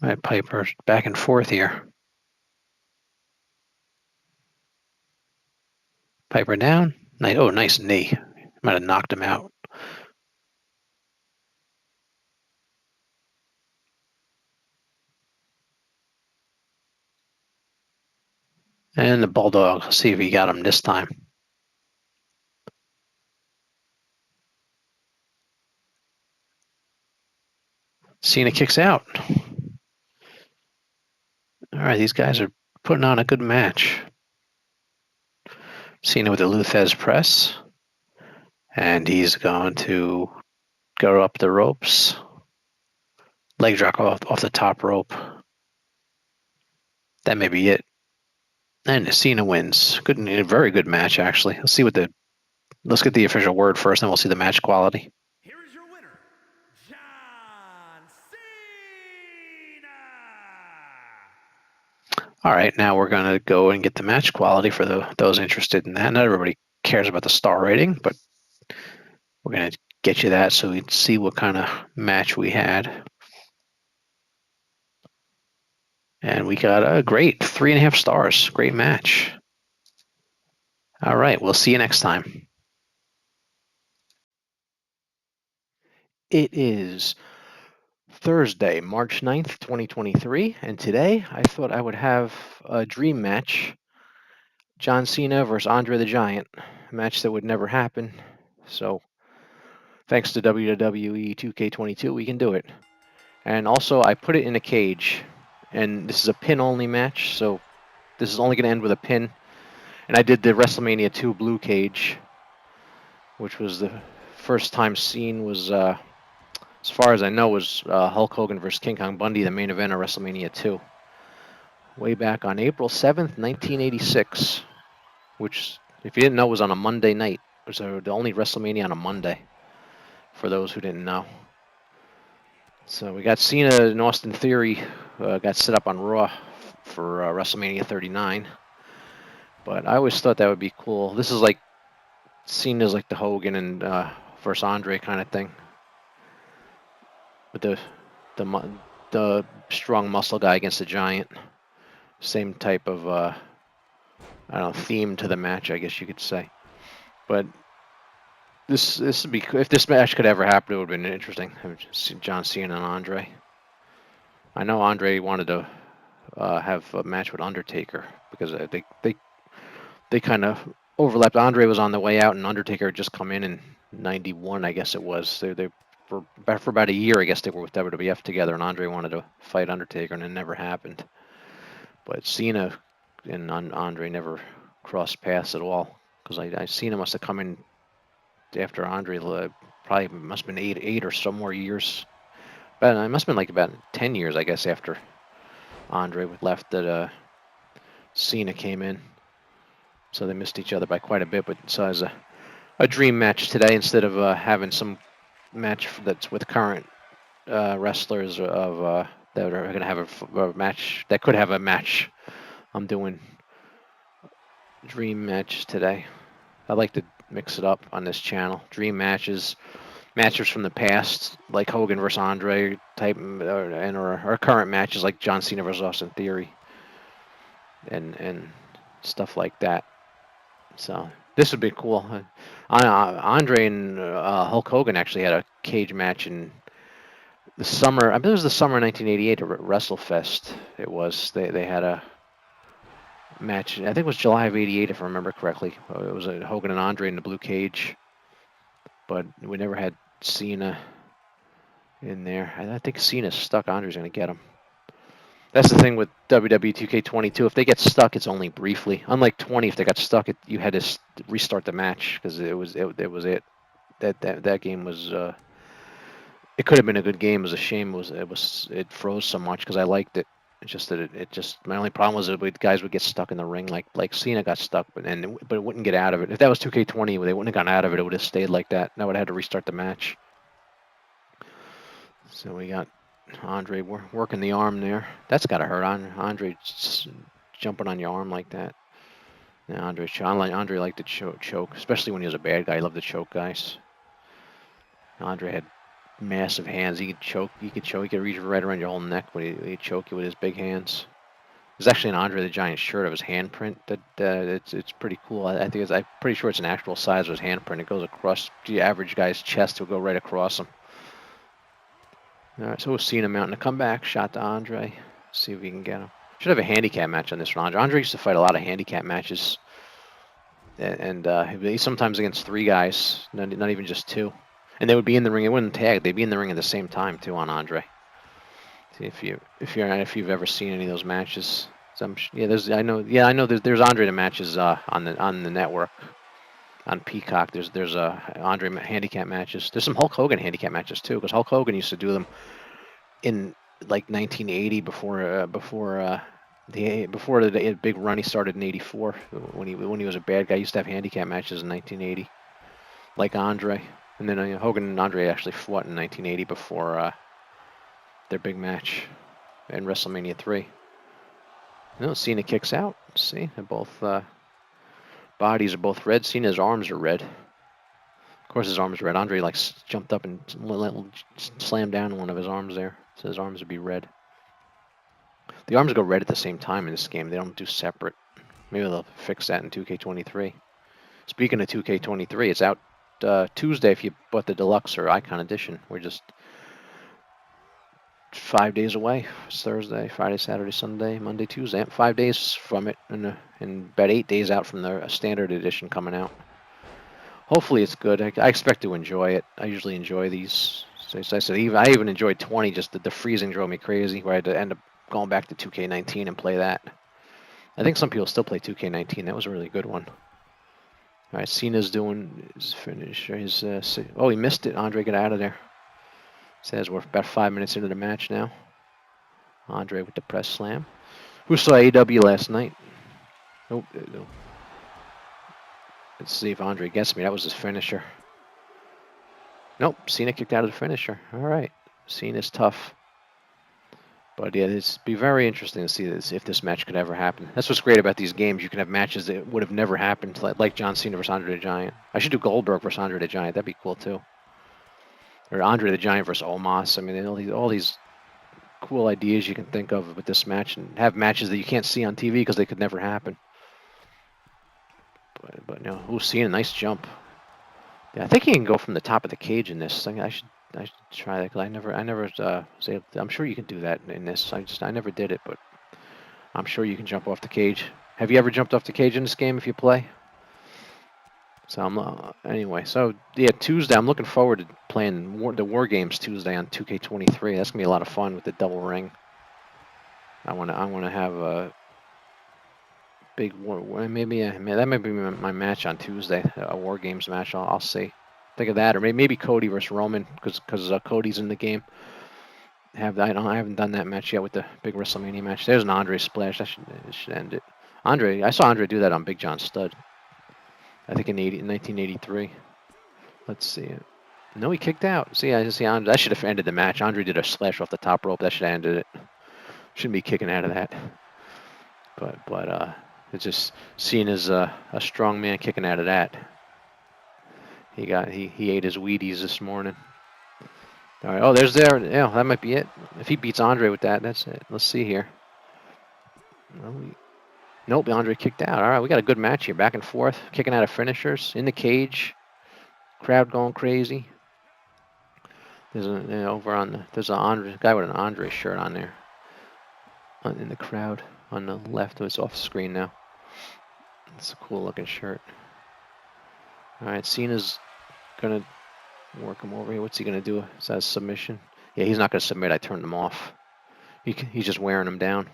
All right, Piper back and forth here. Piper down. Oh, nice knee. Might have knocked him out. And the Bulldog. See if he got him this time. Cena kicks out. All right, these guys are putting on a good match. Cena with the Luthez press. And he's going to go up the ropes. Leg drop off the top rope. That may be it. And Cena wins. Good, very good match, actually. Let's get the official word first, then we'll see the match quality. Here is your winner, John Cena. All right, now we're going to go and get the match quality for those interested in that. Not everybody cares about the star rating, but we're going to get you that so we can see what kind of match we had. And we got a great 3.5 stars. Great match. All right, we'll see you next time. It is Thursday, March 9th, 2023, and today I thought I would have a dream match. John Cena versus Andre the Giant, a match that would never happen. So, thanks to WWE2K22, we can do it. And also, I put it in a cage, and this is a pin-only match, so this is only going to end with a pin. And I did the WrestleMania 2 blue cage, which was the first time seen was, as far as I know, was Hulk Hogan versus King Kong Bundy, the main event of WrestleMania 2. Way back on April 7th, 1986, which, if you didn't know, was on a Monday night. It was the only WrestleMania on a Monday, for those who didn't know. So we got Cena and Austin Theory got set up on Raw for WrestleMania 39. But I always thought that would be cool. This is like Cena's like the Hogan and versus Andre kind of thing, with the strong muscle guy against the giant. Same type of I don't know, theme to the match, I guess you could say. But this would be, if this match could ever happen, it would have been interesting. John Cena and Andre. I know Andre wanted to have a match with Undertaker because they kind of overlapped. Andre was on the way out, and Undertaker had just come in '91, I guess it was. They for about a year, I guess they were with WWF together, and Andre wanted to fight Undertaker, and it never happened. But Cena and Andre never crossed paths at all, because Cena must have come in after Andre, probably must have been eight or some more years. But it must have been like about 10 years, I guess, after Andre left that Cena came in. So they missed each other by quite a bit. But so as a dream match today, instead of having some match that's with current wrestlers of that are going to have a match that could have a match, I'm doing dream match today. I like to mix it up on this channel. Dream matches. matches from the past, like Hogan versus Andre type, or current matches like John Cena versus Austin Theory, and stuff like that. So this would be cool. Andre and Hulk Hogan actually had a cage match in the summer. I believe it was the summer of 1988 at WrestleFest. It was they had a match. I think it was July of '88 if I remember correctly. It was Hogan and Andre in the blue cage, but we never had Cena in there. I think Cena's stuck. Andre's gonna get him. That's the thing with WWE2K22. If they get stuck, it's only briefly. Unlike 20, if they got stuck, you had to restart the match because it was it. That game was. It could have been a good game. It was a shame. It froze so much because I liked it. It's just that it just my only problem was that guys would get stuck in the ring like Cena got stuck, but it wouldn't get out of it. If that was 2K20, they wouldn't have gotten out of it. It would have stayed like that. And I would have had to restart the match. So we got Andre working the arm there. That's got to hurt. Andre jumping on your arm like that. Yeah, Andre liked to choke, especially when he was a bad guy. He loved to choke guys. Andre had massive hands. He could choke. He could reach right around your whole neck when he'd choke you with his big hands. There's actually an Andre the Giant shirt of his handprint that it's pretty cool. I'm pretty sure it's an actual size of his handprint. It goes across the average guy's chest. It'll go right across him. All right, so we'll see Cena mounting a comeback shot to Andre. See if we can get him. Should have a handicap match on this one. Andre used to fight a lot of handicap matches, and he's sometimes against three guys, not even just two. And they would be in the ring. It wouldn't tag. They'd be in the ring at the same time too on Andre. See if you've ever seen any of those matches. I know there's Andre the matches on the network on Peacock. There's Andre handicap matches. There's some Hulk Hogan handicap matches too, because Hulk Hogan used to do them in like 1980 before the big run he started in '84 when he was a bad guy. He used to have handicap matches in 1980, like Andre. And then Hogan and Andre actually fought in 1980 before their big match in WrestleMania 3. No, Cena kicks out. See, they're both bodies are both red. Cena's arms are red. Of course, his arms are red. Andre jumped up and slammed down on one of his arms there, so his arms would be red. The arms go red at the same time in this game. They don't do separate. Maybe they'll fix that in 2K23. Speaking of 2K23, it's out Tuesday if you bought the deluxe or icon edition. We're just 5 days away. It's Thursday, Friday, Saturday, Sunday, Monday, Tuesday. 5 days from it, and about 8 days out from the standard edition coming out. Hopefully it's good. I expect to enjoy it. I usually enjoy these. So I said, I even enjoyed 20. Just the freezing drove me crazy, where I had to end up going back to 2K19 and play that. I think some people still play 2K19. That was a really good one. All right, Cena's doing his finish. He missed it. Andre, get out of there. Says we're about 5 minutes into the match now. Andre with the press slam. Who saw AEW last night? Nope. No. Let's see if Andre gets me. That was his finisher. Nope. Cena kicked out of the finisher. All right. Cena's tough. But yeah, it'd be very interesting to see if this match could ever happen. That's what's great about these games. You can have matches that would have never happened, like John Cena versus Andre the Giant. I should do Goldberg versus Andre the Giant. That'd be cool too. Or Andre the Giant versus Omos. I mean, all these cool ideas you can think of with this match, and have matches that you can't see on TV because they could never happen. But no, Cena, nice jump. Yeah, I think he can go from the top of the cage in this thing. I should try that because I never say. I'm sure you can do that in this. I never did it, but I'm sure you can jump off the cage. Have you ever jumped off the cage in this game if you play? So anyway. So yeah, Tuesday. I'm looking forward to playing the War Games Tuesday on 2K23. That's gonna be a lot of fun with the double ring. I wanna have a big war. Maybe that might be my match on Tuesday. A War Games match. I'll see. Think of that, or maybe Cody versus Roman because Cody's in the game. I haven't done that match yet with the big WrestleMania match. There's an Andre splash. That should end it. I saw Andre do that on Big John Studd. I think in 1983. Let's see it. No, he kicked out. See, I see Andre. That should have ended the match. Andre did a splash off the top rope. That should have ended it. Shouldn't be kicking out of that. But it's just seen as a strong man kicking out of that. He ate his Wheaties this morning. All right. Oh, there's there. Yeah, that might be it. If he beats Andre with that, that's it. Let's see here. Well, nope, Andre kicked out. All right, we got a good match here. Back and forth, kicking out of finishers in the cage. Crowd going crazy. There's there's an Andre guy with an Andre shirt on there. In the crowd on the left. It's off screen now. It's a cool looking shirt. All right, Cena's gonna work him over here. What's he gonna do? Is that a submission? Yeah, he's not gonna submit. I turned him off. He's just wearing him down.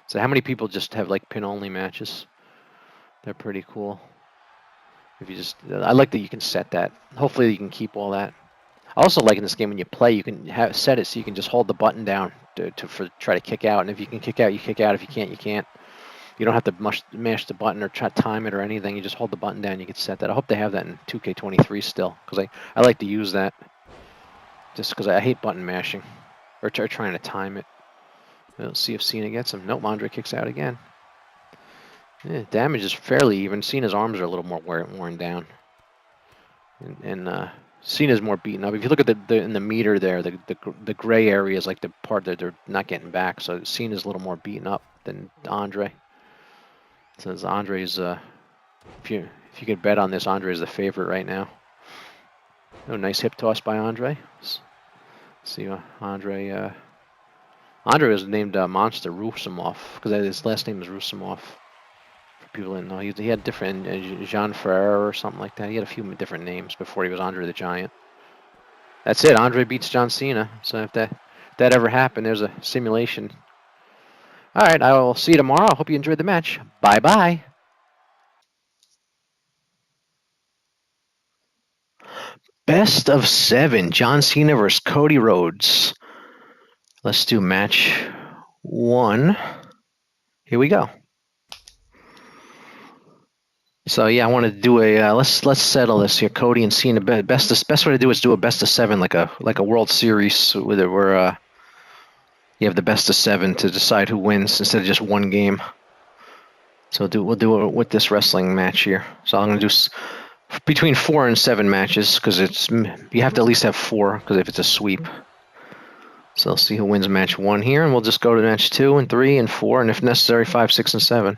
So how many people just have like pin only matches? They're pretty cool. If you just, I like that you can set that. Hopefully you can keep all that. I also like in this game when you play, you can set it so you can just hold the button down to try to kick out. And if you can kick out, you kick out. If you can't, you can't. You don't have to mash the button or try to time it or anything. You just hold the button down. You can set that. I hope they have that in 2K23 still, because I like to use that. Just because I hate button mashing or trying to time it. Let's see if Cena gets him. Nope, Andre kicks out again. Yeah, damage is fairly even. Cena's arms are a little more worn down, and Cena's more beaten up. If you look at the in the meter there, the gray area is like the part that they're not getting back. So Cena's a little more beaten up than Andre. So Andre's if you could bet on this, Andre's the favorite right now. Oh, nice hip toss by Andre. Let's see, Andre was named Monster Rusimov because his last name is Rusimov. For people that know, he had different Jean Ferrer or something like that. He had a few different names before he was Andre the Giant. That's it. Andre beats John Cena. So if that ever happened, there's a simulation. All right, I will see you tomorrow. I hope you enjoyed the match. Bye bye. Best of 7. John Cena versus Cody Rhodes. Let's do match 1. Here we go. So yeah, I want to do a let's settle this here. Cody and Cena. Best way to do it is do a best of 7, like a World Series where you have the best of 7 to decide who wins instead of just one game. So we'll do it with this wrestling match here. So I'm going to do between 4 and 7 matches because you have to at least have 4 because if it's a sweep. So let's see who wins match 1 here, and we'll just go to match 2 and 3 and 4, and if necessary, 5, 6, and 7.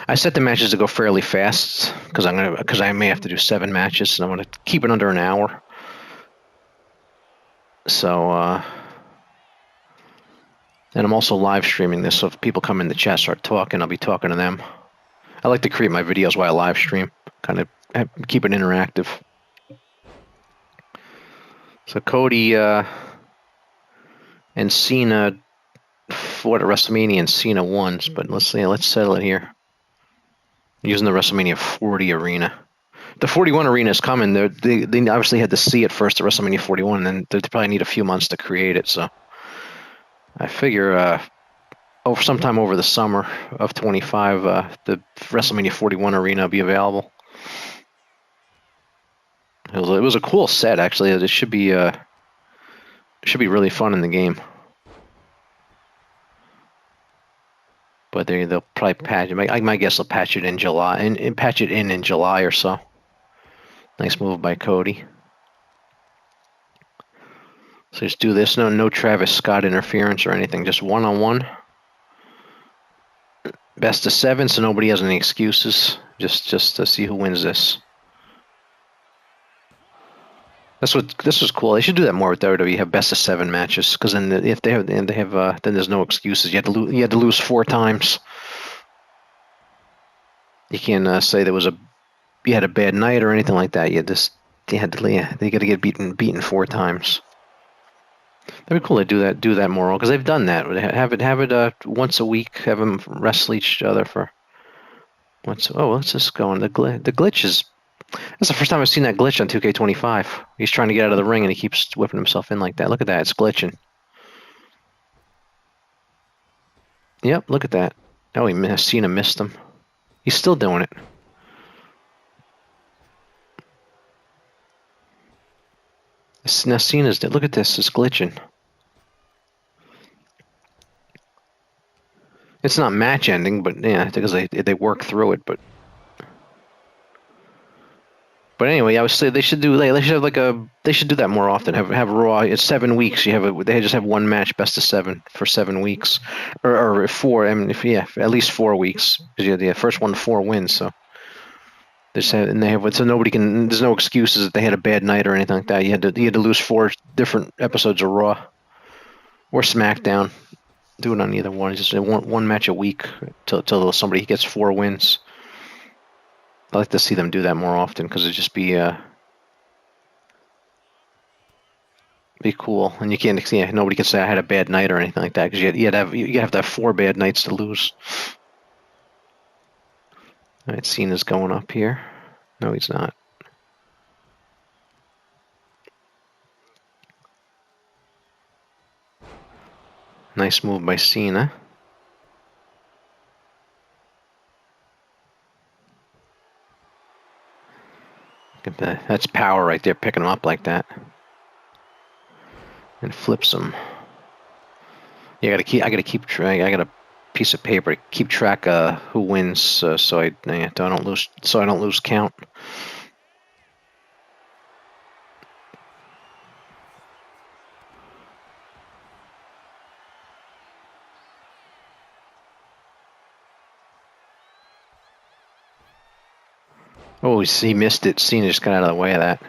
I set the matches to go fairly fast because I may have to do 7 matches, and I want to keep it under an hour. So, and I'm also live streaming this, so if people come in the chat start talking, I'll be talking to them. I like to create my videos while I live stream, kind of keep it interactive. So Cody and Cena fought at WrestleMania, and Cena won, but let's settle it here. Using the WrestleMania 40 arena. The 41 arena is coming. They obviously had to see it first at WrestleMania 41, and then they probably need a few months to create it. So I figure sometime over the summer of 25, the WrestleMania 41 arena will be available. It was a cool set, actually. It should be really fun in the game. But they'll probably patch it. My guess they'll patch it in July and patch it in July or so. Nice move by Cody. So just do this. No Travis Scott interference or anything. Just one-on-one. Best of 7, so nobody has any excuses. Just to see who wins this. This was cool. They should do that more with WWE. Have best of 7 matches, because then if they have then there's no excuses. You had to lose 4 times. You can't say you had a bad night or anything like that. They got to get beaten 4 times. That'd be cool to do that more because they've done that. Have it once a week. Have them wrestle each other for once. Oh, let's just go on the glitch is. That's the first time I've seen that glitch on 2K25. He's trying to get out of the ring and he keeps whipping himself in like that. Look at that. It's glitching. Yep, look at that. Oh, Cena missed him. He's still doing it. Now Cena's dead. Look at this. It's glitching. It's not match ending, but yeah, because they work through it. But But anyway, I would say they should do they should do that more often. Have Raw. It's 7 weeks. They just have one match, best of seven for 7 weeks, or four. I mean, if yeah, at least 4 weeks because you had the first one 4 wins. So so nobody can. There's no excuses that they had a bad night or anything like that. You had to lose 4 different episodes of Raw or SmackDown. Do it on either one. Just one match a week till somebody gets 4 wins. I like to see them do that more often because it'd just be cool. And you can't, yeah, nobody can say I had a bad night or anything like that because you have to have 4 bad nights to lose. All right, Cena's going up here. No, he's not. Nice move by Cena. That's power right there, picking him up like that. And flips him. Yeah, I gotta keep track. I got a piece of paper to keep track of who wins, so I don't lose count. Oh, he missed it. Cena just got out of the way of that.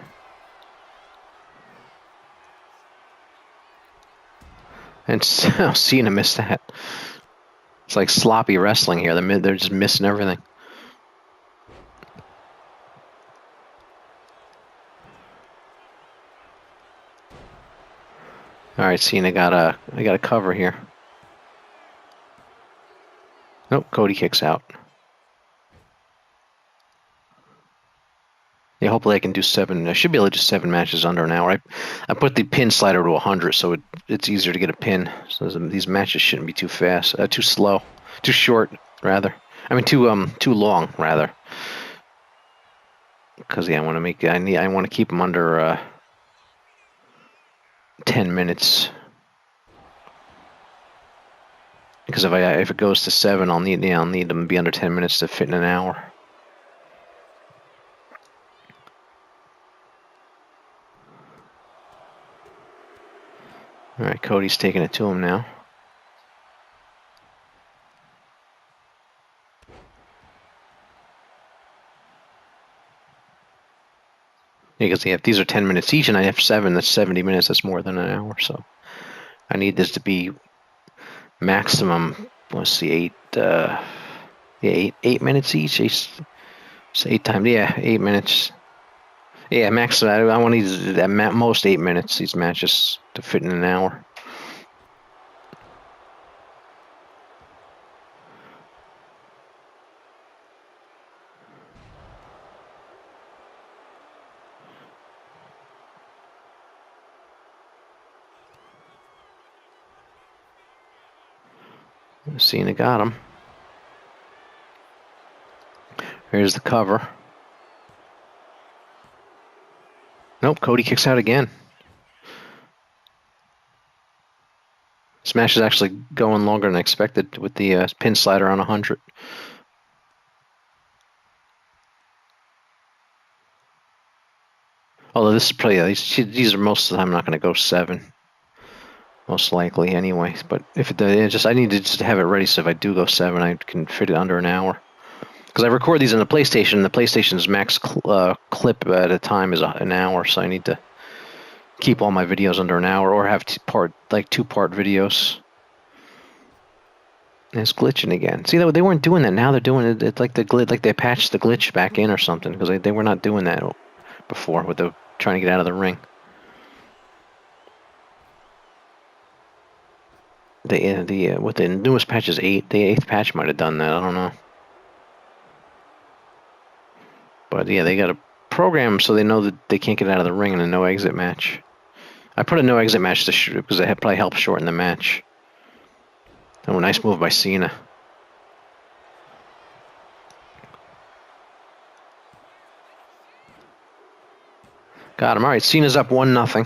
And Cena missed that. It's like sloppy wrestling here. They're just missing everything. All right, Cena I got a cover here. Nope, Cody kicks out. Yeah, hopefully I can do 7. I should be able to do 7 matches under an hour. I put the pin slider to 100, so it's easier to get a pin. So these matches shouldn't be too fast, too slow, too short rather. I mean too long rather. Because yeah, I want to keep them under 10 minutes. Because if it goes to 7, I'll need them to be under 10 minutes to fit in an hour. All right, Cody's taking it to him now. Because if these are 10 minutes each and I have 7, that's 70 minutes. That's more than an hour. So I need this to be maximum. Let's see, 8 minutes each. 8 times, 8 minutes. Yeah, maximum. I want these at most 8 minutes. These matches to fit in an hour. Cena got him. Here's the cover. Nope, Cody kicks out again. This match is actually going longer than I expected with the pin slider on 100. Although this is probably these are most of the time not going to go 7. Most likely, anyway. But if I need to just have it ready so if I do go 7, I can fit it under an hour. Because I record these on the PlayStation, and the PlayStation's max clip at a time is an hour, so I need to keep all my videos under an hour or have 2-part videos. And it's glitching again. See, they weren't doing that. Now they're doing it. It's like they patched the glitch back in or something because they were not doing that before with the trying to get out of the ring. With the newest patch is 8. The 8th patch might have done that. I don't know. But yeah, they got a program so they know that they can't get out of the ring in a no exit match. I put a no exit match to shoot because it probably helped shorten the match. Oh, nice move by Cena. Got him. All right, Cena's up 1-0. All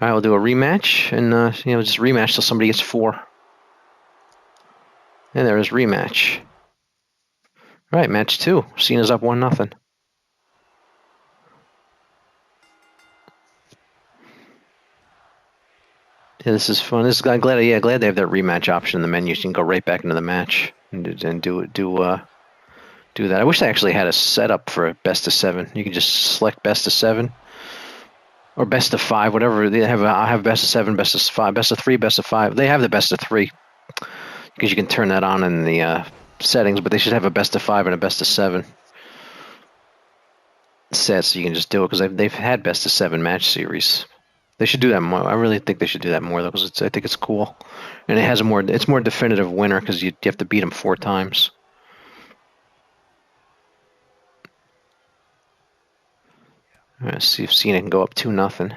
right, we'll do a rematch and just rematch till somebody gets 4. And there is rematch. All right, match 2. Cena's up 1-0. Yeah, this is fun. I'm glad. Yeah, glad they have that rematch option in the menu. So you can go right back into the match and do that. I wish they actually had a setup for a best of 7. You can just select best of 7 or best of 5, whatever. They have. I have best of 7, best of 5, best of 3, best of 5. They have the best of 3 because you can turn that on in the settings. But they should have a best of 5 and a best of 7 set, so you can just do it because they've had best of 7 match series. They should do that more. I really think they should do that more though, because I think it's cool, and it has a more. It's more definitive winner because you have to beat them 4 times. Let's see if Cena can go up 2-0.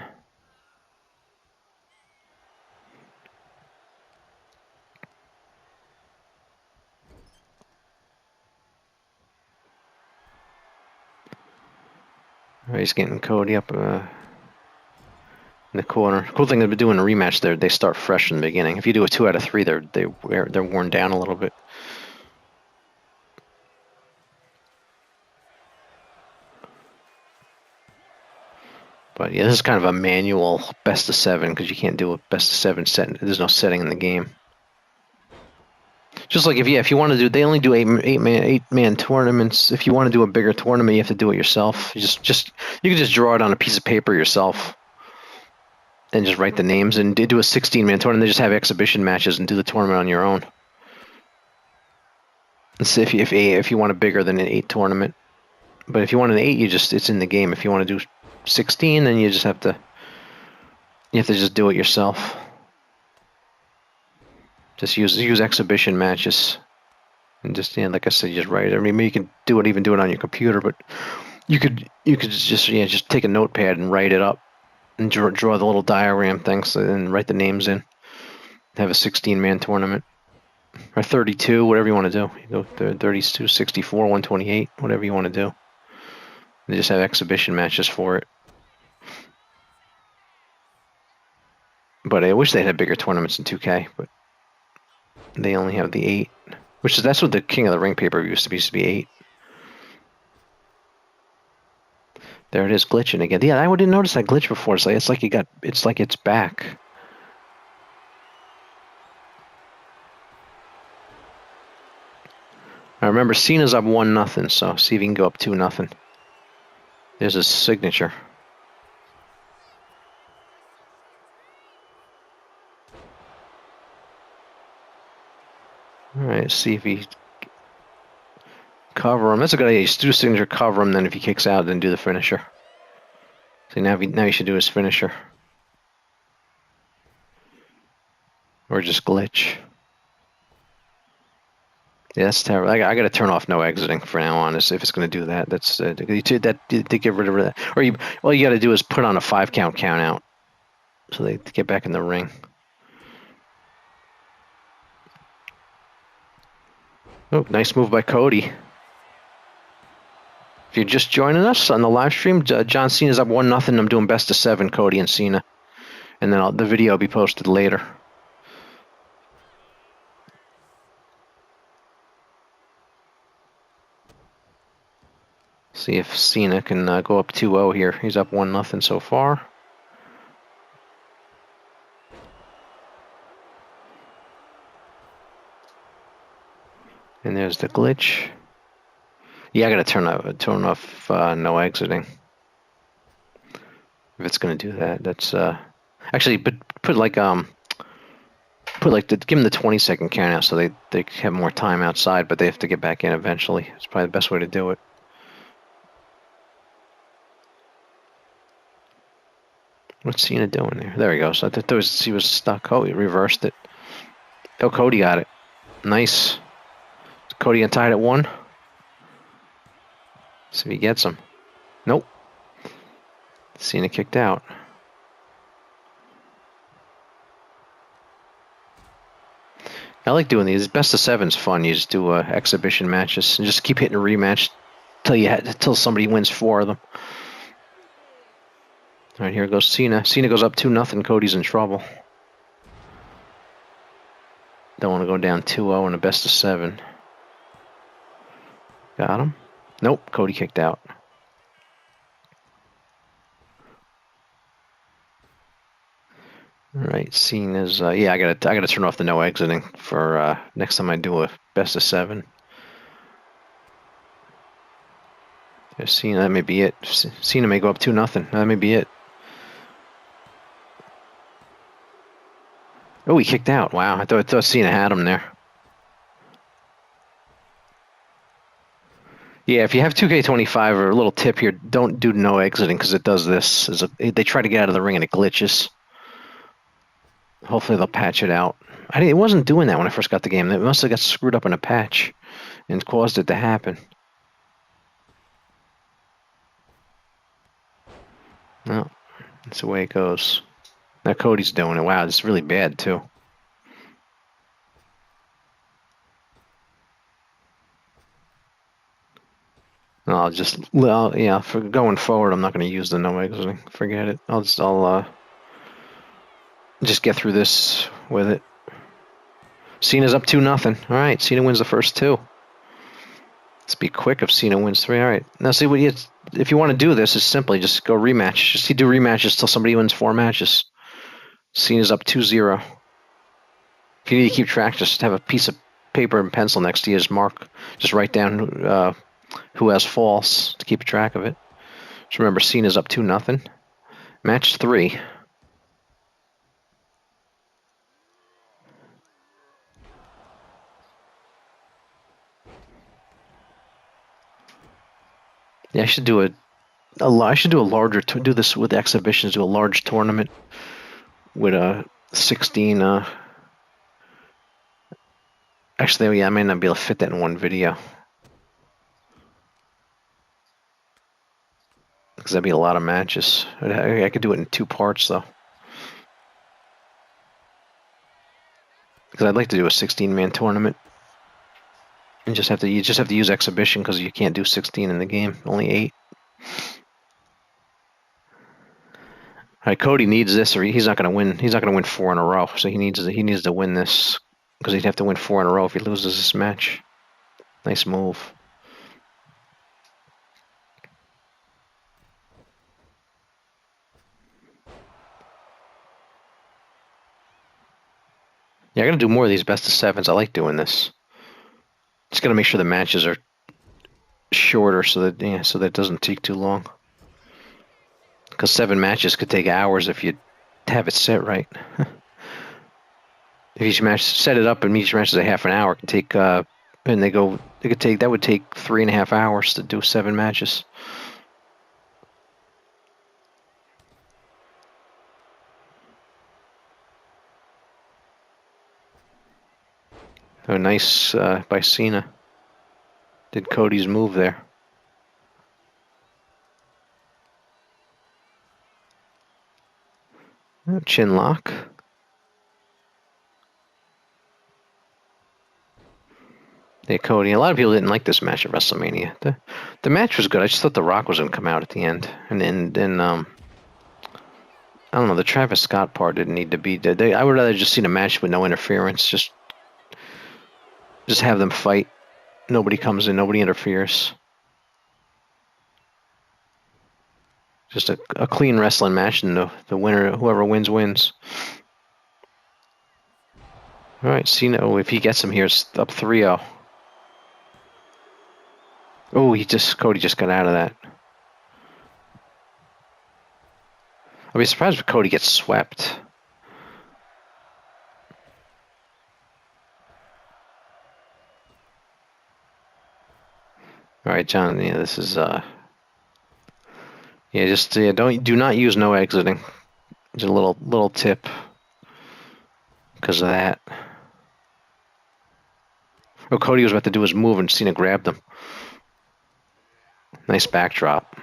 He's getting Cody up in the corner. Cool thing they've been doing a rematch there. They start fresh in the beginning. If you do a 2 out of 3, they're worn down a little bit. But yeah, this is kind of a manual best of 7 because you can't do a best of 7 set. There's no setting in the game. Just like if you want to do, they only do eight man tournaments. If you want to do a bigger tournament, you have to do it yourself. You can just draw it on a piece of paper yourself, and just write the names. And they do a 16-man tournament. They just have exhibition matches and do the tournament on your own. Let's see if you want a bigger than an 8 tournament. But if you want an 8, it's in the game. If you want to do 16, then you have to just do it yourself. Just use exhibition matches, and just like I said, just write it. I mean, you can even do it on your computer, but you could just take a notepad and write it up, and draw the little diagram things, and write the names in. Have a 16-man tournament, or 32, whatever you want to do. You go 32, 64, 128, whatever you want to do. They just have exhibition matches for it. But I wish they had bigger tournaments in 2K, but they only have the 8, that's what the King of the Ring pay-per-view used to be 8. There it is, glitching again. Yeah, I didn't notice that glitch before. It's like it's back. I remember Cena's up 1-0, so see if he can go up 2-0. There's his signature. All right, see if he cover him. That's a good idea. You do signature, cover him, then if he kicks out, then do the finisher. See, now you should do his finisher. Or just glitch. Yeah, that's terrible. I got to turn off no exiting for now on. If it's going to do that, that's they get rid of that. Or all you got to do is put on a 5-count count out, so they get back in the ring. Oh, nice move by Cody. If you're just joining us on the live stream, John Cena's up 1-0. I'm doing best of 7, Cody and Cena, and then the video will be posted later. See if Cena can go up 2-0 here. He's up 1-0 so far. And there's the glitch. Yeah, I gotta turn off no exiting. If it's gonna do that, that's actually put like give them the 20-second count out so they have more time outside, but they have to get back in eventually. It's probably the best way to do it. What's Cena doing there? There he goes. I thought he was stuck. Oh, he reversed it. Oh, Cody got it. Nice. Cody untied at 1. See if he gets him. Nope. Cena kicked out. I like doing these. Best of 7's fun. You just do exhibition matches and just keep hitting a rematch till somebody wins 4 of them. All right, here goes Cena. Cena goes up 2-0. Cody's in trouble. Don't want to go down 2-0 in a best of 7. Got him. Nope, Cody kicked out. All right, Cena's. Yeah, I gotta turn off the no exiting for next time I do a best of 7. Yeah, Cena, that may be it. Cena may go up 2-0. That may be it. Oh, he kicked out. Wow, I thought Cena had him there. Yeah, if you have 2K25 or a little tip here, don't do no exiting because it does this. They try to get out of the ring and it glitches. Hopefully they'll patch it out. It wasn't doing that when I first got the game. It must have got screwed up in a patch and caused it to happen. No, that's the way it goes. Now Cody's doing it. Wow, it's really bad too. Yeah, for going forward, I'm not going to use the no exiting. Forget it. I'll just get through this with it. Cena's up 2-0. All right, Cena wins the first 2. Let's be quick if Cena wins 3. All right. Now, see, if you want to do this, it's simply just go rematch. Just do rematches till somebody wins 4 matches. Cena's up 2-0. If you need to keep track, just have a piece of paper and pencil next to you. Just write down who has false to keep track of it. Just remember, Cena's up 2-0. Match 3. Yeah, I should do a larger. Do this with exhibitions. Do a large tournament with a 16. Actually, yeah, I may not be able to fit that in one video because that'd be a lot of matches. I could do it in 2 parts though, because I'd like to do a 16-man tournament. And you just have to use exhibition because you can't do 16 in the game. Only 8. All right, Cody needs this, or he's not going to win. He's not going to win 4 in a row. So he needs to win this because he'd have to win 4 in a row if he loses this match. Nice move. Yeah, I got to do more of these best of 7s. I like doing this. Just got to make sure the matches are shorter so that it doesn't take too long. Because 7 matches could take hours if you have it set right. If each match set it up and each match is a half an hour, it can take that would take 3.5 hours to do 7 matches. Oh, nice by Cena. Did Cody's move there. Chin lock. Hey, Cody. A lot of people didn't like this match at WrestleMania. The match was good. I just thought The Rock was going to come out at the end. And I don't know, the Travis Scott part didn't need to be. I would rather just seen a match with no interference. Just have them fight. Nobody comes in. Nobody interferes. Just a clean wrestling match, and the winner, whoever wins, wins. All right, Cena. Oh, if he gets him here, it's up 3-0. Oh, Cody just got out of that. I'll be surprised if Cody gets swept. All right, John. Yeah, this is yeah, do not use no exiting. Just a little tip because of that. Oh, Cody was about to do his move and Cena grabbed him. Nice backdrop.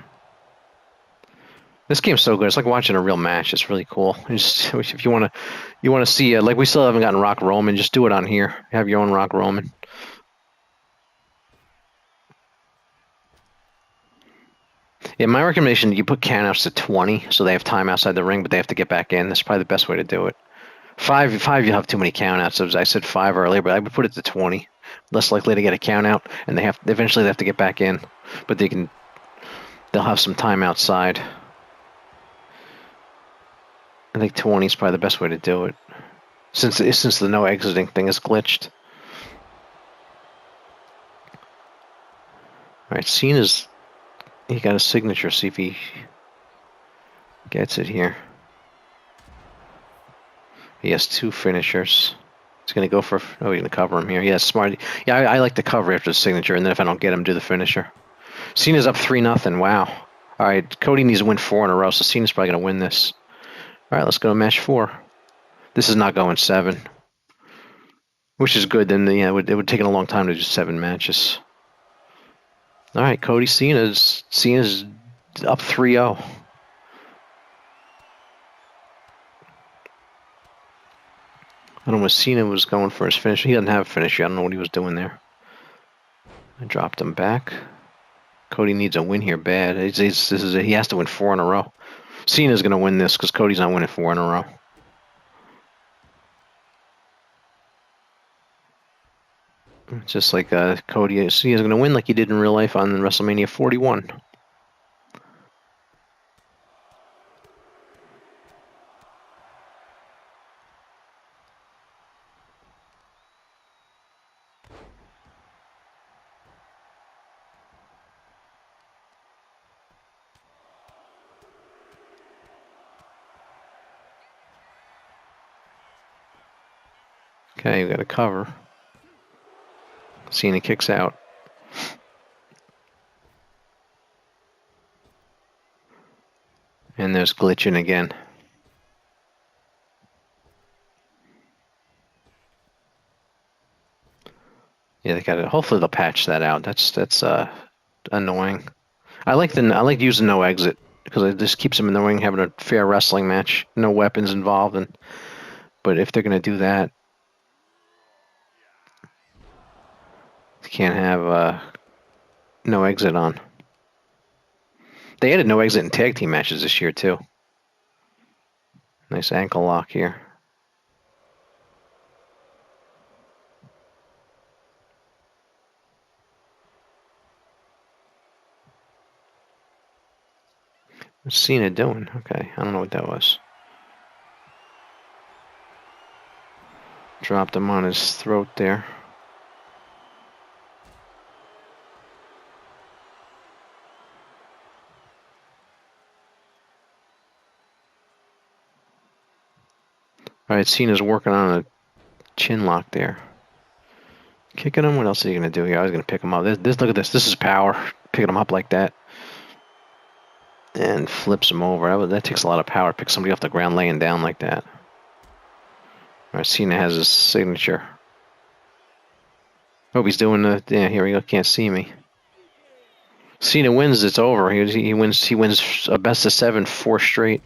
This game's so good. It's like watching a real match. It's really cool. If you want to see like we still haven't gotten Rock Roman, just do it on here. Have your own Rock Roman. Yeah, my recommendation: you put countouts to 20, so they have time outside the ring, but they have to get back in. That's probably the best way to do it. 5, you have too many countouts. I said 5 earlier, but I would put it to 20. Less likely to get a count out, and eventually they have to get back in, but they'll have some time outside. I think 20 is probably the best way to do it, since the no exiting thing is glitched. All right, Cena's. He got a signature. See if he gets it here. He has 2 finishers. He's gonna go for. Oh, he's gonna cover him here. Yeah, smart. Yeah, I like to cover after the signature, and then if I don't get him, do the finisher. Cena's up 3-0. Wow. All right, Cody needs to win 4 in a row, so Cena's probably gonna win this. All right, let's go to match 4. This is not going 7, which is good. Then it would take a long time to do 7 matches. All right, Cody Cena's up 3-0. I don't know what Cena was going for his finish. He doesn't have a finisher. I don't know what he was doing there. I dropped him back. Cody needs a win here bad. He has to win 4 in a row. Cena's going to win this because Cody's not winning 4 in a row. Just like Cody, Cena's going to win like he did in real life on WrestleMania 41. Okay, we got a cover. Cena kicks out. And there's glitching again. Yeah, they got it. Hopefully they'll patch that out. That's annoying. I like using no exit because it just keeps them in the ring having a fair wrestling match. No weapons involved, but if they're gonna do that, you can't have no exit on. They added no exit in tag team matches this year too. Nice ankle lock here. What's Cena doing? Okay, I don't know what that was. Dropped him on his throat there. All right, Cena's working on a chin lock there. Kicking him. What else are you gonna do here? I was gonna pick him up. Look at this. This is power. Picking him up like that. And flips him over. That takes a lot of power. Pick somebody off the ground laying down like that. All right, Cena has his signature. Hope he's doing the. Yeah, here we go. Can't see me. Cena wins. It's over. He wins. He wins a best of 7, 4 straight.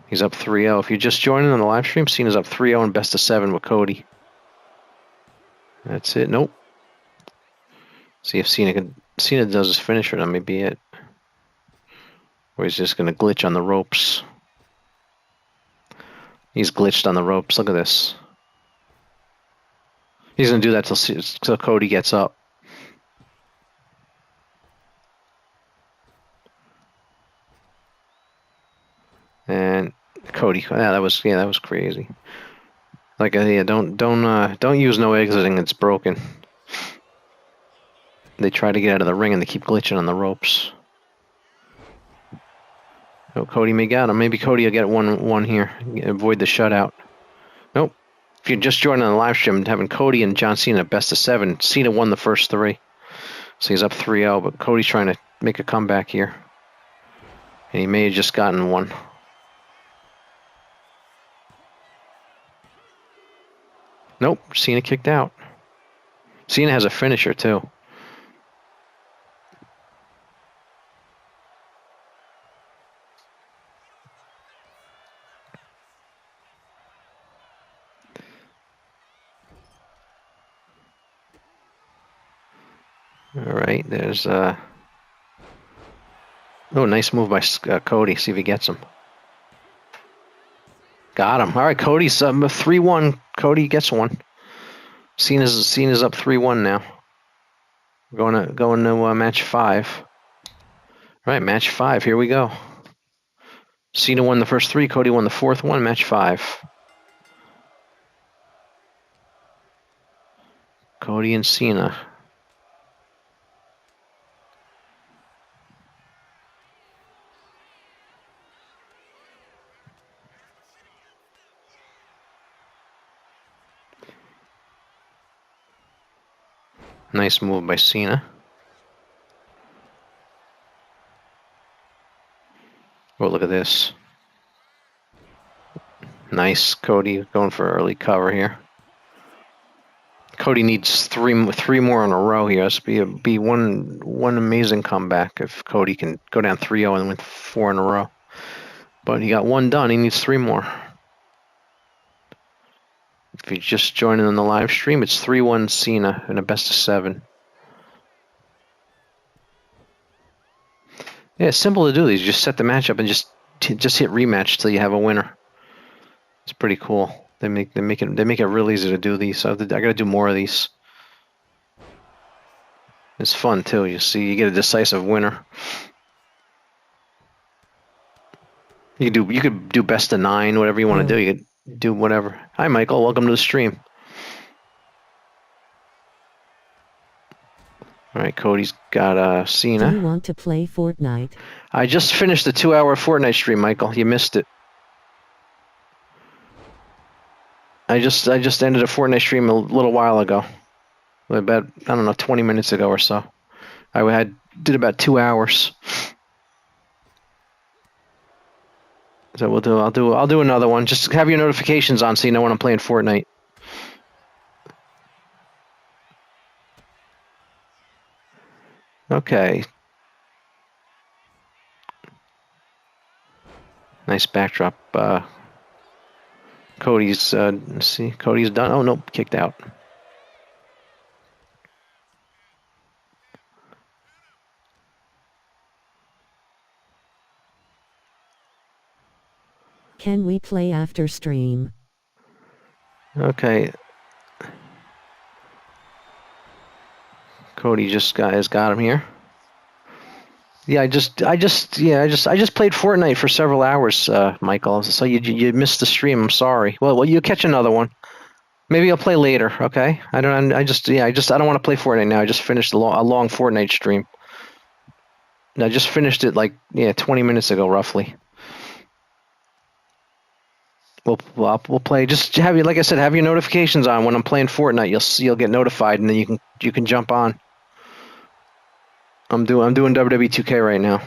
He's up 3-0. If you're just joining on the live stream, Cena's up 3-0 and best of 7 with Cody. That's it. Nope. See if Cena does his finisher. That may be it. Or he's just going to glitch on the ropes. He's glitched on the ropes. Look at this. He's going to do that till Cody gets up. And Cody, yeah, that was crazy. Like, yeah, don't use no exiting. It's broken. They try to get out of the ring and they keep glitching on the ropes. Oh, Cody may get him. Maybe Cody will get one here. Avoid the shutout. Nope. If you're just joining on the live stream, having Cody and John Cena best of 7. Cena won the first 3. So he's up 3-0, but Cody's trying to make a comeback here. And he may have just gotten one. Nope, Cena kicked out. Cena has a finisher, too. All right, there's oh, nice move by Cody. See if he gets him. Got him. All right, Cody's 3-1. Cody gets one. Cena's up 3-1 now. Going to match 5. All right, match 5. Here we go. Cena won the first 3. Cody won the 4th one. Match 5. Cody and Cena. Nice move by Cena. Oh, look at this. Nice. Cody going for early cover here. Cody needs three more in a row here. This be one amazing comeback if Cody can go down 3-0 and win 4 in a row. But he got 1 done. He needs 3 more. If you're just joining on the live stream, it's 3-1 Cena in a best of 7. Yeah, it's simple to do these. You just set the match up and just hit rematch till you have a winner. It's pretty cool. They make it real easy to do these. So I got to do more of these. It's fun too. You see, you get a decisive winner. You could do best of 9, whatever you want to do. You could do whatever. Hi, Michael. Welcome to the stream. All right, Cody's got Cena. Do you want to play Fortnite? I just finished the 2-hour Fortnite stream, Michael. You missed it. I just ended a Fortnite stream a little while ago. About, I don't know, 20 minutes ago or so. I did about 2 hours. So I'll do another one. Just have your notifications on so you know when I'm playing Fortnite. Okay. Nice backdrop. Cody's let's see. Cody's done. Oh nope, kicked out. Can we play after stream? Okay. Cody has got him here. Yeah, I just played Fortnite for several hours, Michael. So you missed the stream. I'm sorry. Well, you'll catch another one. Maybe I'll play later. Okay. I don't want to play Fortnite now. I just finished a long Fortnite stream. I just finished it 20 minutes ago, roughly. We'll play. Just like I said, have your notifications on when I'm playing Fortnite. You'll get notified, and then you can jump on. I'm doing WWE2K right now.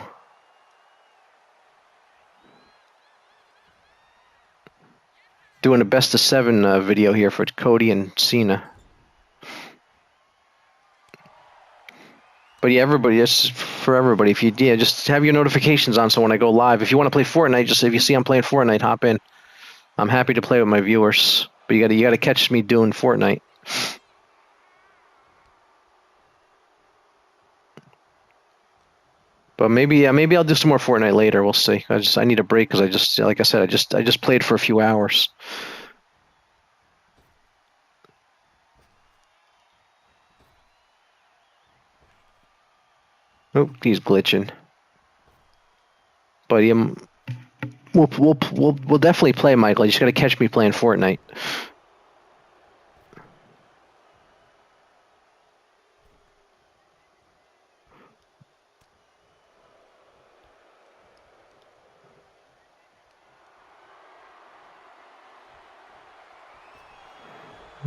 Doing a best of 7 video here for Cody and Cena. But yeah, it's for everybody. If you just have your notifications on so when I go live, if you want to play Fortnite, just if you see I'm playing Fortnite, hop in. I'm happy to play with my viewers, but you gotta catch me doing Fortnite. But maybe I'll do some more Fortnite later. We'll see. I need a break because like I said, I just played for a few hours. Oh, he's glitching. But we'll definitely play, Michael. You just gotta catch me playing Fortnite.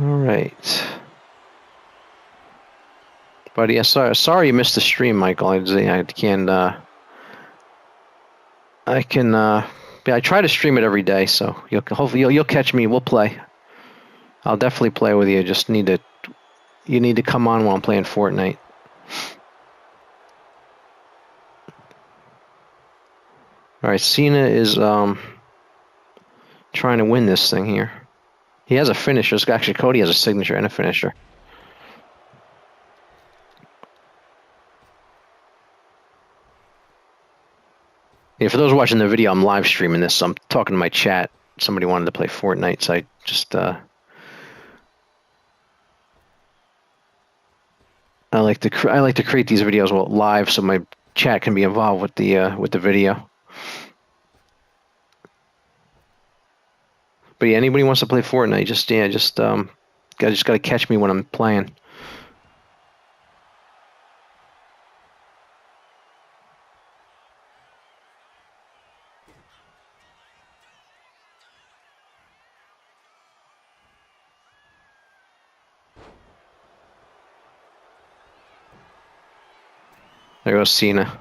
All right. But yeah, sorry you missed the stream, Michael. I try to stream it every day, so hopefully you'll catch me. We'll play. I'll definitely play with you. You need to come on while I'm playing Fortnite. All right, Cena is trying to win this thing here. He has a finisher. Actually, Cody has a signature and a finisher. Yeah, for those watching the video, I'm live streaming this. So I'm talking to my chat. Somebody wanted to play Fortnite, so I just I like to create these videos live so my chat can be involved with the video. But yeah, anybody wants to play Fortnite, just got to catch me when I'm playing. There goes Cena.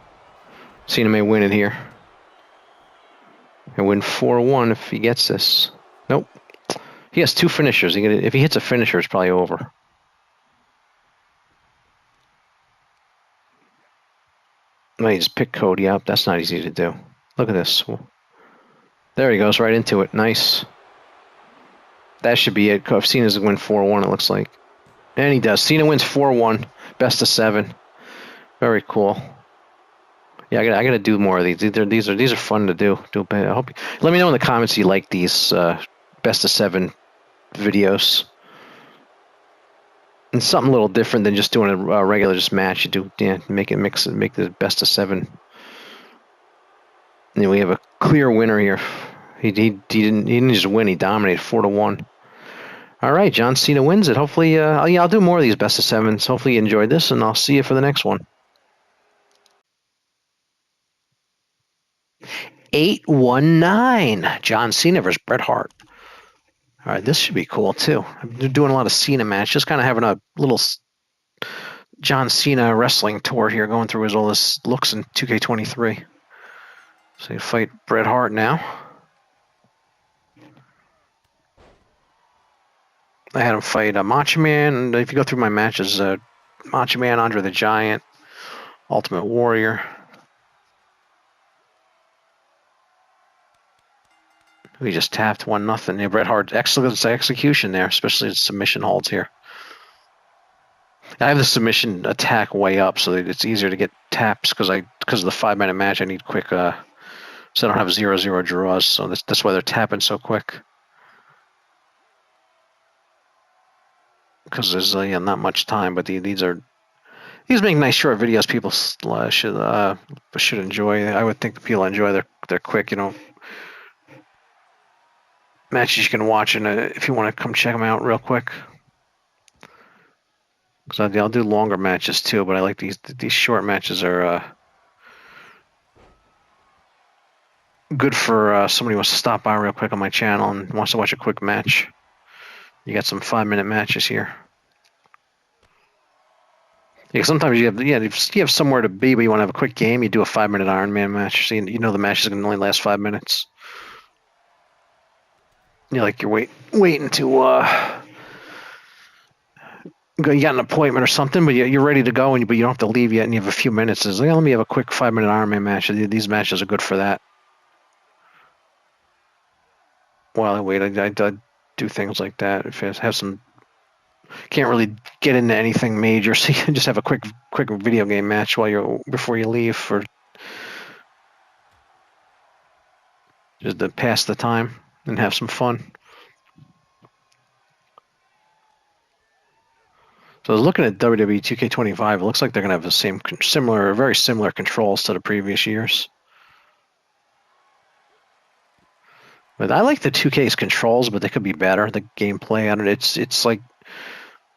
Cena may win it here. He'll win 4-1 if he gets this. Nope. He has two finishers. If he hits a finisher, it's probably over. No, you just pick Cody up. That's not easy to do. Look at this. There he goes, right into it. Nice. That should be it. If Cena's win 4-1, it looks like. And he does. Cena wins 4-1. Best of 7. Very cool. Yeah, I gotta do more of these. These are fun to do. I hope. Let me know in the comments if you like these best of 7 videos. And something a little different than just doing a regular just match. You do, yeah, make the best of 7. And we have a clear winner here. He didn't just win. He dominated 4-1. All right, John Cena wins it. Hopefully, I'll do more of these best of 7s. Hopefully you enjoyed this, and I'll see you for the next one. 819. John Cena versus Bret Hart. All right, this should be cool too. I'm doing a lot of Cena matches, just kind of having a little John Cena wrestling tour here, going through all his looks in 2K23. So you fight Bret Hart now. I had him fight Macho Man, and if you go through my matches, Macho Man, Andre the Giant, Ultimate Warrior. We just tapped 1-0. Yeah, Bret Hart, excellent execution there, especially the submission holds here. I have the submission attack way up, so that it's easier to get taps because of the 5-minute match. I need quick, so I don't have 0-0 draws. So that's why they're tapping so quick. Because there's not much time, but these make nice short videos. People should enjoy. I would think people enjoy. They're quick, matches you can watch, and if you want to come check them out real quick. Because I'll do longer matches too, but I like these short matches are good for somebody who wants to stop by real quick on my channel and wants to watch a quick match. You got some 5-minute matches here. Yeah, sometimes you have somewhere to be, but you want to have a quick game. You do a 5-minute Iron Man match, so you know the match is going to only last 5 minutes. You're waiting to you got an appointment or something, but you're ready to go, but you don't have to leave yet, and you have a few minutes. It's like, let me have a quick 5-minute Iron Man match. These matches are good for that. While I wait, I do things like that. If I have some, can't really get into anything major, so you can just have a quick video game match before you leave for just to pass the time and have some fun. So I was looking at WWE2K25. It looks like they're gonna have the very similar controls to the previous years. But I like the 2K's controls, but they could be better. The gameplay on it, it's like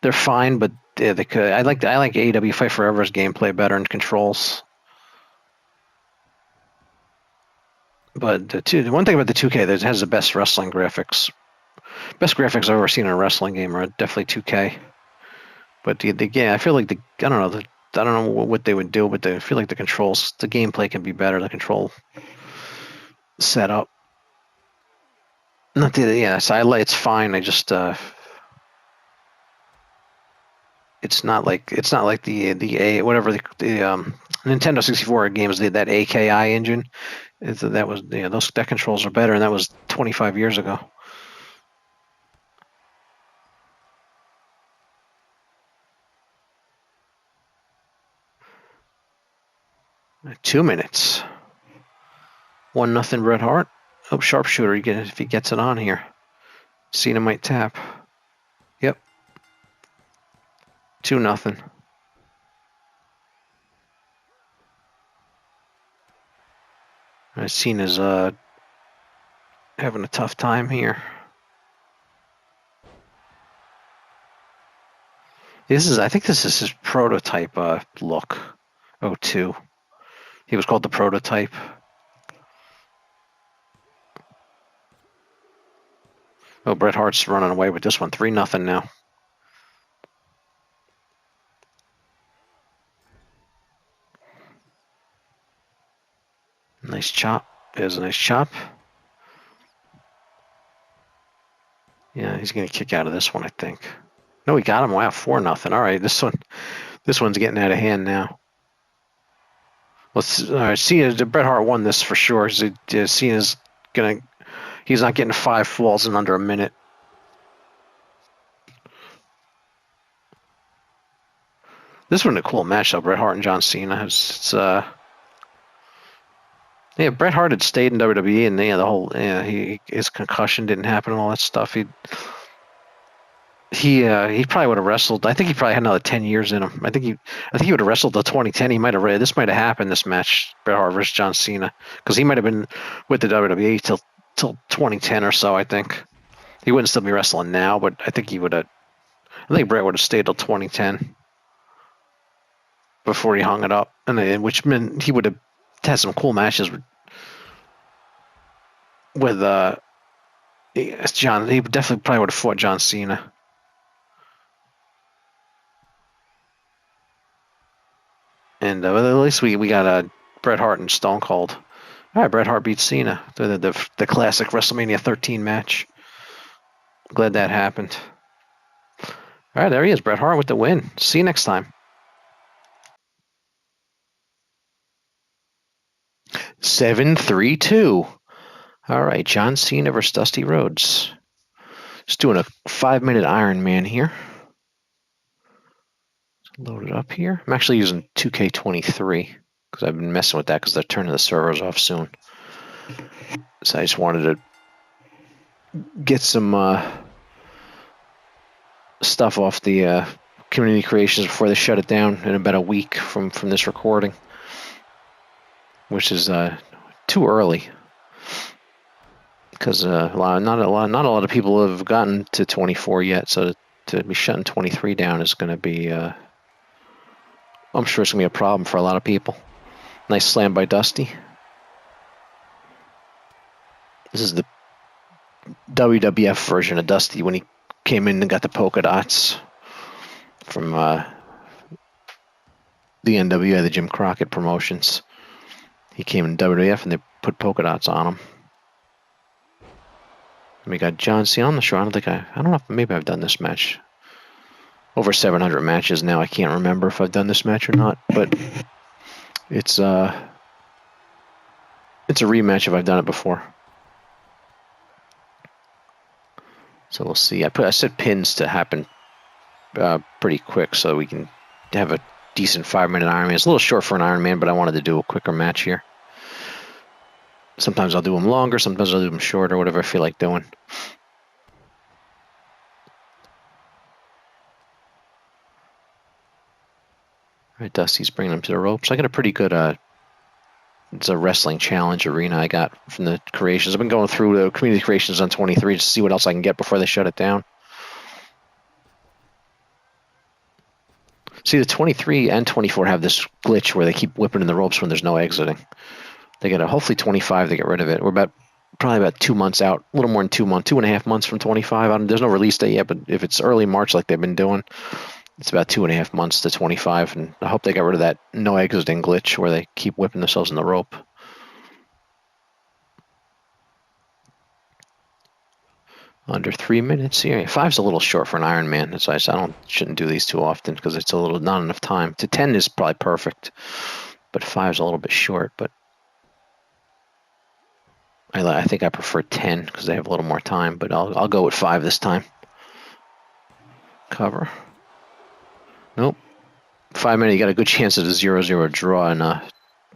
they're fine, but yeah, they could. I like AEW Fight Forever's gameplay better and controls. But the one thing about the 2K that has the best wrestling graphics, best graphics I've ever seen in a wrestling game are definitely 2K. But I feel like I don't know what they would do, but I feel like the controls, the gameplay can be better. The control setup. It's fine. I just it's not like the whatever the Nintendo 64 games did, that AKI engine. That controls are better, and that was 25 years ago. Two minutes. 1-0 Bret Hart. Oh, sharpshooter. If he gets it on here. Cena might tap. Yep. 2-0. Cena's having a tough time here. I think this is his prototype look. 02. He was called the prototype. Oh, Bret Hart's running away with this one. 3-0 now. Nice chop. There's a nice chop. Yeah, he's gonna kick out of this one, I think. No, he got him. Wow, 4-0. All right, this one's getting out of hand now. Let's all right. Cena, Bret Hart won this for sure. Cena's gonna. He's not getting 5 falls in under a minute. This one a cool match though. Bret Hart and John Cena. Yeah, Bret Hart had stayed in WWE, and the whole his concussion didn't happen and all that stuff. He probably would have wrestled. I think he probably had another 10 years in him. I think he would have wrestled till 2010. This might have happened, this match, Bret Hart versus John Cena, because he might have been with the WWE till 2010 or so. I think he wouldn't still be wrestling now, but I think he would have. I think Bret would have stayed till 2010 before he hung it up, and which meant he would have had some cool matches with John. He definitely probably would have fought John Cena. And at least we got Bret Hart and Stone Cold. All right, Bret Hart beats Cena, the classic WrestleMania 13 match. Glad that happened. All right, there he is, Bret Hart with the win. See you next time. 7-3-2. All right, John Cena versus Dusty Rhodes. Just doing a 5-minute Iron Man here. Load it up here. I'm actually using 2K23 because I've been messing with that because they're turning the servers off soon. So I just wanted to get some stuff off the community creations before they shut it down in about a week from this recording, which is too early because not a lot of people have gotten to 24 yet. So to be shutting 23 down is going to be I'm sure it's going to be a problem for a lot of people. Nice slam by Dusty. This is the WWF version of Dusty when he came in and got the polka dots from the NWA, the Jim Crockett promotions. He came in WWF and they put polka dots on him. And we got John Cena. I'm not sure. I don't know if maybe I've done this match. Over 700 matches now. I can't remember if I've done this match or not, but it's a rematch if I've done it before. So we'll see. I set pins to happen pretty quick so we can have a decent 5-minute Iron Man. It's a little short for an Iron Man, but I wanted to do a quicker match here. Sometimes I'll do them longer, sometimes I'll do them shorter, whatever I feel like doing. All right, Dusty's bringing him to the ropes. I got a pretty good it's a wrestling challenge arena I got from the creations. I've been going through the community creations on 23 to see what else I can get before they shut it down. See, the 23 and 24 have this glitch where they keep whipping in the ropes when there's no exiting. They got hopefully 25 to get rid of it. We're probably about 2 months out, a little more than 2 months, 2.5 months from 25. There's no release date yet, but if it's early March like they've been doing, it's about 2.5 months to 25, and I hope they got rid of that no exiting glitch where they keep whipping themselves in the rope. Under 3 minutes here. 5's a little short for an Iron Man. That's why I shouldn't do these too often because it's not enough time. To 10 is probably perfect, but 5's a little bit short. But I think I prefer 10 because they have a little more time. But I'll go with 5 this time. Cover. Nope. 5 minute. You got a good chance at a 0-0 draw in a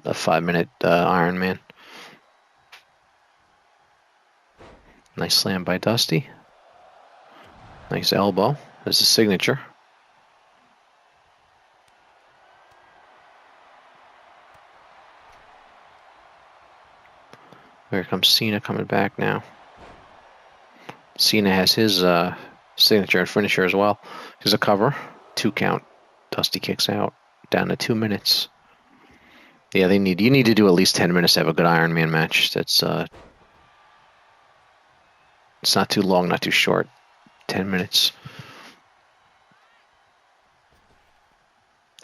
5-minute Iron Man. Nice slam by Dusty. Nice elbow. There's a signature. Here comes Cena coming back now. Cena has his signature and finisher as well. Here's a cover. 2 count. Dusty kicks out. Down to 2 minutes. Yeah, you need to do at least 10 minutes to have a good Iron Man match. That's it's not too long, not too short. 10 minutes.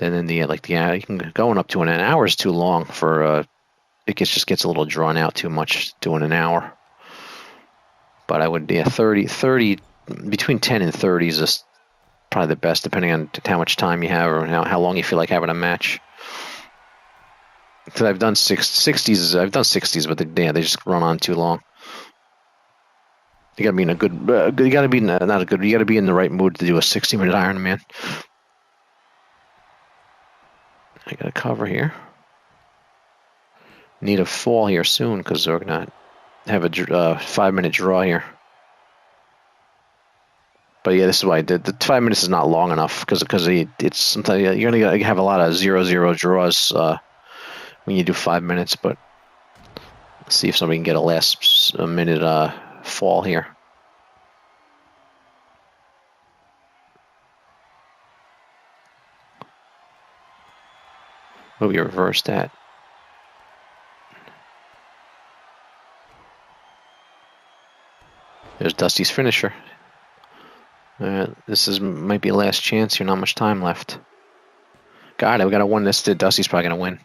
And then you can going up to an hour is too long for it just gets a little drawn out too much doing an hour. But I would 30 between 10 and 30 is just probably the best, depending on how much time you have or how long you feel like having a match. Because I've done 60s, but they just run on too long. You gotta be in a good, you gotta be not a good, you gotta be in the right mood to do a 60-minute Iron Man. I got a cover here. Need a fall here soon because we're gonna have a 5-minute draw here. But yeah, this is why the 5 minutes is not long enough because it's sometimes you're gonna have a lot of 0-0 draws when you do 5 minutes. But let's see if somebody can get a last minute fall here. Oh, we reversed that. There's Dusty's finisher. This might be a last chance here. Not much time left. Got it. We got to win this. Dusty's probably gonna win.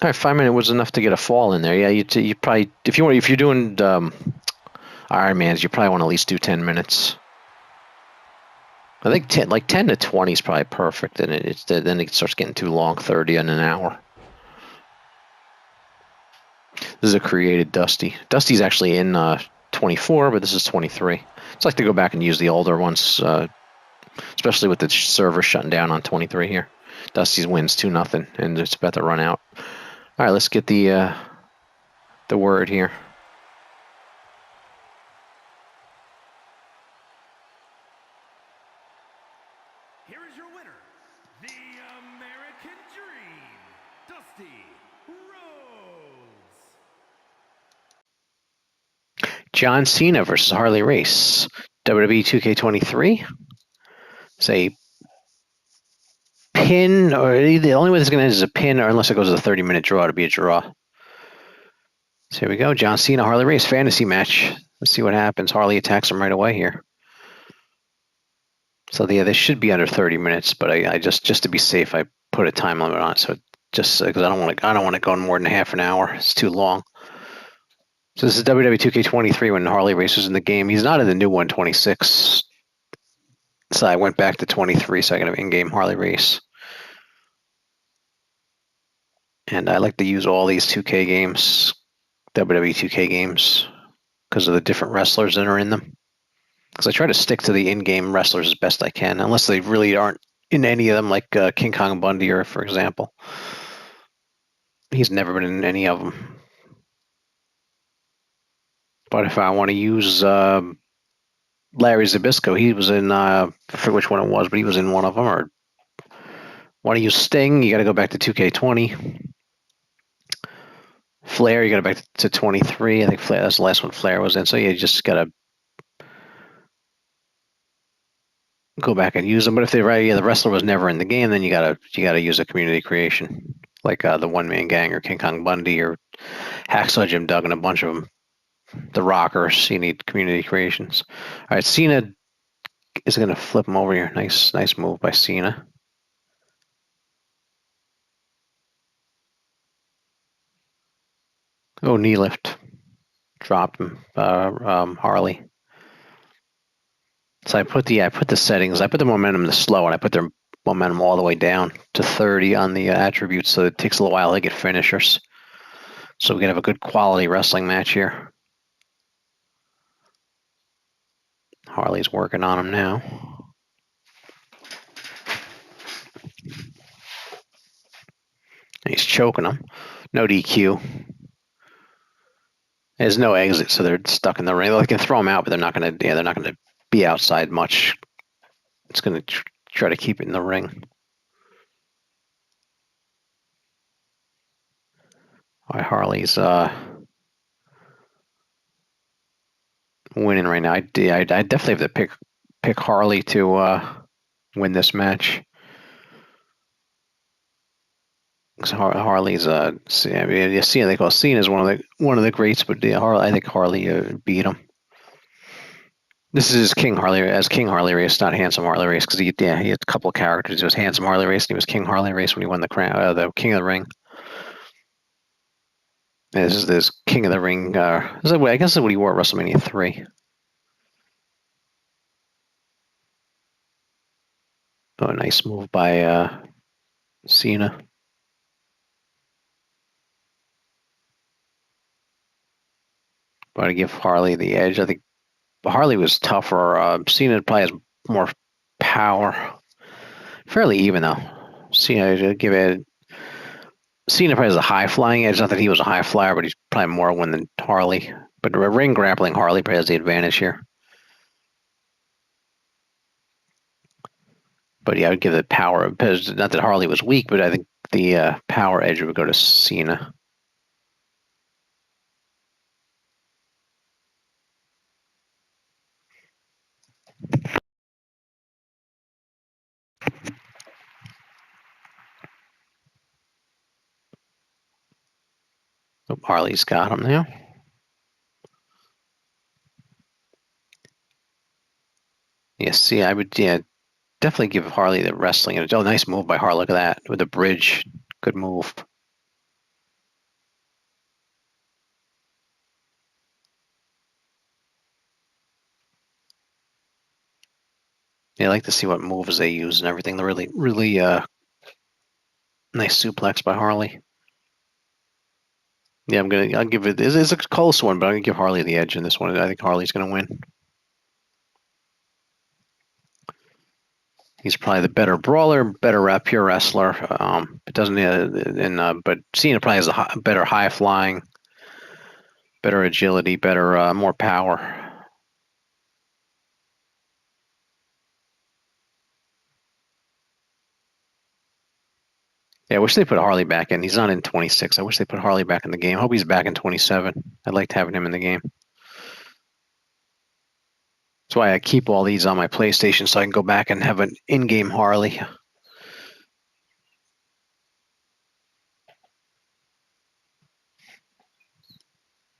All right, 5 minutes was enough to get a fall in there. Yeah, you probably if you're doing Iron Mans, you probably want to at least do 10 minutes. I think 10 to 20 is probably perfect, and then it starts getting too long, 30 in an hour. This is a created Dusty. Dusty's actually in 24, but this is 23. It's like to go back and use the older ones, especially with the server shutting down on 23 here. Dusty's wins 2-0, and it's about to run out. All right, let's get the word here. Here is your winner, the American Dream, Dusty Rhodes. John Cena versus Harley Race. WWE 2K23. It's a pin, or the only way this is going to end is a pin, or unless it goes to a 30-minute draw, to be a draw. So here we go. John Cena, Harley Race fantasy match. Let's see what happens. Harley attacks him right away here. So yeah, this should be under 30 minutes, but I just to be safe, I put a time limit on it. So just because I don't want to go more than half an hour. It's too long. So this is WWE 2K23 when Harley Race was in the game. He's not in the new one, 26. So I went back to 23, so I got an in-game Harley Race. And I like to use all these 2K games, WWE 2K games, because of the different wrestlers that are in them. Because I try to stick to the in-game wrestlers as best I can, unless they really aren't in any of them, like King Kong Bundy, or for example. He's never been in any of them. But if I want to use Larry Zbyszko, he was in, I forget which one it was, but he was in one of them. Or want to use Sting, you got to go back to 2K20. Flair, you got to go back to 23. I think Flair, that's the last one Flair was in. So you just got to go back and use them. But if the wrestler was never in the game, then you gotta use a community creation, like the One Man Gang or King Kong Bundy or Hacksaw Jim Duggan, a bunch of them. The Rockers, you need community creations. All right, Cena is going to flip him over here. Nice move by Cena. Oh, knee lift. Dropped him, Harley. So I put the settings. I put the momentum to slow, and I put the momentum all the way down to 30 on the attributes, so it takes a little while to get finishers. So we can have a good quality wrestling match here. Harley's working on him now. He's choking him. No DQ. There's no exit, so they're stuck in the ring. They can throw him out, but they're not going to be outside much. It's going to try to keep it in the ring. All right, Harley's winning right now. I definitely have to pick Harley to win this match. Harley's I mean, you see, they call Cena is one of the greats, but yeah, I think Harley beat him. This is King Harley Race, not Handsome Harley Race, because he had a couple of characters. He was Handsome Harley Race, and he was King Harley Race when he won the crown, the King of the Ring. And this is this King of the Ring. I guess this is what he wore at WrestleMania 3. Oh, a nice move by Cena. But to give Harley the edge, I think Harley was tougher. Cena probably has more power. Fairly even though. Cena give it. Cena probably has a high flying edge. Not that he was a high flyer, but he's probably more one than Harley. But ring grappling, Harley probably has the advantage here. But yeah, I would give the power because not that Harley was weak, but I think the power edge would go to Cena. Oh, Harley's got him now. Yeah, see, I would definitely give Harley the wrestling. Oh, nice move by Harley. Look at that with the bridge. Good move. Yeah, I like to see what moves they use and everything. They're really nice suplex by Harley. Yeah, I'll give it. It's a close one, but I'm gonna give Harley the edge in this one. I think Harley's gonna win. He's probably the better brawler, better pure wrestler. It doesn't, but Cena probably has a better high flying, better agility, better more power. Yeah, I wish they put Harley back in. He's not in 26. I wish they put Harley back in the game. I hope he's back in 27. I'd like to have him in the game. That's why I keep all these on my PlayStation so I can go back and have an in-game Harley.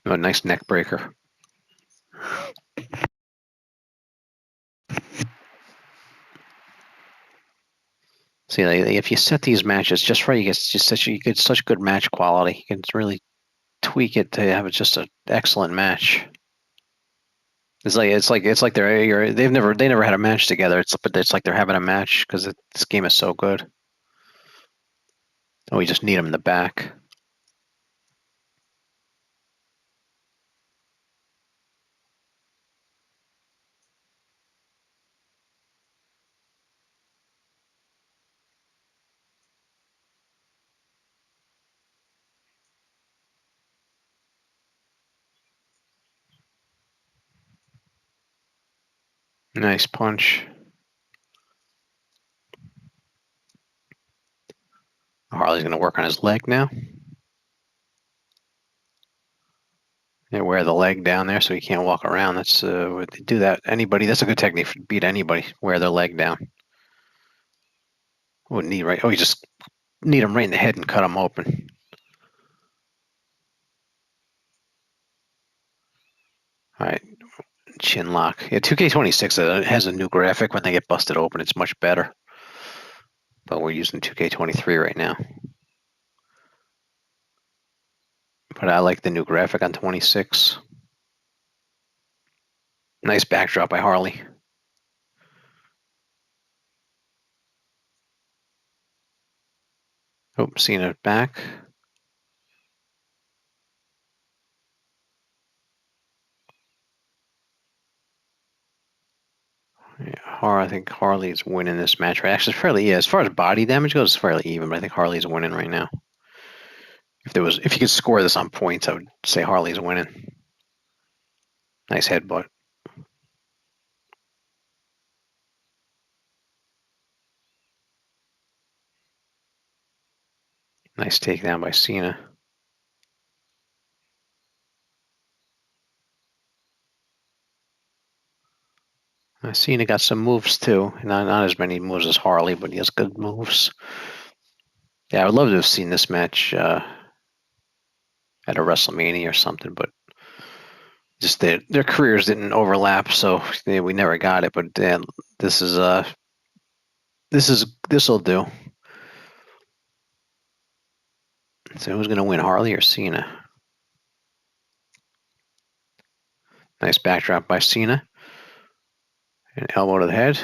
Oh, nice neck breaker. See, if you set these matches just right, you get just such good match quality. You can really tweak it to have just an excellent match. They never had a match together. It's like they're having a match because this game is so good. Oh, we just need them in the back. Nice punch. Harley's gonna work on his leg now. They wear the leg down there so he can't walk around. That's what they do that. Anybody, that's a good technique to beat anybody. Wear their leg down. Oh, knee right. Oh, you just need him right in the head and cut him open. All right, chin lock. Yeah, 2K26 has a new graphic when they get busted open. It's much better. But we're using 2K23 right now. But I like the new graphic on 26. Nice backdrop by Harley. Oh, Cena back. Yeah, I think Harley's winning this match. Right? Actually, as far as body damage goes, it's fairly even. But I think Harley's winning right now. If you could score this on points, I would say Harley's winning. Nice headbutt. Nice takedown by Cena. Cena got some moves too. Not as many moves as Harley, but he has good moves. Yeah, I would love to have seen this match at a WrestleMania or something, but just their careers didn't overlap, so we never got it. But this is this'll do. So who's gonna win, Harley or Cena? Nice backdrop by Cena. An elbow to the head.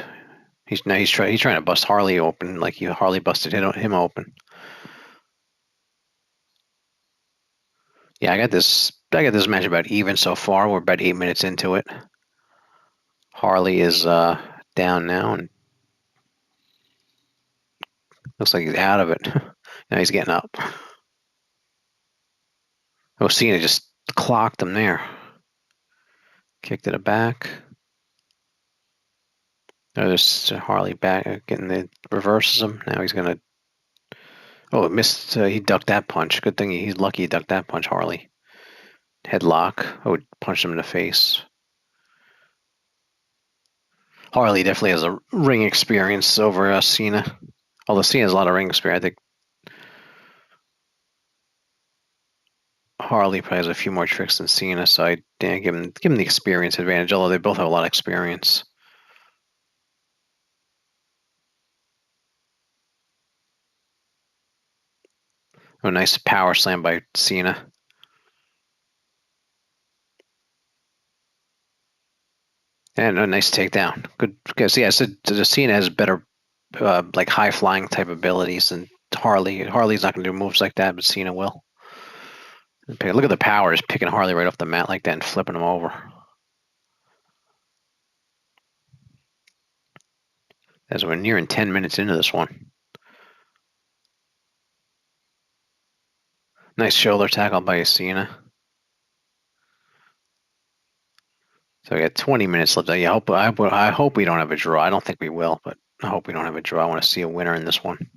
He's trying to bust Harley open like Harley busted him open. Yeah, I got this match about even so far. We're about 8 minutes into it. Harley is down now and looks like he's out of it. Now he's getting up. Oh, Cena just clocked him there. Kick to the back. Oh, there's Harley back getting the reverses him. Now he's gonna. Oh, it missed. He ducked that punch. Good thing he's lucky he ducked that punch. Harley headlock. Oh, punched him in the face. Harley definitely has a ring experience over Cena. Although Cena has a lot of ring experience, I think Harley probably has a few more tricks than Cena, so I give him the experience advantage. Although they both have a lot of experience. Oh, nice power slam by Cena. And a nice takedown. Good, because yeah, I said Cena has better, like high flying type abilities than Harley. Harley's not going to do moves like that, but Cena will. Look at the power, just picking Harley right off the mat like that and flipping him over. As we're nearing 10 minutes into this one. Nice shoulder tackle by Cena. So we got 20 minutes left. Yeah, I hope we don't have a draw. I don't think we will, but I hope we don't have a draw. I want to see a winner in this one.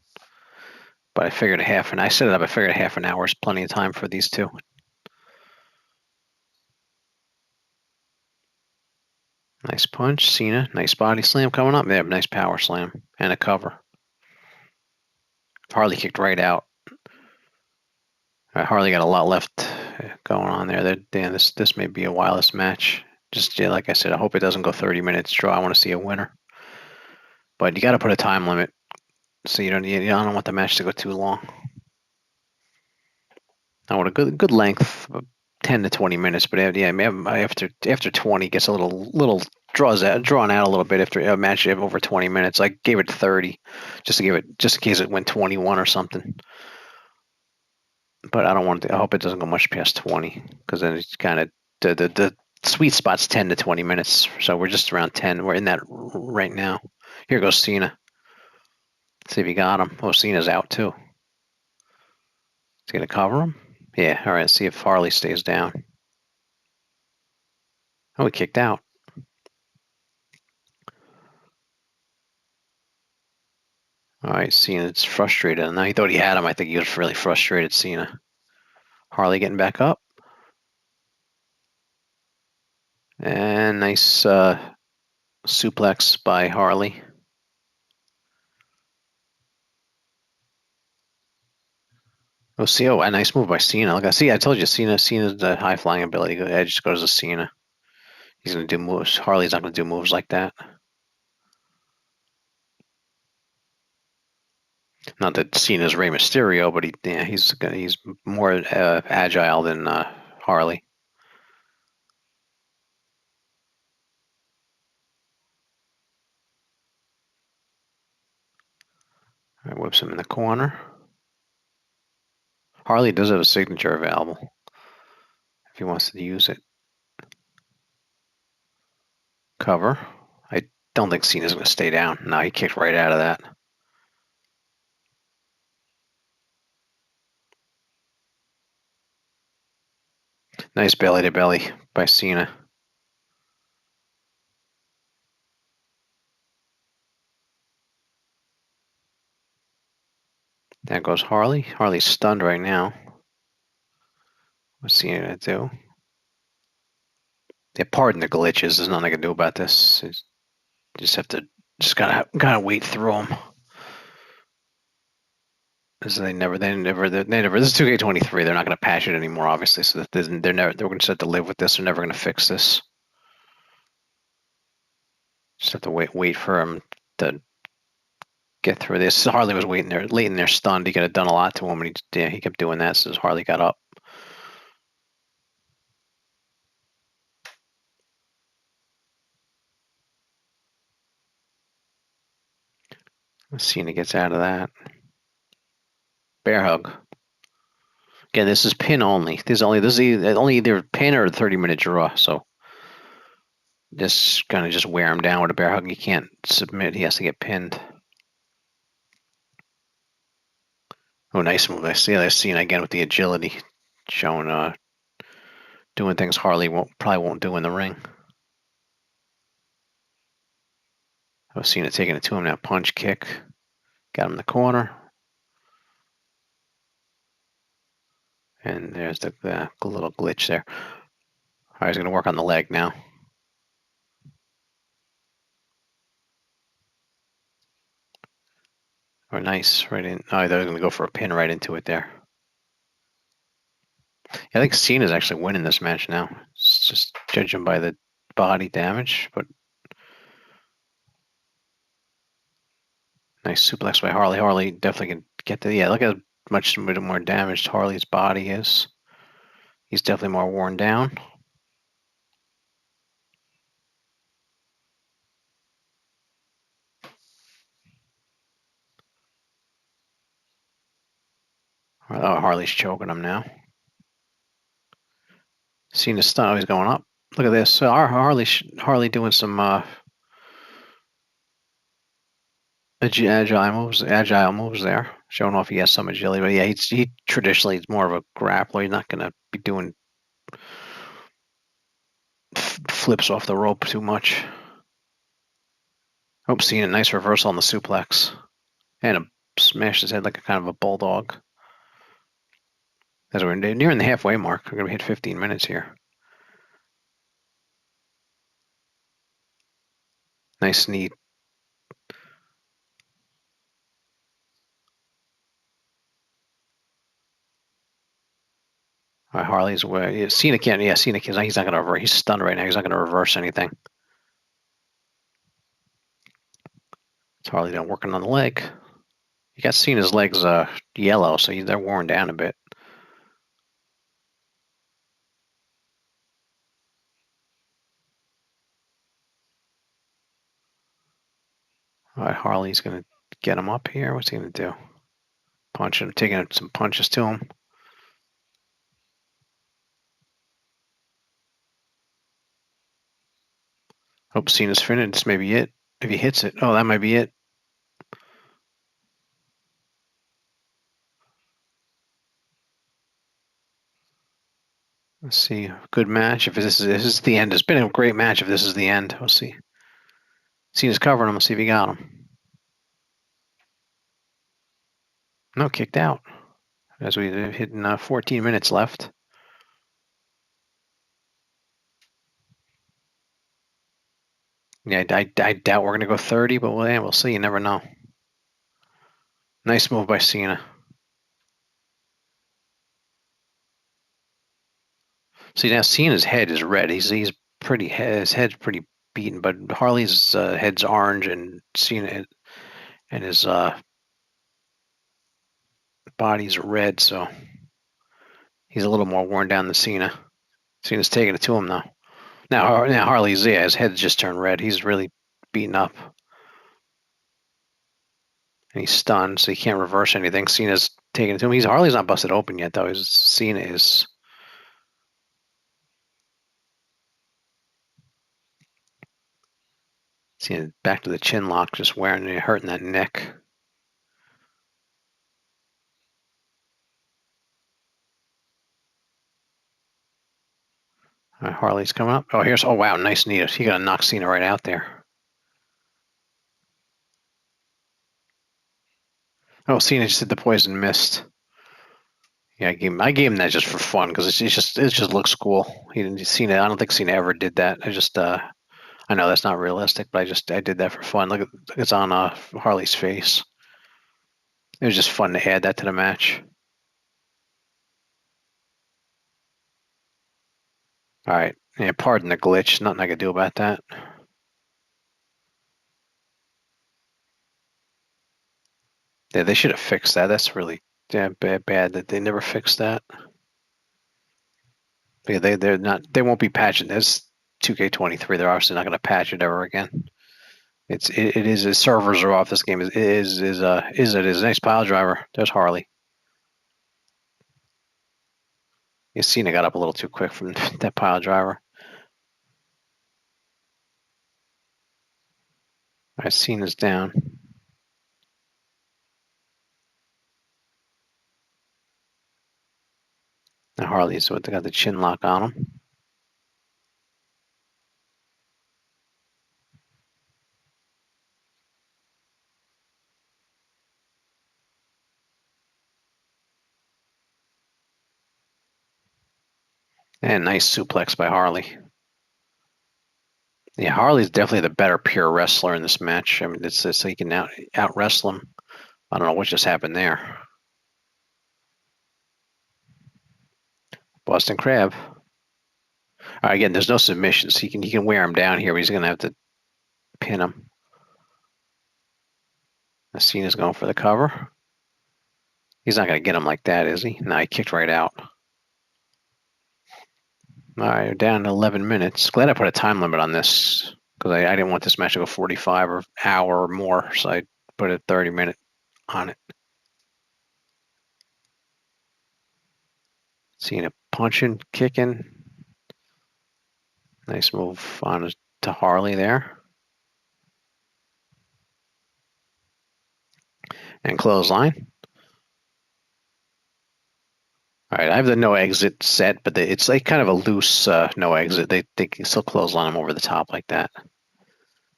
But I figured I set it up. I figured a half an hour is plenty of time for these two. Nice punch, Cena. Nice body slam coming up. They have a nice power slam and a cover. Harley kicked right out. Harley got a lot left going on there. Damn, this may be a wildest match. Just like I said, I hope it doesn't go 30 minutes draw. I want to see a winner. But you got to put a time limit so you don't want the match to go too long. I want a good length, 10 to 20 minutes. But yeah, after 20 gets a little drawn out a little bit after a match over 20 minutes. I gave it 30 just in case it went 21 or something. But I don't want to. I hope it doesn't go much past 20 because then it's kind of the sweet spot's 10 to 20 minutes. So we're just around 10. We're in that right now. Here goes Cena. See if he got him. Oh, Cena's out too. Is he gonna cover him? Yeah. All right. See if Harley stays down. Oh, he kicked out. All right. Cena's frustrated. And now he thought he had him. I think he was really frustrated. Cena. Harley getting back up. And nice suplex by Harley. Oh, a nice move by Cena. Look, I told you, Cena's the high flying ability. Edge goes to Cena. He's gonna do moves. Harley's not gonna do moves like that. Not that Cena's Rey Mysterio, but he's more agile than Harley. Right, whips him in the corner. Harley does have a signature available if he wants to use it. Cover. I don't think Cena's gonna stay down. No, he kicked right out of that. Nice belly to belly by Cena. There goes Harley. Harley's stunned right now. What's Cena gonna do? Yeah, pardon the glitches. There's nothing I can do about this. Just have to gotta wait through them. This is 2K23. They're not gonna patch it anymore, obviously. So they're gonna just have to live with this. They're never gonna fix this. Just have to wait for him to get through this. Harley was waiting there, late in there, stunned. He could have done a lot to him, and he kept doing that. So Harley got up. Cena gets out of that. Bear hug. Again, this is pin only. This is only either pin or a 30-minute draw. So this gonna just wear him down with a bear hug. He can't submit. He has to get pinned. Oh, nice move. I see that Cena again with the agility, showing doing things Harley probably won't do in the ring. I was Cena taking it to him now. Punch, kick, got him in the corner, and there's the little glitch there. All right, he's gonna work on the leg now. Oh, nice, right in. Oh, they're gonna go for a pin right into it there. I think Cena's actually winning this match now. It's just judging by the body damage, but nice suplex by Harley. Harley definitely can get the look at how much more damaged Harley's body is. He's definitely more worn down. Oh, Harley's choking him now. Cena's stunned. Oh, he's going up. Look at this. Harley doing some agile moves there, showing off he has some agility. But yeah, he traditionally is more of a grappler. He's not going to be doing flips off the rope too much. Hope Cena, nice reversal on the suplex, and smashed his head like a kind of a bulldog. As we're nearing the halfway mark, we're going to hit 15 minutes here. Nice knee. Harley's way. Yeah, Cena can't. Yeah, Cena can't. He's not going to reverse. He's stunned right now. He's not going to reverse anything. It's Harley done working on the leg. You got Cena's legs yellow, so they're worn down a bit. All right, Harley's going to get him up here. What's he going to do? Punch him, taking some punches to him. Hope Cena's finished. This may be it. If he hits it. Oh, that might be it. Let's see. Good match. If this is the end. It's been a great match. If this is the end, we'll see. Cena's covering him. Let's see if he got him. No, kicked out. As we hit 14 minutes left. Yeah, I doubt we're going to go 30, but we'll see. You never know. Nice move by Cena. See, now Cena's head is red. He's pretty. His head's pretty beaten, but Harley's head's orange, and Cena and his body's red, so he's a little more worn down than Cena. Cena's taking it to him though. Now Harley's his head's just turned red. He's really beaten up, and he's stunned, so he can't reverse anything. Cena's taking it to him. Harley's not busted open yet though. Cena is. Cena back to the chin lock, just hurting that neck. Harley's coming up. Oh, oh wow, nice knee. He got to knock Cena right out there. Oh, Cena just did the poison mist. Yeah, I gave him that just for fun because it just looks cool. He didn't Cena. I don't think Cena ever did that. I I know that's not realistic, but I did that for fun. Look, it's on Harley's face. It was just fun to add that to the match. All right, yeah, pardon the glitch. Nothing I could do about that. Yeah, they should have fixed that. That's really bad that they never fixed that. Yeah, they won't be patching this 2K23. They're obviously not going to patch it ever again. It is his servers are off. This game is it is nice pile driver. There's Harley. You Cena got up a little too quick from that pile driver. All right, Cena's down. Now Harley's what they got the chin lock on him. And nice suplex by Harley. Yeah, Harley's definitely the better pure wrestler in this match. I mean, it's so he can out wrestle him. I don't know what just happened there. Boston Crab. Again, there's no submissions. He can wear him down here, but he's gonna have to pin him. Cena's going for the cover. He's not gonna get him like that, is he? No, he kicked right out. All right, we're down to 11 minutes. Glad I put a time limit on this because I didn't want this match to go 45 or hour or more, so I put a 30-minute on it. Cena punching, kicking. Nice move on to Harley there. And clothesline. All right, I have the no exit set, but it's like kind of a loose no exit. They can still clothesline him over the top like that,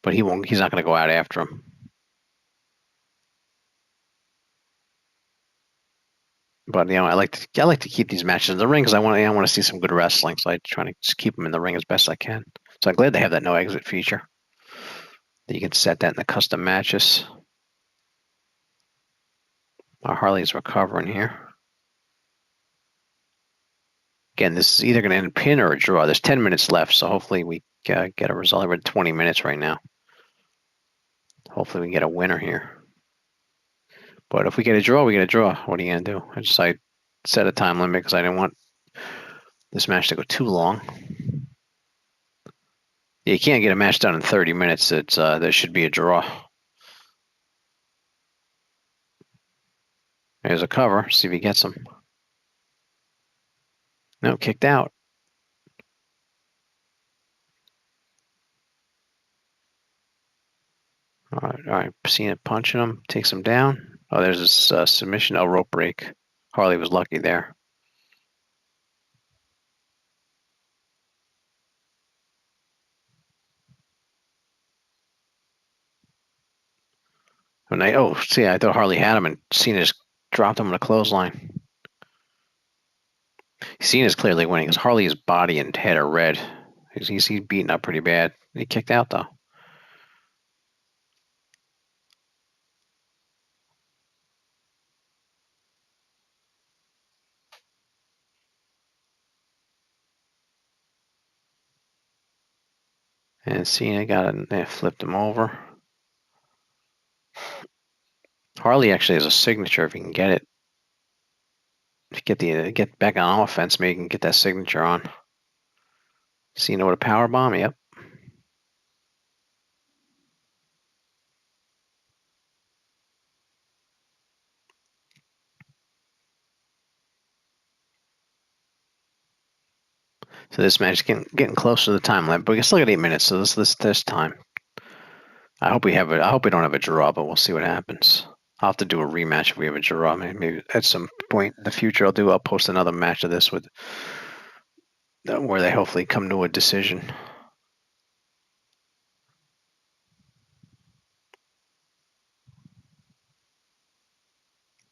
but he won't. He's not going to go out after him. But I like to keep these matches in the ring because I want to see some good wrestling. So I try to just keep them in the ring as best I can. So I'm glad they have that no exit feature. That you can set that in the custom matches. Harley's recovering here. Again, this is either going to end in a pin or a draw. There's 10 minutes left, so hopefully we get a result. We're at 20 minutes right now. Hopefully we can get a winner here. But if we get a draw, we get a draw. What are you going to do? I set a time limit because I didn't want this match to go too long. Yeah, you can't get a match done in 30 minutes. There should be a draw. There's a cover. See if he gets him. No, kicked out. All right. Cena punching him, takes him down. Oh, there's this submission. Oh, rope break. Harley was lucky there. See, I thought Harley had him, and Cena just dropped him on a clothesline. Cena's clearly winning because Harley's body and head are red. He's beaten up pretty bad. He kicked out though. And Cena they flipped him over. Harley actually has a signature if he can get it. If you get back on offense, maybe you can get that signature on. Cena with a power bomb. Yep. So this match is getting close to the time limit, but we can still get 8 minutes. So this time. I hope we don't have a draw, but we'll see what happens. I'll have to do a rematch if we have a draw. Maybe at some point in the future I'll post another match of this with where they hopefully come to a decision.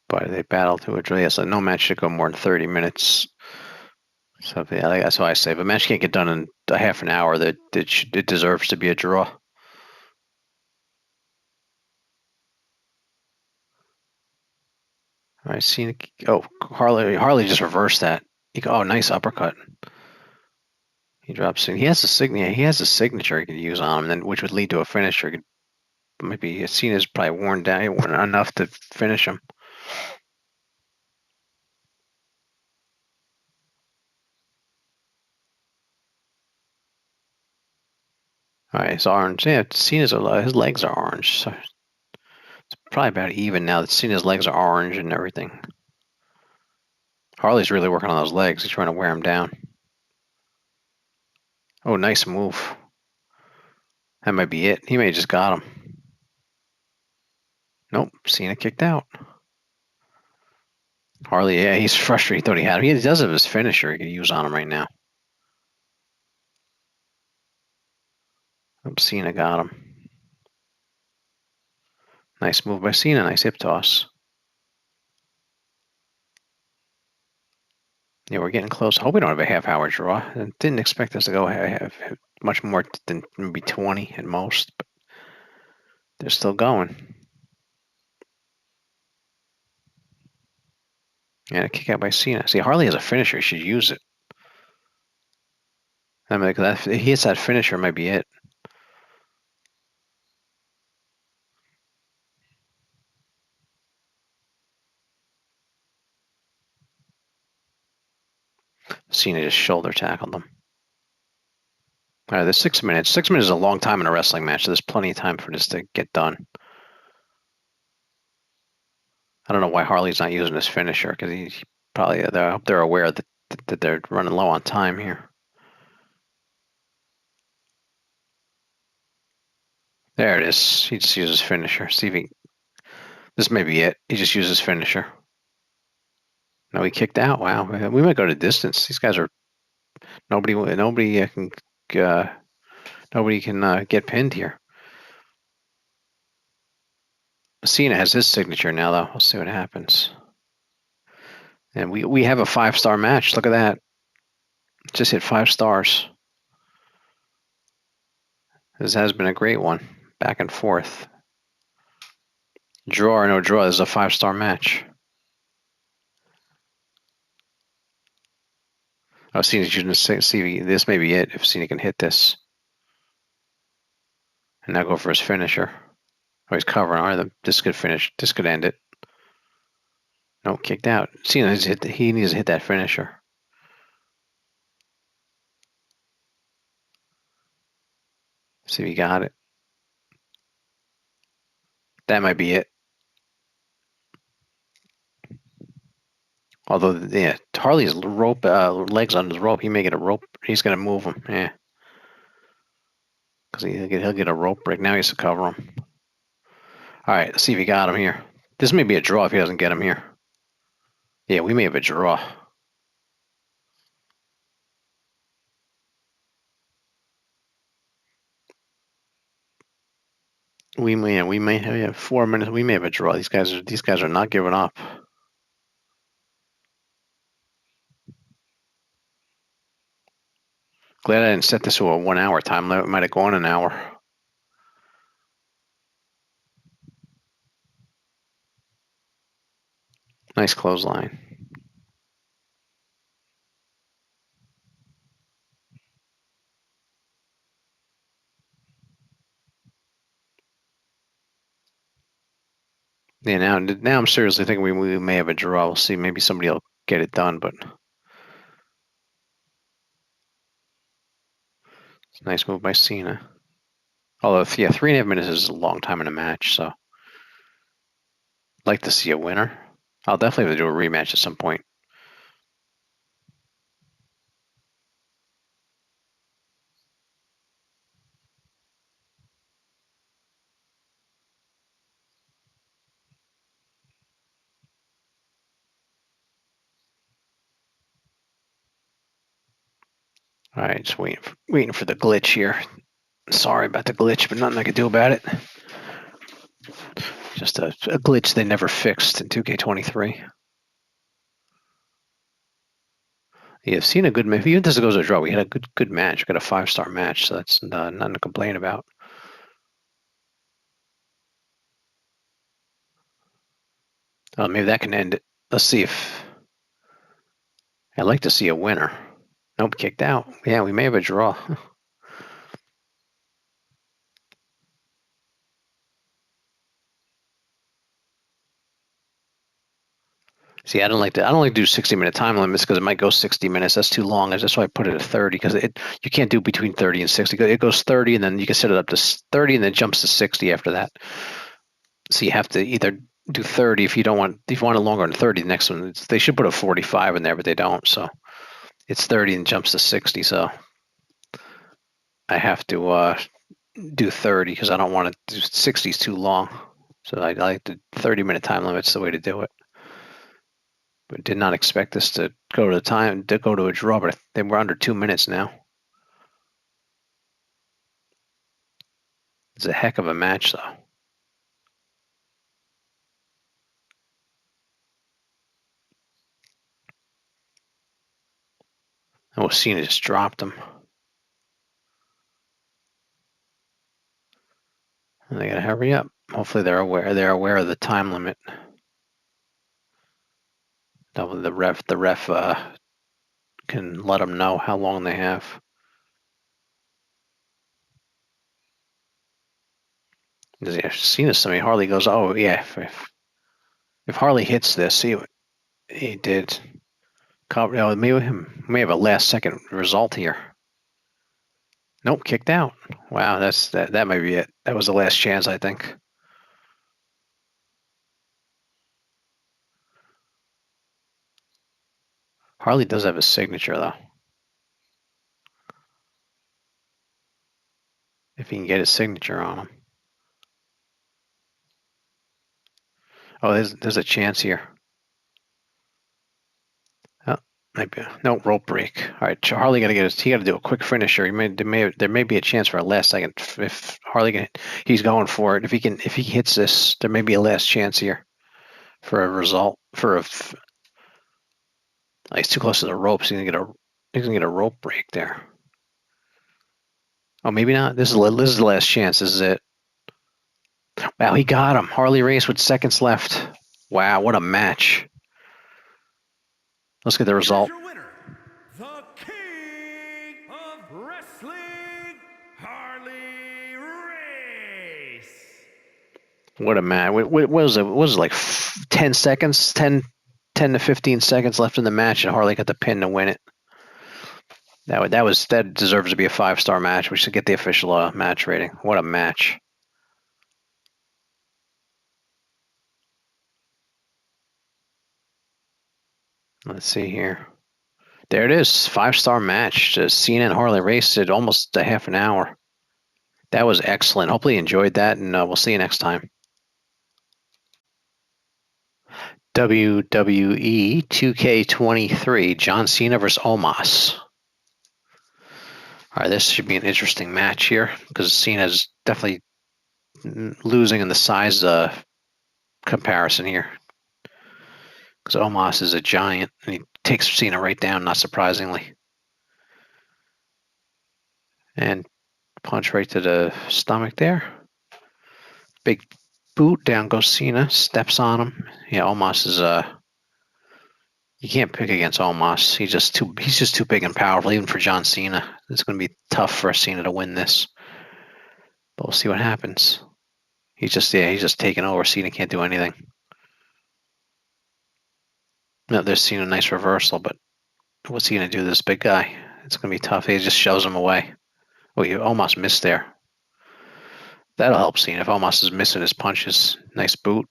But they battle to a draw. So no match should go more than 30 minutes. So yeah, that's why I say if a match can't get done in a half an hour, that it deserves to be a draw. All right, Cena. Oh, Harley just reversed that. Oh, nice uppercut. He drops Cena. He has a signature. He has a signature he could use on him, and then which would lead to a finisher. Maybe Cena's probably worn down, worn enough to finish him. All right, it's orange. Yeah, Cena's his legs are orange, so it's probably about even now that Cena's legs are orange and everything. Harley's really working on those legs. He's trying to wear him down. Oh, nice move. That might be it. He may have just got him. Nope, Cena kicked out. Harley, yeah, he's frustrated. He thought he had him. He does have his finisher he could use on him right now. Nope, Cena got him. Nice move by Cena. Nice hip toss. Yeah, we're getting close. I hope we don't have a half-hour draw. I didn't expect us to go have much more than maybe 20 at most, but they're still going. And a kick out by Cena. See, Harley has a finisher. He should use it. I mean, if he hits that finisher, might be it. Cena just shoulder tackled him. All right, there's 6 minutes. 6 minutes is a long time in a wrestling match, so there's plenty of time for this to get done. I don't know why Harley's not using his finisher, because he's probably, I hope they're aware that they're running low on time here. There it is. He just uses finisher. See if he. This may be it. He just uses finisher. No, he kicked out. Wow, we might go to distance. These guys are nobody. Uh, nobody can get pinned here. Cena has his signature now, though. We'll see what happens. And we have a 5-star match. Look at that. Just hit 5 stars. This has been a great one. Back and forth. Draw or no draw, this is a 5-star match. Oh, Cena's using see this may be it if Cena can hit this. And now go for his finisher. Oh, he's covering. All right, this could finish. This could end it. No, kicked out. Cena he needs to hit that finisher. See if he got it. That might be it. Although, yeah, Harley's rope legs on his rope. He may get a rope. He's gonna move him. Yeah, because he'll get a rope break. Now he has to cover him. All right, let's see if he got him here. This may be a draw if he doesn't get him here. Yeah, we may have a draw. We may have 4 minutes. We may have a draw. These guys are not giving up. Glad I didn't set this to a 1-hour time limit. It might have gone an hour. Nice clothesline. Yeah, now I'm seriously thinking we may have a draw. We'll see. Maybe somebody will get it done, but it's a nice move by Cena. Although, yeah, 3.5 minutes is a long time in a match, so I'd like to see a winner. I'll definitely have to do a rematch at some point. All right, just waiting for the glitch here. Sorry about the glitch, but nothing I could do about it. Just a glitch they never fixed in 2K23. Yeah, Cena good match. Even if this goes to a draw, we had a good match. We got a 5-star match, so that's nothing to complain about. Maybe that can end it. Let's see if I'd like to see a winner. Nope, kicked out. Yeah, we may have a draw. See, I don't like to do 60-minute time limits because it might go 60 minutes. That's too long. That's why I put it at 30 because you can't do between 30 and 60. It goes 30 and then you can set it up to 30 and then it jumps to 60 after that. So you have to either do 30 if you want it longer than 30. The next one, they should put a 45 in there, but they don't. So it's 30 and jumps to 60. So I have to do 30 because I don't want to do 60 is too long. So I like the 30-minute time limit's the way to do it. But did not expect this to go to a draw, but they were under 2 minutes now. It's a heck of a match, though. Oh, Cena just dropped him. And they gotta hurry up. Hopefully they're aware of the time limit. The ref can let them know how long they have. Yeah, Cena's somebody. Harley goes, oh yeah. If Harley hits this, he did. May have a last second result here. Nope, kicked out. Wow, that might be it. That was the last chance, I think. Harley does have a signature though. If he can get his signature on him. Oh, there's a chance here. Oh, maybe no rope break. All right, Harley got to do a quick finisher. There may be a chance for a last second. If Harley he's going for it. If he hits this, there may be a last chance here for a result. He's too close to the ropes. He's gonna get a rope break there. Oh, maybe not. This is the last chance. This is it. Wow, he got him. Harley Race with seconds left. Wow, what a match. Let's get the result. Here's your winner, the King of Wrestling, Harley Race. What a match. What was it? What was it like 10 seconds? 10 to 15 seconds left in the match, and Harley got the pin to win it. That deserves to be a 5-star match. We should get the official match rating. What a match. Let's see here. There it is. 5-star match. Cena and Harley Race at almost a half an hour. That was excellent. Hopefully you enjoyed that, and we'll see you next time. WWE 2K23, John Cena versus Omos. All right, this should be an interesting match here because Cena's definitely losing in the size comparison here. Because Omos is a giant, and he takes Cena right down, not surprisingly. And punch right to the stomach there. Big boot, down goes Cena, steps on him. Yeah, Omos is you can't pick against Omos. He's just too big and powerful, even for John Cena. It's going to be tough for Cena to win this. But we'll see what happens. He's just taking over. Cena can't do anything. No, there's Cena, nice reversal, but what's he going to do to this big guy? It's going to be tough. He just shoves him away. Oh, you almost missed there. That'll help Cena if Omos is missing his punches. Nice boot.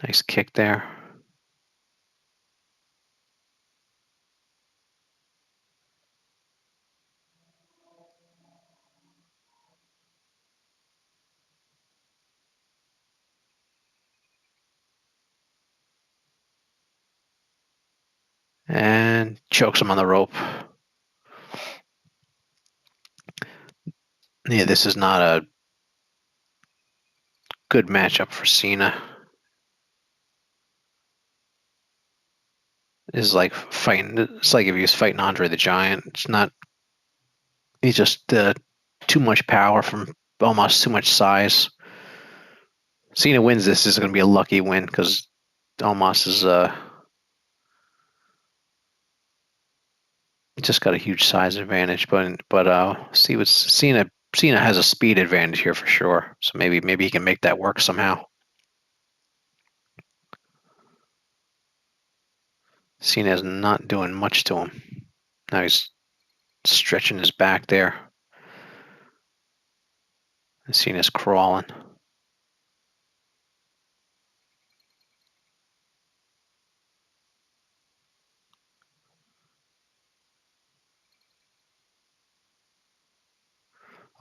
Nice kick there. And chokes him on the rope. Yeah, this is not a good matchup for Cena. is like fighting. It's like if he was fighting Andre the Giant. It's not. He's just too much power from almost too much size. Cena wins this is going to be a lucky win because Almas is just got a huge size advantage. But see what Cena has a speed advantage here for sure. So maybe he can make that work somehow. Cena's not doing much to him. Now he's stretching his back there. And Cena's crawling.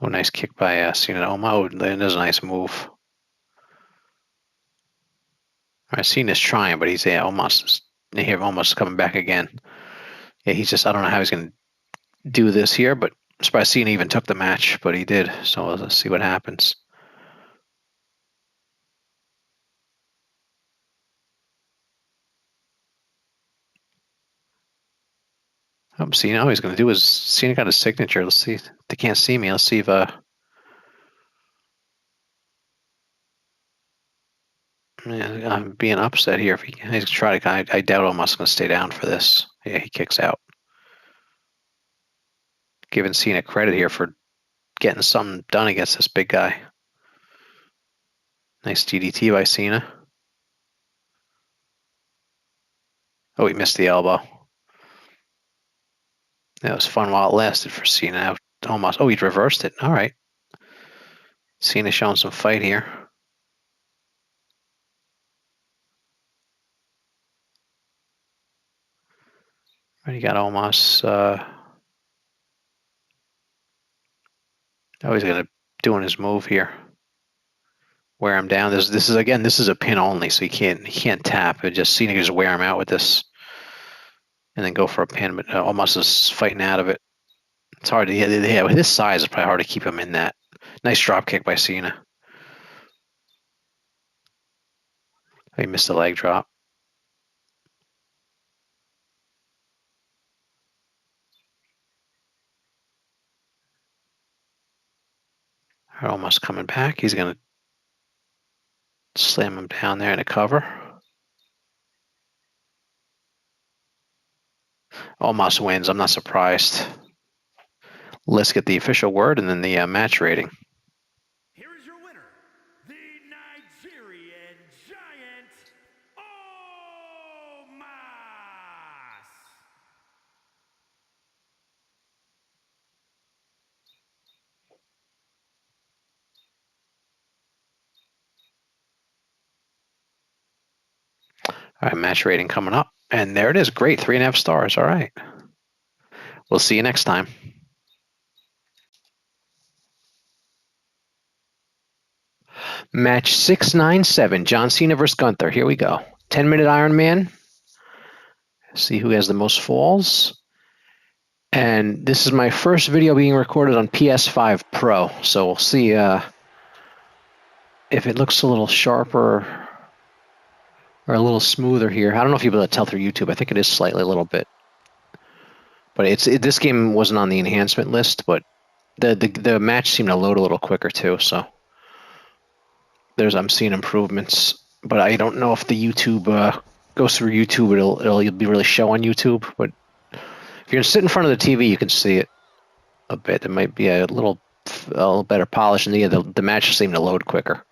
Oh, nice kick by Cena. Oh, that is a nice move. All right, Cena's trying, but he's almost coming back again. Yeah, he's just I don't know how he's going to do this here, but I'm surprised Cena even took the match, but he did. So let's see what happens. Cena, all he's going to do is Cena got his signature. Let's see. They can't see me. Let's see if yeah, I'm being upset here. If he's try to, I doubt Omos going to stay down for this. Yeah, he kicks out. Giving Cena credit here for getting something done against this big guy. Nice DDT by Cena. Oh, he missed the elbow. That was fun while it lasted for Cena. Almost. Oh, he reversed it. All right. Cena showing some fight here. Right, he got almost. Oh, he's gonna doing his move here. Wear him down. This is a pin only, so he can't tap. It just Cena can just wear him out with this, and then go for a pin. But almost is fighting out of it. It's hard to yeah. With his size, it's probably hard to keep him in that. Nice drop kick by Cena. He missed the leg drop. Almost coming back. He's gonna slam him down there in a cover. Almost wins. I'm not surprised. Let's get the official word and then the match rating. Here is your winner, the Nigerian Giant, Omos. All right, match rating coming up. And there it is. Great. 3.5 stars. All right. We'll see you next time. Match 697. John Cena versus Gunther. Here we go. 10-minute Iron Man. See who has the most falls. And this is my first video being recorded on PS5 Pro. So we'll see if it looks a little sharper or a little smoother here. I don't know if you'll be able to tell through YouTube. I think it is slightly a little bit. But this game wasn't on the enhancement list, but the match seemed to load a little quicker too. So I'm seeing improvements. But I don't know if the YouTube goes through YouTube. It'll be really show on YouTube. But if you're gonna sit in front of the TV, you can see it a bit. It might be a little better polish, and the match seemed to load quicker.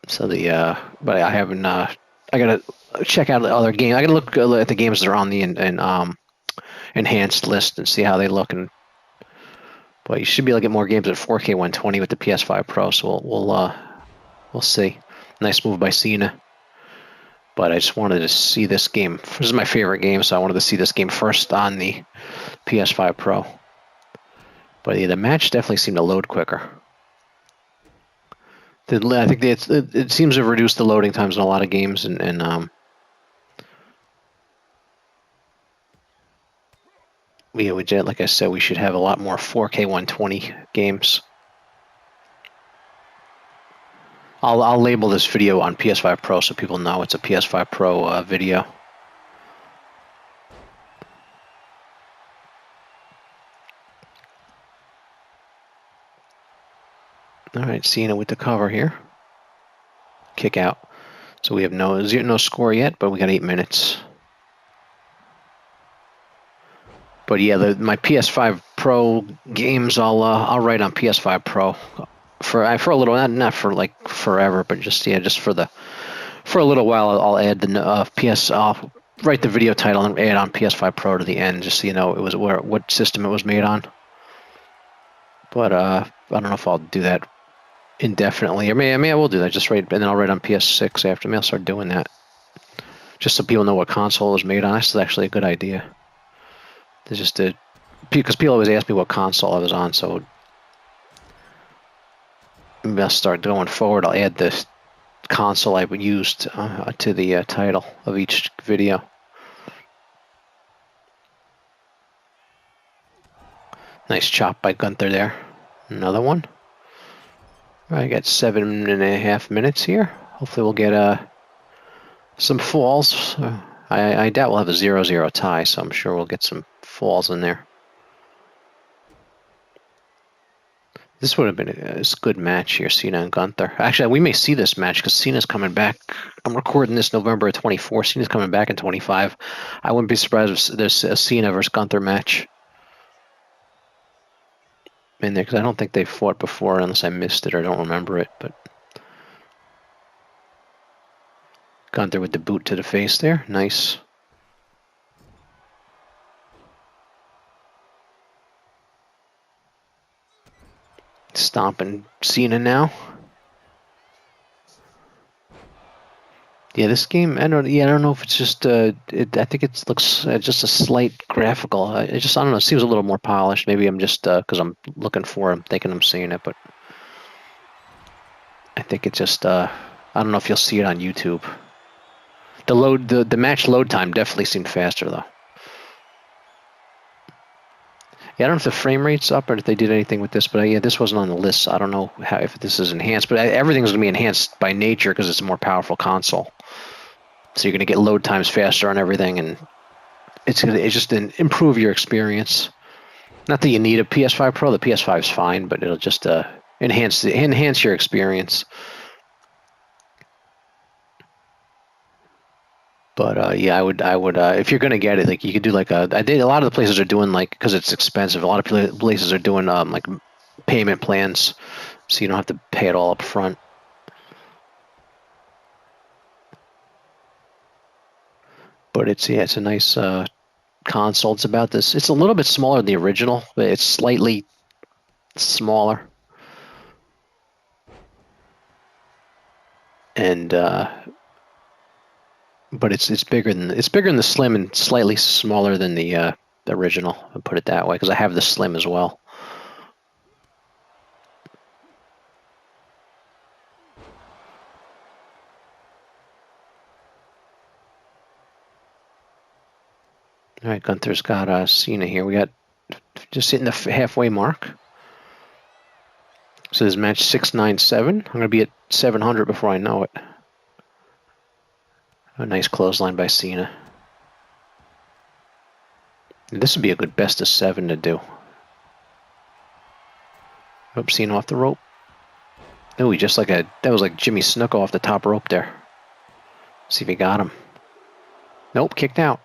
So but I haven't. I gotta check out the other games. I gotta look at the games that are on the enhanced list and see how they look. But you should be able to get more games at 4K 120 with the PS5 Pro. So we'll see. Nice move by Cena. But I just wanted to see this game. This is my favorite game, so I wanted to see this game first on the PS5 Pro. But yeah, the match definitely seemed to load quicker. I think it seems to have reduced the loading times in a lot of games, like I said, we should have a lot more 4K 120 games. I'll label this video on PS5 Pro so people know it's a PS5 Pro video. All right, Cena with the cover here. Kick out. So we have no score yet, but we got 8 minutes. But yeah, my PS5 Pro games, I'll write on PS5 Pro for a little, not for like forever, but just for a little while. I'll add the PS. I'll write the video title and add on PS5 Pro to the end, just so you know it was what system it was made on. But I don't know if I'll do that indefinitely. I mean I will do that. Just write, and then I'll write on PS6 after. Maybe I'll start doing that, just so people know what console it was made on. That's actually a good idea. It's just because people always ask me what console I was on, so maybe I'll start going forward. I'll add the console I used to the title of each video. Nice chop by Gunther there. Another one. I got 7.5 minutes here. Hopefully we'll get some falls. I doubt we'll have a 0-0 tie, so I'm sure we'll get some falls in there. This would have been a good match here, Cena and Gunther. Actually, we may see this match because Cena's coming back. I'm recording this November 24th. Cena's coming back in 25. I wouldn't be surprised if there's a Cena versus Gunther match in there, because I don't think they fought before, unless I missed it or don't remember it. But Gunther with the boot to the face there. Nice. Stomping Cena now. Yeah, this game, I don't know if it's just, I think it looks just a slight graphical. I don't know, it seems a little more polished. Maybe I'm just, because I'm looking for it, I'm thinking I'm seeing it, but I think it's just, I don't know if you'll see it on YouTube. The match load time definitely seemed faster, though. Yeah, I don't know if the frame rate's up or if they did anything with this, but yeah, this wasn't on the list, so I don't know if this is enhanced, but everything's going to be enhanced by nature because it's a more powerful console. So you're going to get load times faster on everything, and it's just improve your experience. Not that you need a PS5 Pro. The PS5 is fine, but it'll just enhance your experience. But yeah, I would if you're gonna get it, like you could do like a lot of the places are doing, like, because it's expensive. A lot of places are doing like payment plans, so you don't have to pay it all up front. But it's a nice console. It's about this. It's a little bit smaller than the original, but it's slightly smaller. And but it's bigger than the Slim and slightly smaller than the original. I'll put it that way, because I have the Slim as well. All right, Gunther's got Cena here. We got just hitting the halfway mark. So this match 697. I'm gonna be at 700 before I know it. A nice clothesline by Cena. This would be a good best of 7 to do. Oops, Cena off the rope. Oh, that was like Jimmy Snuka off the top rope there. See if he got him. Nope, kicked out.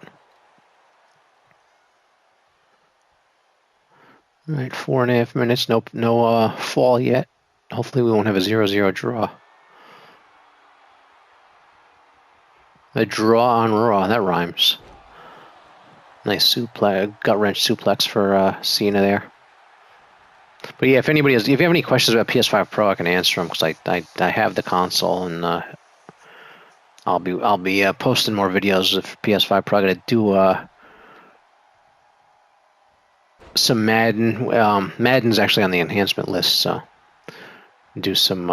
All right, 4.5 minutes. Nope, no fall yet. Hopefully we won't have a 0-0 draw. A draw on Raw, that rhymes. Nice suplex, gut wrench suplex for Cena there. But yeah, if you have any questions about PS5 Pro, I can answer them, because I have the console, and I'll be posting more videos of PS5 Pro. I gotta do some Madden. Madden's actually on the enhancement list, so do some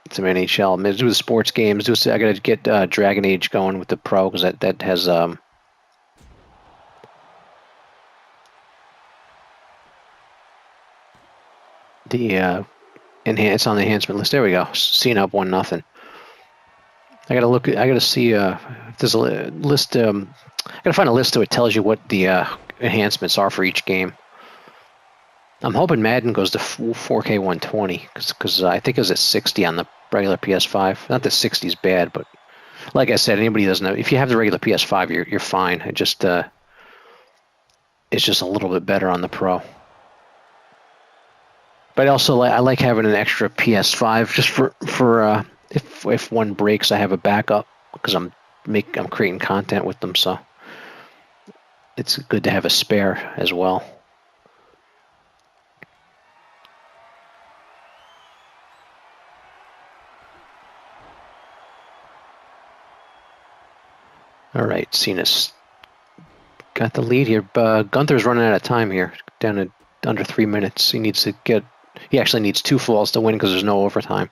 NHL. Do the sports games. I gotta get Dragon Age going with the Pro, because that has it's on the enhancement list. There we go. Cena up 1-0. I gotta see if there's a list. I gotta find a list so it tells you what the enhancements are for each game. I'm hoping Madden goes to 4K 120 because I think it was at 60 on the regular PS5. Not that 60 is bad, but like I said, anybody doesn't know. If you have the regular PS5, you're fine. It's just a little bit better on the Pro. But also, I like having an extra PS5 just for if one breaks, I have a backup because I'm creating content with them, so it's good to have a spare as well. All right, Cena's got the lead here. Gunther's running out of time here, down to under 3 minutes. He actually needs 2 falls to win because there's no overtime.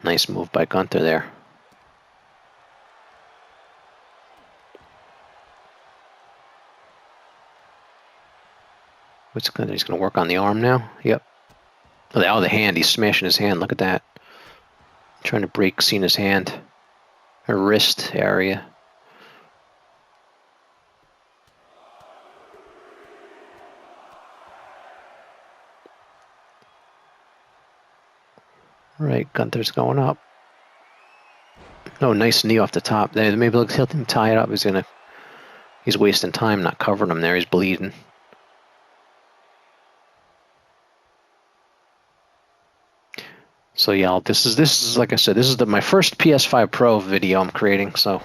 Nice move by Gunther there. He's going to work on the arm now. Yep. Oh, the hand. He's smashing his hand. Look at that. Trying to break Cena's hand. Her wrist area. All right, Gunther's going up. Oh, nice knee off the top. Maybe he'll tie it up. He's wasting time not covering him there. He's bleeding. So yeah, this is like I said, this is my first PS5 Pro video I'm creating. So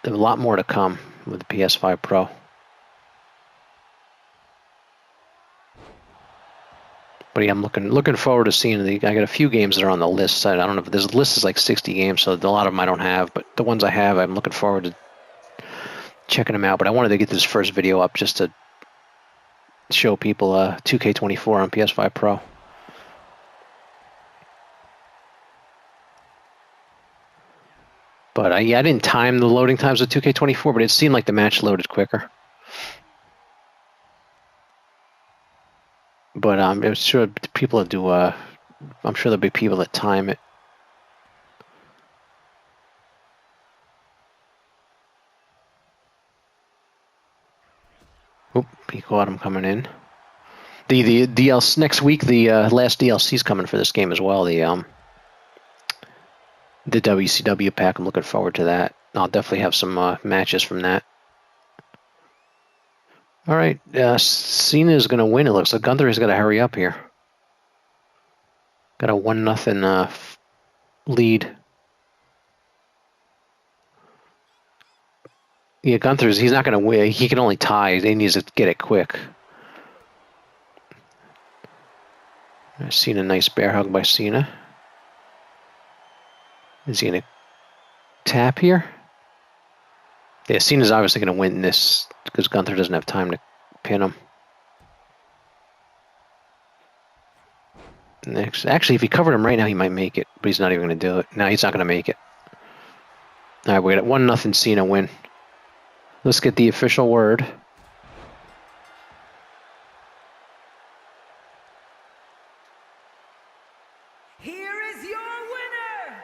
there's a lot more to come with the PS5 Pro. But yeah, I'm looking forward to seeing I got a few games that are on the list. I don't know if this list is like 60 games, so a lot of them I don't have. But the ones I have, I'm looking forward to checking them out. But I wanted to get this first video up just to show people 2K24 on PS5 Pro. But I didn't time the loading times of 2K24, but it seemed like the match loaded quicker. But I'm sure people do. I'm sure there'll be people that time it. Oop, he caught him coming in. The DLC next week. The last DLC's coming for this game as well. The WCW pack. I'm looking forward to that. I'll definitely have some matches from that. All right, Cena is going to win. It looks like Gunther has got to hurry up here. Got a 1-0 lead. Yeah, he's not going to win. He can only tie. He needs to get it quick. I've seen a nice bear hug by Cena. Is he going to tap here? Yeah, Cena's obviously going to win this because Gunther doesn't have time to pin him. Next, actually, if he covered him right now, he might make it, but he's not even going to do it. No, he's not going to make it. All right, we got a 1-0 Cena win. Let's get the official word. Here is your winner,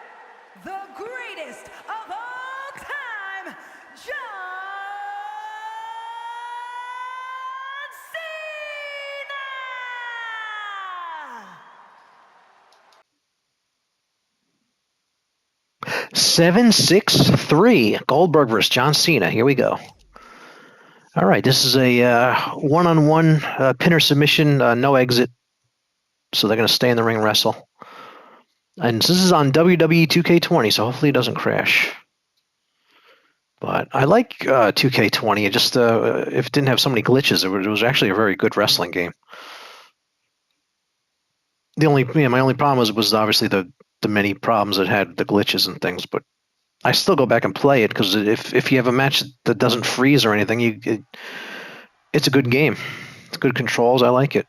the greatest of all time, John Cena! 7-6-3. Goldberg versus John Cena. Here we go. All right, this is a one-on-one pinner submission, no exit. So they're going to stay in the ring wrestle. And this is on WWE2K20, so hopefully it doesn't crash. But I like 2K20. It just if it didn't have so many glitches, it was actually a very good wrestling game. My only problem was obviously the many problems it had, the glitches and things. But I still go back and play it because if you have a match that doesn't freeze or anything, it's a good game. It's good controls. I like it.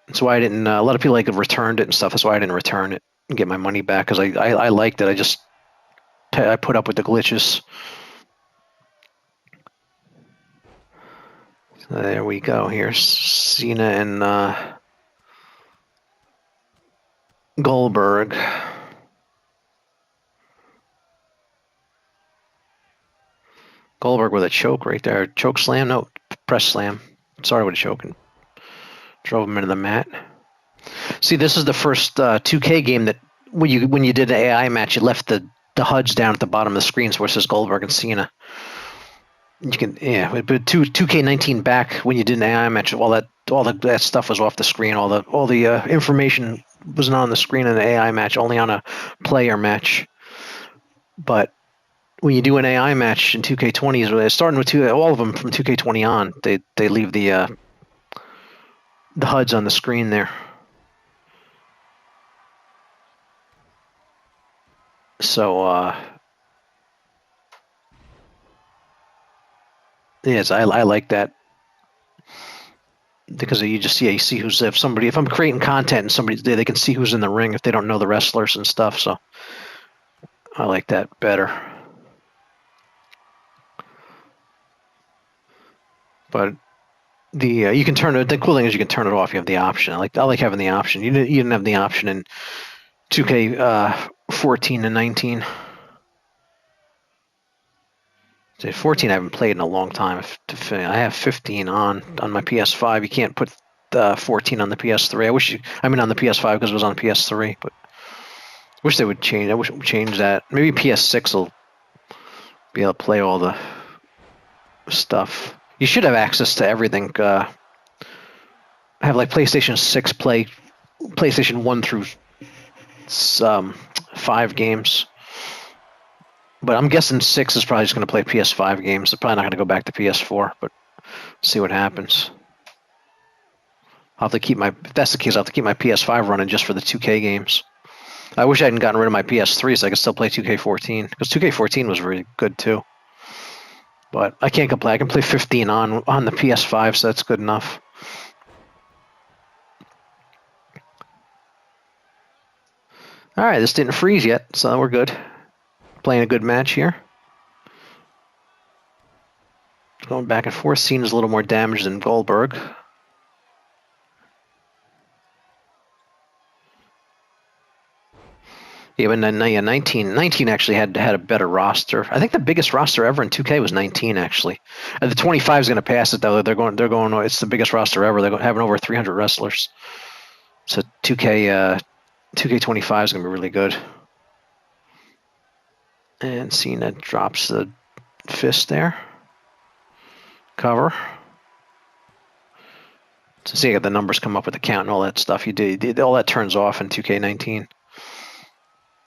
That's why I didn't. A lot of people returned it and stuff. That's why I didn't return it and get my money back because I liked it. I put up with the glitches. So there we go. Here's Cena and Goldberg. Goldberg with a choke right there. Choke slam? No, press slam. Sorry with a choke and drove him into the mat. See, this is the first 2K game that when you did an AI match, it left the HUDs down at the bottom of the screen where it says Goldberg and Cena. You can but 2K19 back when you did an AI match, all that stuff was off the screen. All the information wasn't on the screen in the AI match, only on a player match. But when you do an AI match in 2K20s, starting with all of them from 2K20 on, they leave the HUDs on the screen there. So yes, I like that because you see who's if I'm creating content and somebody's there, they can see who's in the ring if they don't know the wrestlers and stuff. So I like that better. But you can turn it. The cool thing is you can turn it off. You have the option. I like having the option. You didn't have the option in 2K 14 and 19. 14 I haven't played in a long time. I have 15 on my PS5. You can't put 14 on the PS3. On the PS5 because it was on PS3. But I wish they would change. I wish it would change that. Maybe PS6 will be able to play all the stuff. You should have access to everything. Have like PlayStation 6 play PlayStation 1 through 5 games. But I'm guessing 6 is probably just going to play PS5 games. They're probably not going to go back to PS4, but see what happens. If that's the case, I'll have to keep my PS5 running just for the 2K games. I wish I hadn't gotten rid of my PS3 so I could still play 2K14, because 2K14 was really good too. But I can't complain. I can play 15 on the PS5, so that's good enough. All right, this didn't freeze yet, so we're good. Playing a good match here. Going back and forth. Cena's a little more damage than Goldberg. Yeah, but 19 actually had a better roster. I think the biggest roster ever in 2K was 19 actually. The 25 is going to pass it though. They're going. It's the biggest roster ever. They're having over 300 wrestlers. So 2K25 is going to be really good. And Cena drops the fist there. Cover. So see, I got the numbers come up with the count and all that stuff. All that turns off in 2K19.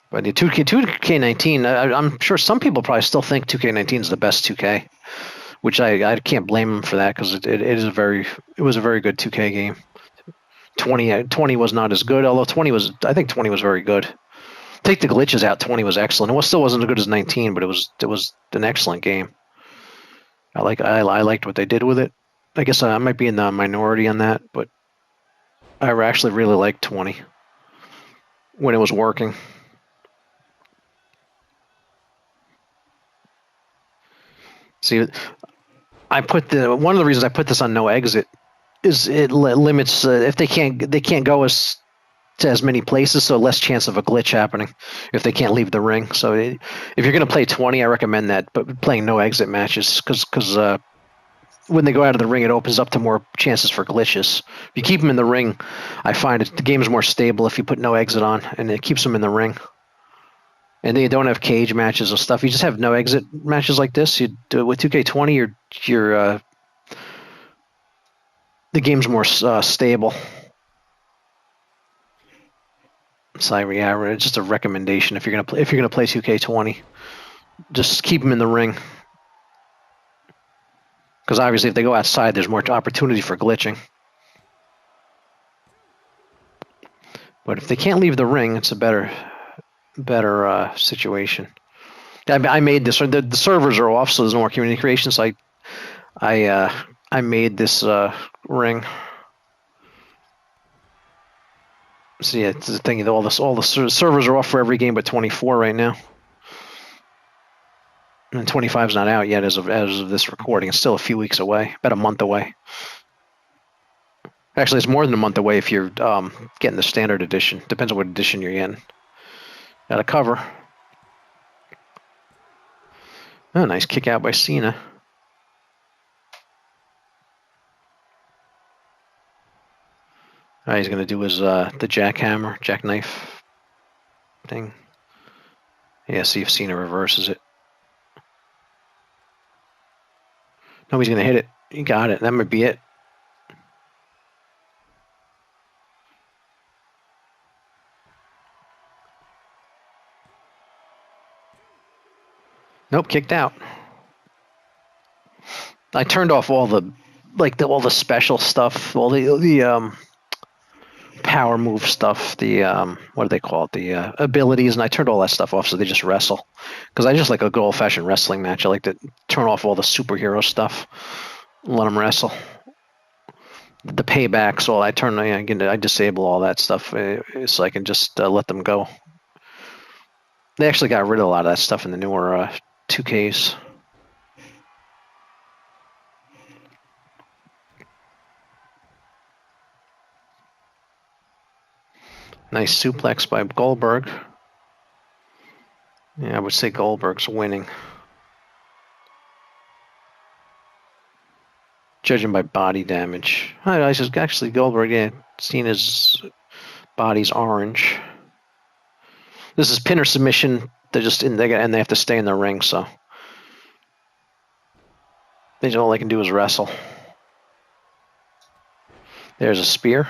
But the 2K19, I'm sure some people probably still think 2K19 is the best 2K, which I can't blame them for that because it was a very good 2K game. 20 was not as good, although I think 20 was very good. Take the glitches out, 20 was excellent. It still wasn't as good as 19, but it was an excellent game. I liked what they did with it. I guess I might be in the minority on that, but I actually really liked 20 when it was working. See, one of the reasons I put this on no exit is it limits if they can't go to as many places, so less chance of a glitch happening if they can't leave the ring. So if you're going to play 20, I recommend that, but playing no exit matches because when they go out of the ring, it opens up to more chances for glitches. If you keep them in the ring, I find the game's more stable if you put no exit on, and it keeps them in the ring. And then you don't have cage matches and stuff. You just have no exit matches like this. You do it with 2K20. The game's more stable. So yeah, just a recommendation if you're gonna play 2K20, just keep them in the ring. Because obviously, if they go outside, there's more opportunity for glitching. But if they can't leave the ring, it's a better situation. I made this. The servers are off, so there's no more community creation. So I made this ring. So yeah, it's the thing. All the servers are off for every game but 24 right now. And 25 is not out yet as of this recording. It's still a few weeks away, about a month away. Actually, it's more than a month away if you're getting the standard edition. Depends on what edition you're in. Got a cover. Oh, nice kick out by Cena. He's going to do his the jackknife thing. Yeah, see if Cena reverses it. No, he's going to hit it. He got it. That might be it. Nope, kicked out. I turned off all the all the special stuff, all the power move stuff, the what do they call it, the abilities, and I turned all that stuff off so they just wrestle. Because I just like a good old fashioned wrestling match. I like to turn off all the superhero stuff, and let them wrestle. The payback, so I disable all that stuff so I can just let them go. They actually got rid of a lot of that stuff in the newer 2Ks. Nice suplex by Goldberg. Yeah, I would say Goldberg's winning. Judging by body damage. I just actually Goldberg, yeah, Cena's body's orange. This is pin or submission. They're just and they have to stay in the ring, so all they can do is wrestle. There's a spear.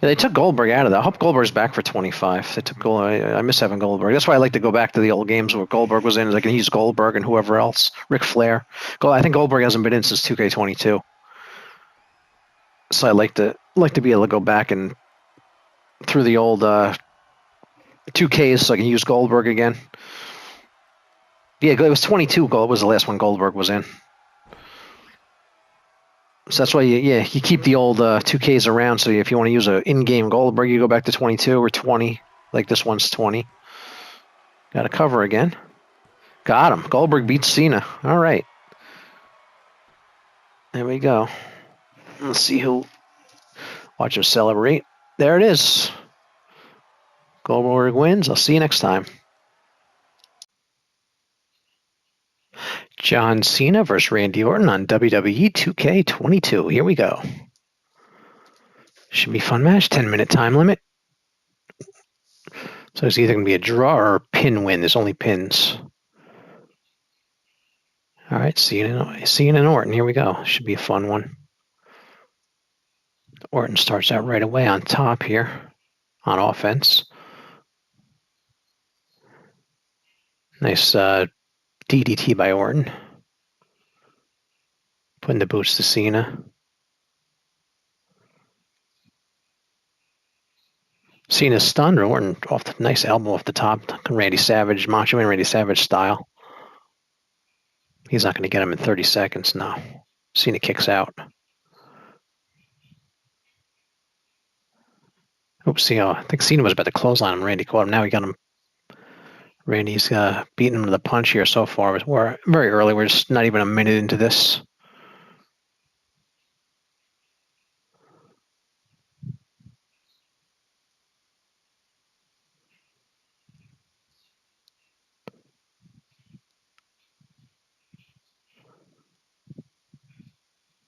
Yeah, they took Goldberg out of that. I hope Goldberg's back for 25. They took I miss having Goldberg. That's why I like to go back to the old games where Goldberg was in. I can use Goldberg and whoever else. Ric Flair. I think Goldberg hasn't been in since 2K22. So I like to be able to go back and through the old 2Ks so I can use Goldberg again. Yeah, it was 22. Was the last one Goldberg was in. So that's why you keep the old 2Ks around. So if you want to use an in-game Goldberg, you go back to 22 or 20. Like this one's 20. Got a cover again. Got him. Goldberg beats Cena. All right. There we go. Let's see who. Watch him celebrate. There it is. Goldberg wins. I'll see you next time. John Cena versus Randy Orton on WWE 2K22. Here we go. Should be a fun match. 10-minute time limit. So it's either going to be a draw or a pin win. There's only pins. All right, Cena and Orton. Here we go. Should be a fun one. Orton starts out right away on top here on offense. Nice DDT by Orton. Putting the boots to Cena. Cena's stunned. Orton off the nice elbow off the top. Randy Savage, Macho Man Randy Savage style. He's not going to get him in 30 seconds. No. Cena kicks out. Oops, I think Cena was about to clothesline him. Randy caught him. Now he got him. Randy's beating him to the punch here so far. We're very early. We're just not even a minute into this.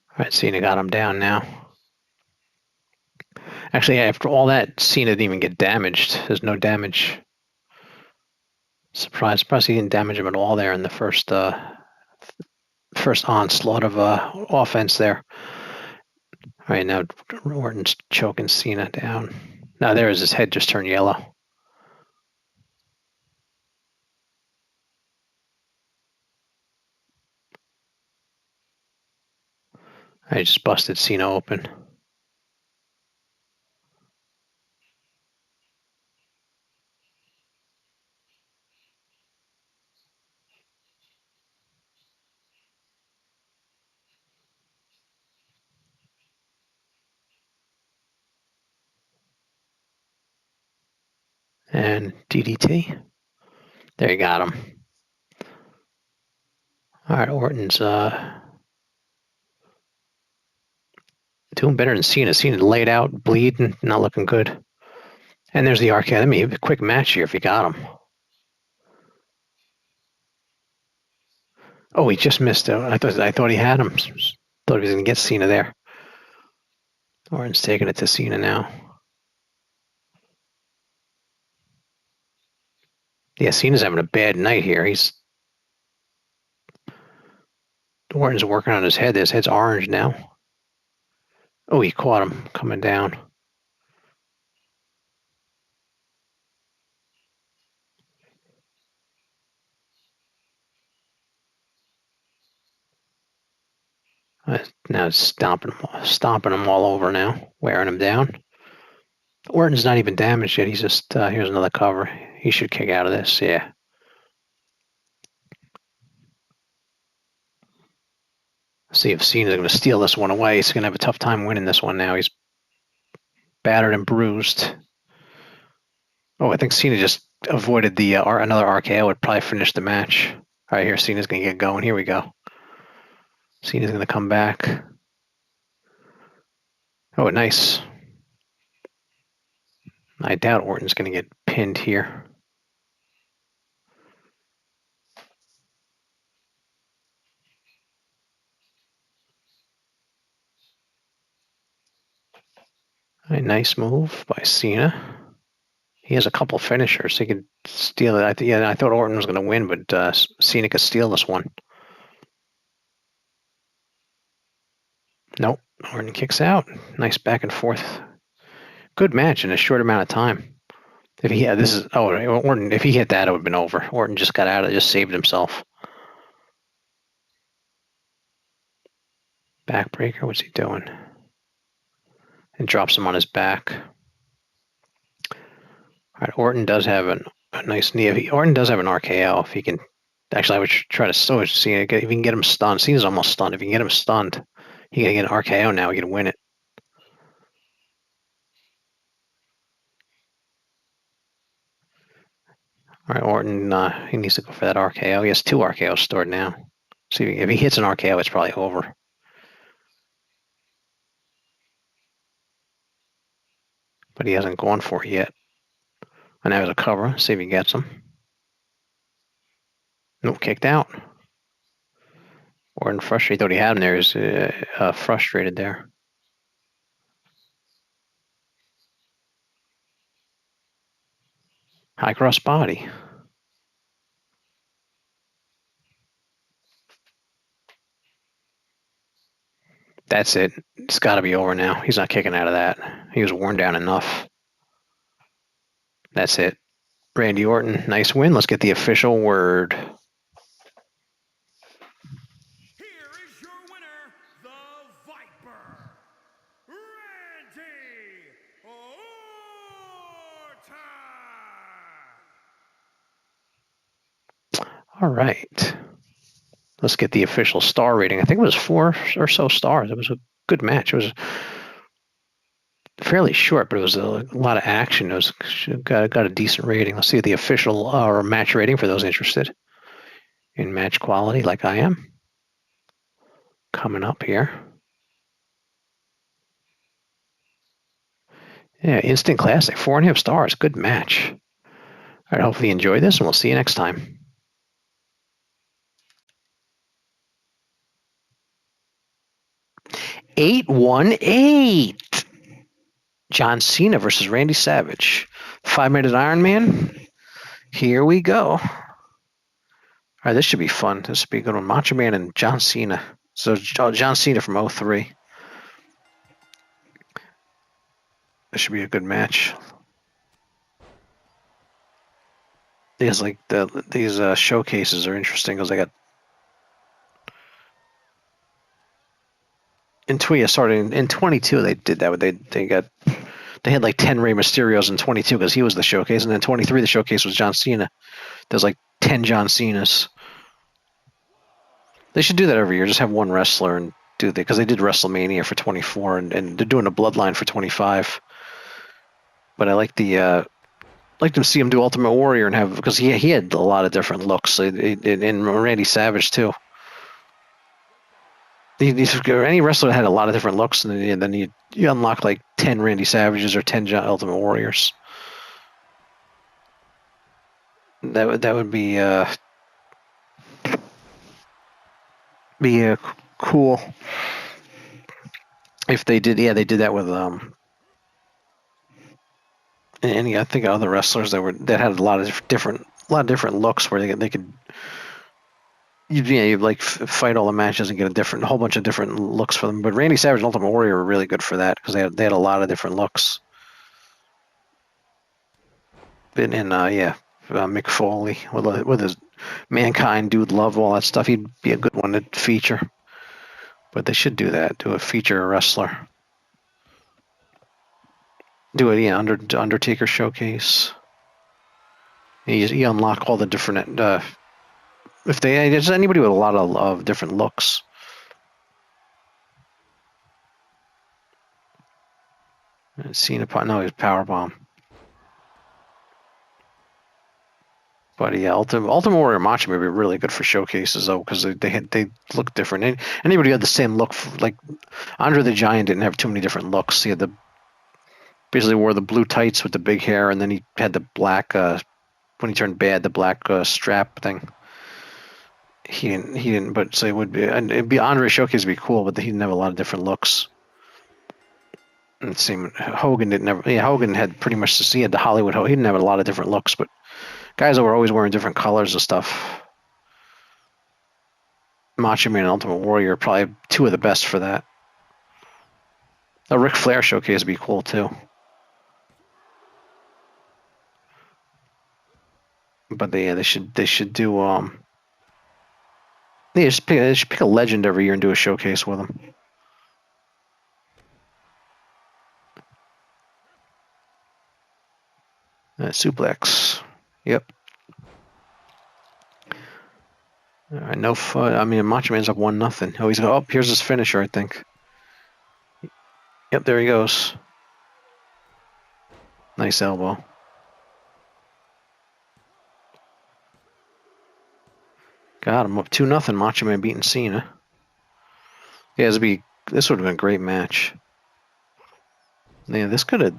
All right, Cena got him down now. Actually, after all that, Cena didn't even get damaged. There's no damage. Surprise he didn't damage him at all there in the first onslaught of offense there. All right, now Orton's choking Cena down. Now there is his head just turned yellow. I just busted Cena open. And DDT. There you got him. All right, Orton's doing better than Cena. Cena laid out, bleeding, not looking good. And there's the RKO. I mean, a quick match here if you got him. Oh, he just missed it. I thought he had him. Thought he was gonna get Cena there. Orton's taking it to Cena now. Yeah, Cena's having a bad night here. Orton's working on his head. His head's orange now. Oh, he caught him coming down. Now it's stomping him all over now, wearing him down. Orton's not even damaged yet. He's just here's another cover. He should kick out of this. Yeah. See if Cena's going to steal this one away. He's going to have a tough time winning this one now. He's battered and bruised. Oh, I think Cena just avoided the another RKO. Would probably finish the match. All right, here Cena's going to get going. Here we go. Cena's going to come back. Oh, nice. I doubt Orton's going to get pinned here. A nice move by Cena. He has a couple finishers. He could steal it. I thought Orton was going to win, but Cena could steal this one. Nope. Orton kicks out. Nice back and forth. Good match in a short amount of time. If he had Orton. If he hit that, it would have been over. Orton just got out of it, just saved himself. Backbreaker. What's he doing? And drops him on his back. All right. Orton does have a nice knee. Orton does have an RKO. If he can, actually, I would try to switch Cena. If he can get him stunned, Cena's almost stunned. If you can get him stunned, he can get an RKO now. He can win it. All right, Orton, he needs to go for that RKO. He has 2 RKOs stored now. See if he hits an RKO, it's probably over. But he hasn't gone for it yet. And now there's a cover. See if he gets him. Nope, kicked out. Orton frustrated. Thought he had him there. He's frustrated there. High cross body. That's it. It's got to be over now. He's not kicking out of that. He was worn down enough. That's it. Randy Orton, nice win. Let's get the official word. Here is your winner, the Viper, Randy Orton. All right. Let's get the official star rating. I think it was 4 or so stars. It was a good match. It was fairly short, but it was a lot of action. It was got a decent rating. Let's see the official or match rating for those interested in match quality, like I am. Coming up here. Yeah, instant classic, 4.5 stars. Good match. All right, hopefully you enjoy this, and we'll see you next time. 818. John Cena versus Randy Savage. 5-minute Iron Man. Here we go. All right, this should be fun. This should be a good one. Macho Man and John Cena. So John Cena from 03. This should be a good match. These showcases are interesting because they got started in 22. They did that. They had like 10 Rey Mysterios in 22 because he was the showcase, and then 23 the showcase was John Cena. There's like 10 John Cenas. They should do that every year. Just have one wrestler and do that because they did WrestleMania for 24 and they're doing a Bloodline for 25. But I like to see him do Ultimate Warrior and have because he had a lot of different looks and Randy Savage too. Any wrestler had a lot of different looks, and then you unlock like 10 Randy Savages or 10 Ultimate Warriors. That would be be cool if they did. Yeah, they did that with any I think other wrestlers that had a lot of different looks where they could you like fight all the matches and get a whole bunch of different looks for them. But Randy Savage and Ultimate Warrior were really good for that because they had a lot of different looks. Mick Foley with his Mankind, Dude Love, all that stuff. He'd be a good one to feature. But they should do that. Do a feature wrestler. Do it, Undertaker showcase. You unlock all the different. If there's anybody with a lot of different looks. Cena, no, he's Powerbomb. But yeah, Ultimate Warrior Macho would be really good for showcases though, because they look different. Anybody who had the same look, like Andre the Giant didn't have too many different looks. He had basically wore the blue tights with the big hair, and then he had the black when he turned bad, the black strap thing. He didn't. But so it would be, and it'd be Andre showcase would be cool, but he didn't have a lot of different looks. And same Hogan didn't have. Yeah, Hogan had pretty much he had the Hollywood Hogan. He didn't have a lot of different looks, but guys that were always wearing different colors and stuff. Macho Man and Ultimate Warrior are probably two of the best for that. A Ric Flair showcase would be cool too. But they should do they should pick a legend every year and do a showcase with them. Suplex. Yep. All right, no fun. I mean, Macho Man's up 1-0. Oh, here's his finisher, I think. Yep, there he goes. Nice elbow. Got him up 2-0. Macho Man beating Cena. Yeah, this would have been a great match. Yeah, this could have.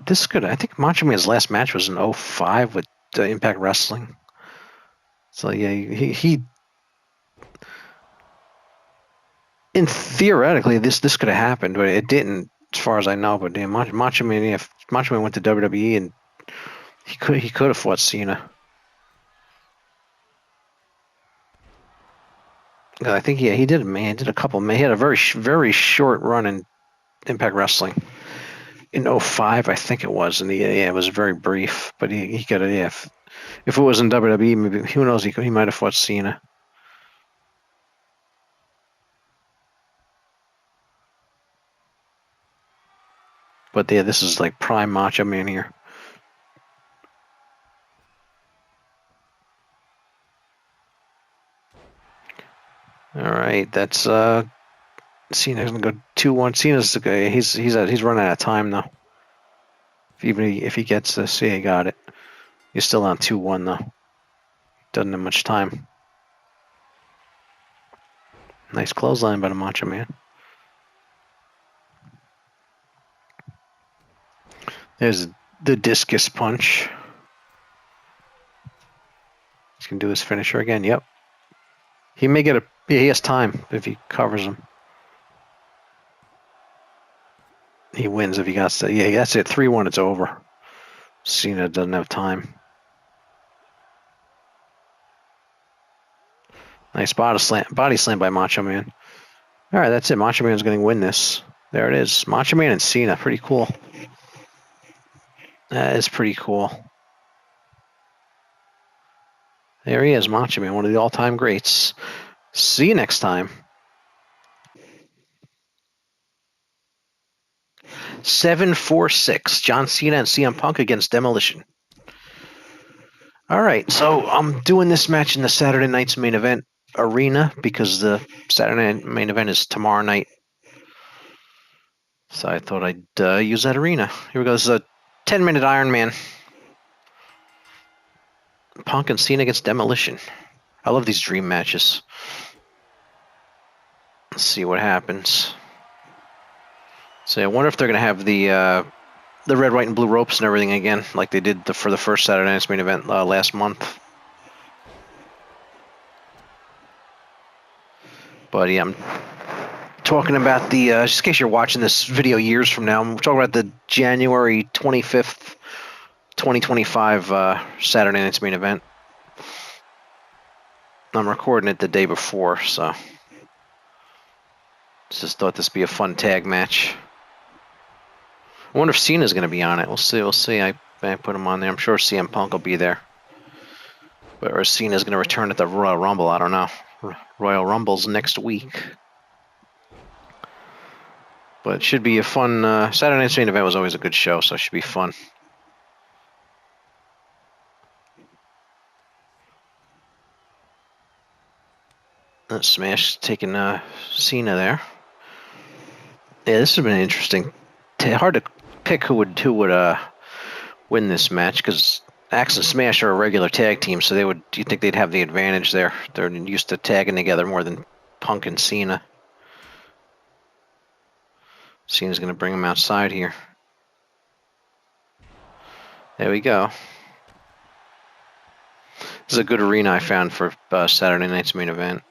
I think Macho Man's last match was in 2005 with Impact Wrestling. So yeah, he and theoretically this could have happened, but it didn't, as far as I know. But damn, Macho Man, if Macho Man went to WWE and he could have fought Cena. I think he did. Man, he did a couple. Man, he had a very short run in Impact Wrestling in 2005, I think it was, and it was very brief. But he could have. Yeah, if it was in WWE, maybe who knows? He might have fought Cena. But yeah, this is like prime Macho Man here. All right, that's Cena's gonna go 2-1. Cena's the guy. He's running out of time though. If he gets this, yeah, he got it. He's still on 2-1 though. Doesn't have much time. Nice clothesline by the Macho Man. There's the discus punch. He's gonna do his finisher again. Yep. He may get he has time if he covers him. He wins if he got to. Yeah, that's it. 3-1. It's over. Cena doesn't have time. Nice body slam by Macho Man. All right, that's it. Macho Man's going to win this. There it is. Macho Man and Cena. Pretty cool. That is pretty cool. There he is, Macho Man, one of the all-time greats. See you next time. 7-4-6. John Cena and CM Punk against Demolition. All right, so I'm doing this match in the Saturday night's main event arena because the Saturday night main event is tomorrow night. So I thought I'd use that arena. Here we go. This is a 10-minute Iron Man. Punk and Cena against Demolition. I love these dream matches. Let's see what happens. So I wonder if they're going to have the red, white, and blue ropes and everything again, like they did for the first Saturday night's main event last month. But yeah, I'm talking about the, just in case you're watching this video years from now, I'm talking about the January 25th, 2025 Saturday Night's Main Event. I'm recording it the day before, so just thought this would be a fun tag match. I wonder if Cena's going to be on it. We'll see. We'll see. I put him on there. I'm sure CM Punk will be there. But or Cena's going to return at the Royal Rumble. I don't know. Royal Rumble's next week. But it should be a fun... Saturday Night's Main Event was always a good show, so it should be fun. Smash taking Cena there. Yeah, this has been interesting. Hard to pick who would win this match, because Axe and Smash are a regular tag team, so you'd think they'd have the advantage there. They're used to tagging together more than Punk and Cena. Cena's going to bring him outside here. There we go. This is a good arena I found for Saturday Night's Main Event.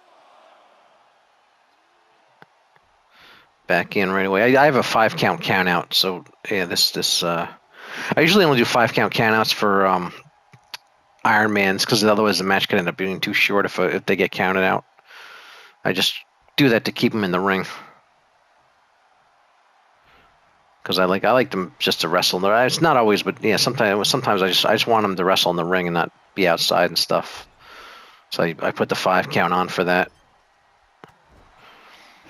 Back in right away. I have a 5-count count out, so yeah, I usually only do 5-count count outs for Iron Man's, because otherwise the match could end up being too short if they get counted out. I just do that to keep them in the ring, because I like them just to wrestle. It's not always, but yeah, sometimes I just want them to wrestle in the ring and not be outside and stuff. So I put the 5 count on for that.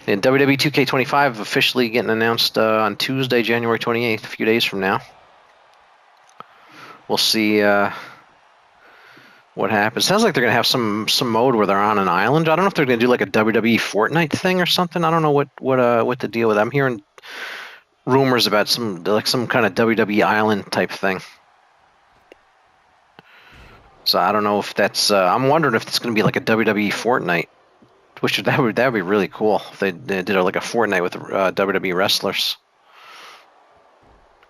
And WWE2K25 officially getting announced on Tuesday, January 28th, a few days from now. We'll see what happens. Sounds like they're gonna have some mode where they're on an island. I don't know if they're gonna do like a WWE Fortnite thing or something. I don't know what the deal with. I'm hearing rumors about some kind of WWE island type thing. So I don't know if that's. I'm wondering if it's gonna be like a WWE Fortnite. That would be really cool if they did like a Fortnite with WWE wrestlers.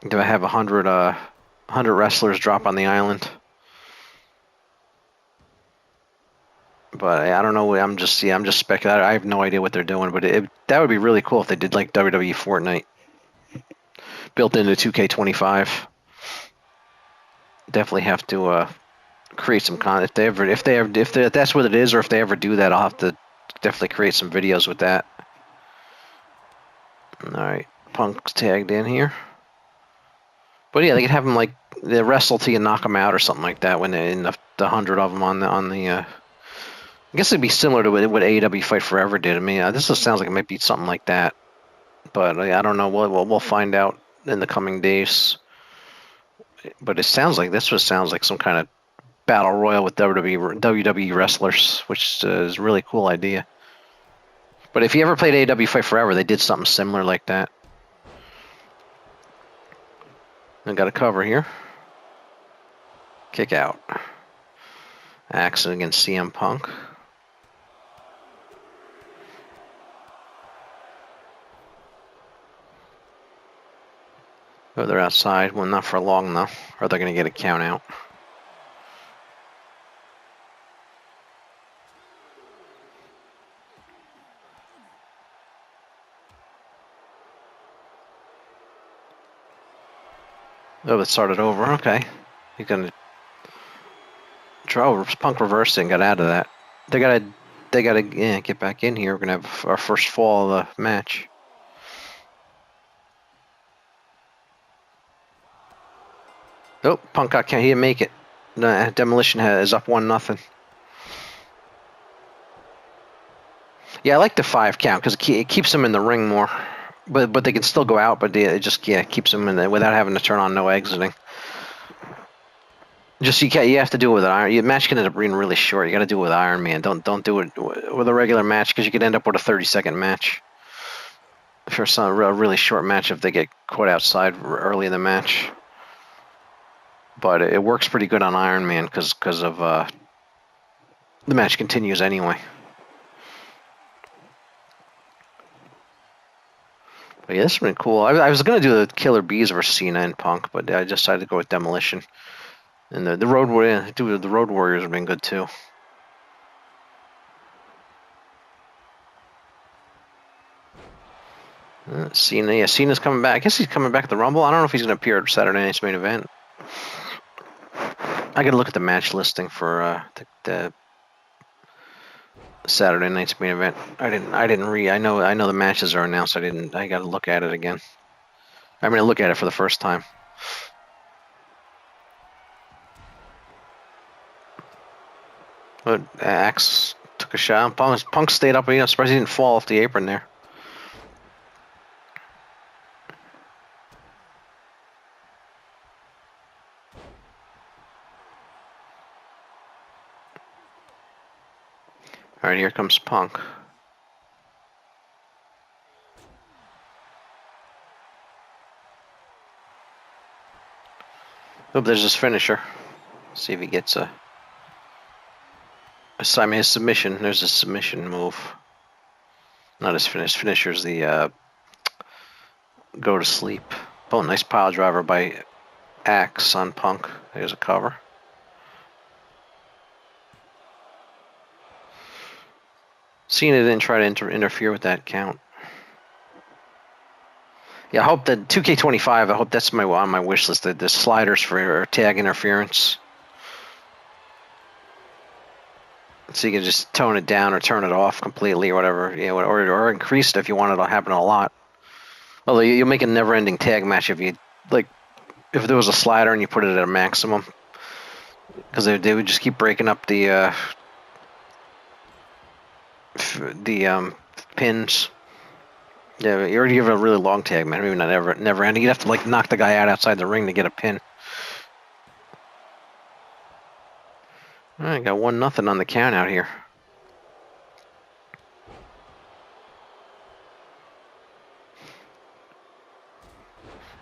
Do I have 100 wrestlers drop on the island? But I don't know. I'm just speculating. I have no idea what they're doing, but that would be really cool if they did like WWE Fortnite built into 2K25. Definitely have to create some content if that's what it is, or if they ever do that, I'll have to definitely create some videos with that. All right, Punk's tagged in here. But yeah, they could have them like they wrestle till you knock them out or something like that when they're in the 100 of them on the. I guess it'd be similar to what AEW Fight Forever did. I mean, this sounds like it might be something like that, but I don't know. We'll find out in the coming days. But this sounds like some kind of battle royal with WWE wrestlers, which is a really cool idea. But if you ever played AEW Fight Forever, they did something similar like that. I got a cover here. Kick out. Axe against CM Punk. Oh, they're outside. Well, not for long though, or they're going to get a count out. Oh, it started over. Okay. He's going to draw. Punk reversed and got out of that. They gotta get back in here. We're going to have our first fall of the match. Oh, Punk got count. He didn't make it. Demolition is up 1-0. Yeah, I like the 5 count because it keeps them in the ring more. But they can still go out, but it just keeps them in there without having to turn on no exiting. Just you have to do it with an iron. Your match can end up being really short. You got to do it with Iron Man. Don't do it with a regular match because you could end up with a 30-second match. For a really short match if they get caught outside early in the match. But it works pretty good on Iron Man because of the match continues anyway. But yeah, this has been cool. I was going to do the Killer Bees versus Cena and Punk, but I decided to go with Demolition. And the Road Warriors have been good too. Cena, yeah, Cena's coming back. I guess he's coming back at the Rumble. I don't know if he's going to appear at Saturday night's main event. I got to look at the match listing for the Saturday night's main event. I didn't read. I know the matches are announced. I got to look at it again. I'm going to look at it for the first time. But Axe took a shot. Punk stayed up. Surprised he didn't fall off the apron there. All right, here comes Punk. Oh, there's his finisher. See if he gets a assignment. His submission. There's his submission move. Not his finish. Finisher's the go to sleep. Oh, nice pile driver by Axe on Punk. There's a cover. Cena didn't try to interfere with that count. Yeah, I hope that 2K25. I hope that's on my wish list. The sliders for tag interference, so you can just tone it down or turn it off completely or whatever. Or increase it if you want it to happen a lot. Although you'll make a never-ending tag match if you if there was a slider and you put it at a maximum, because they would just keep breaking up the pins. Yeah, you already give it a really long tag, man. Maybe not never ending. You'd have to knock the guy out outside the ring to get a pin. All right, got 1-0 on the count out here.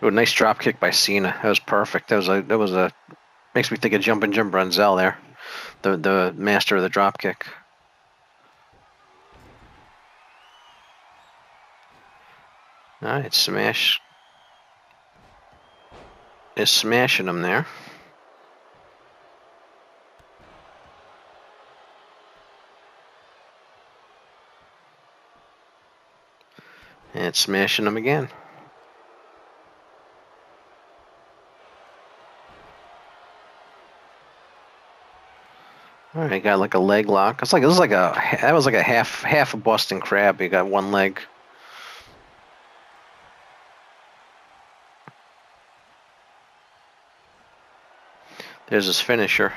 Oh, nice drop kick by Cena. That was perfect. That was a makes me think of Jumpin' Jim Brunzell there, the master of the drop kick. All right, Smash is smashing him there. And it's smashing him again. All right, got like a leg lock. That was like a half a Boston Crab. You got one leg. There's his finisher.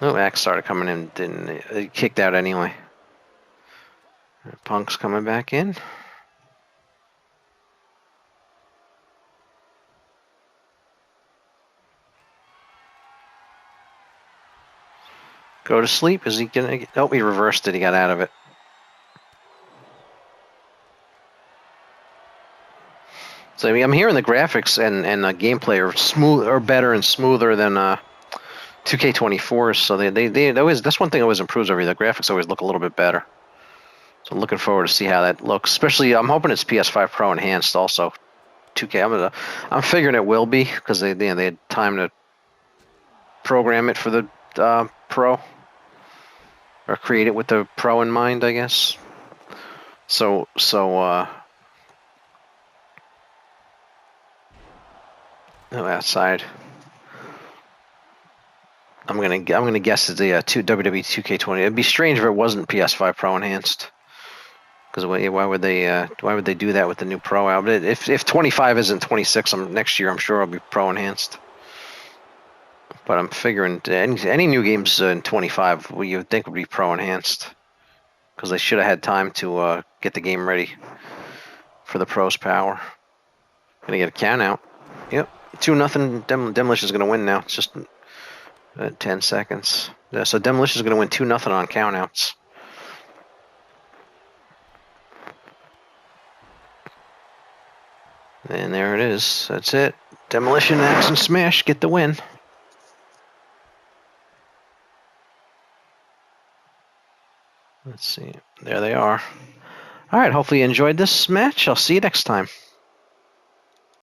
No, Axe started coming in. He kicked out anyway. Punk's coming back in. Go to sleep. Is he gonna get... Oh, he reversed it. He got out of it. So I'm hearing the graphics and the gameplay are better and smoother than 2K24. So they always, that's one thing always improves over here. The graphics always look a little bit better. So I'm looking forward to see how that looks. Especially, I'm hoping it's PS5 Pro enhanced also. 2K. I'm figuring it will be, because they had time to program it for the Pro, or create it with the Pro in mind, I guess. So outside. I'm gonna guess it's the WWE2K20. It'd be strange if it wasn't PS5 Pro enhanced. Because why would they do that with the new Pro out? If 25 isn't 26, next year I'm sure it'll be Pro enhanced. But I'm figuring any new games in 25 you would think would be Pro enhanced, because they should have had time to get the game ready for the Pro's power. Gonna get a count out. Yep, 2-0. Demolition's gonna win now. It's just 10 seconds. Yeah, so Demolition's gonna win 2-0 on countouts. And there it is. That's it. Demolition, Axe, and Smash get the win. Let's see. There they are. All right. Hopefully you enjoyed this match. I'll see you next time.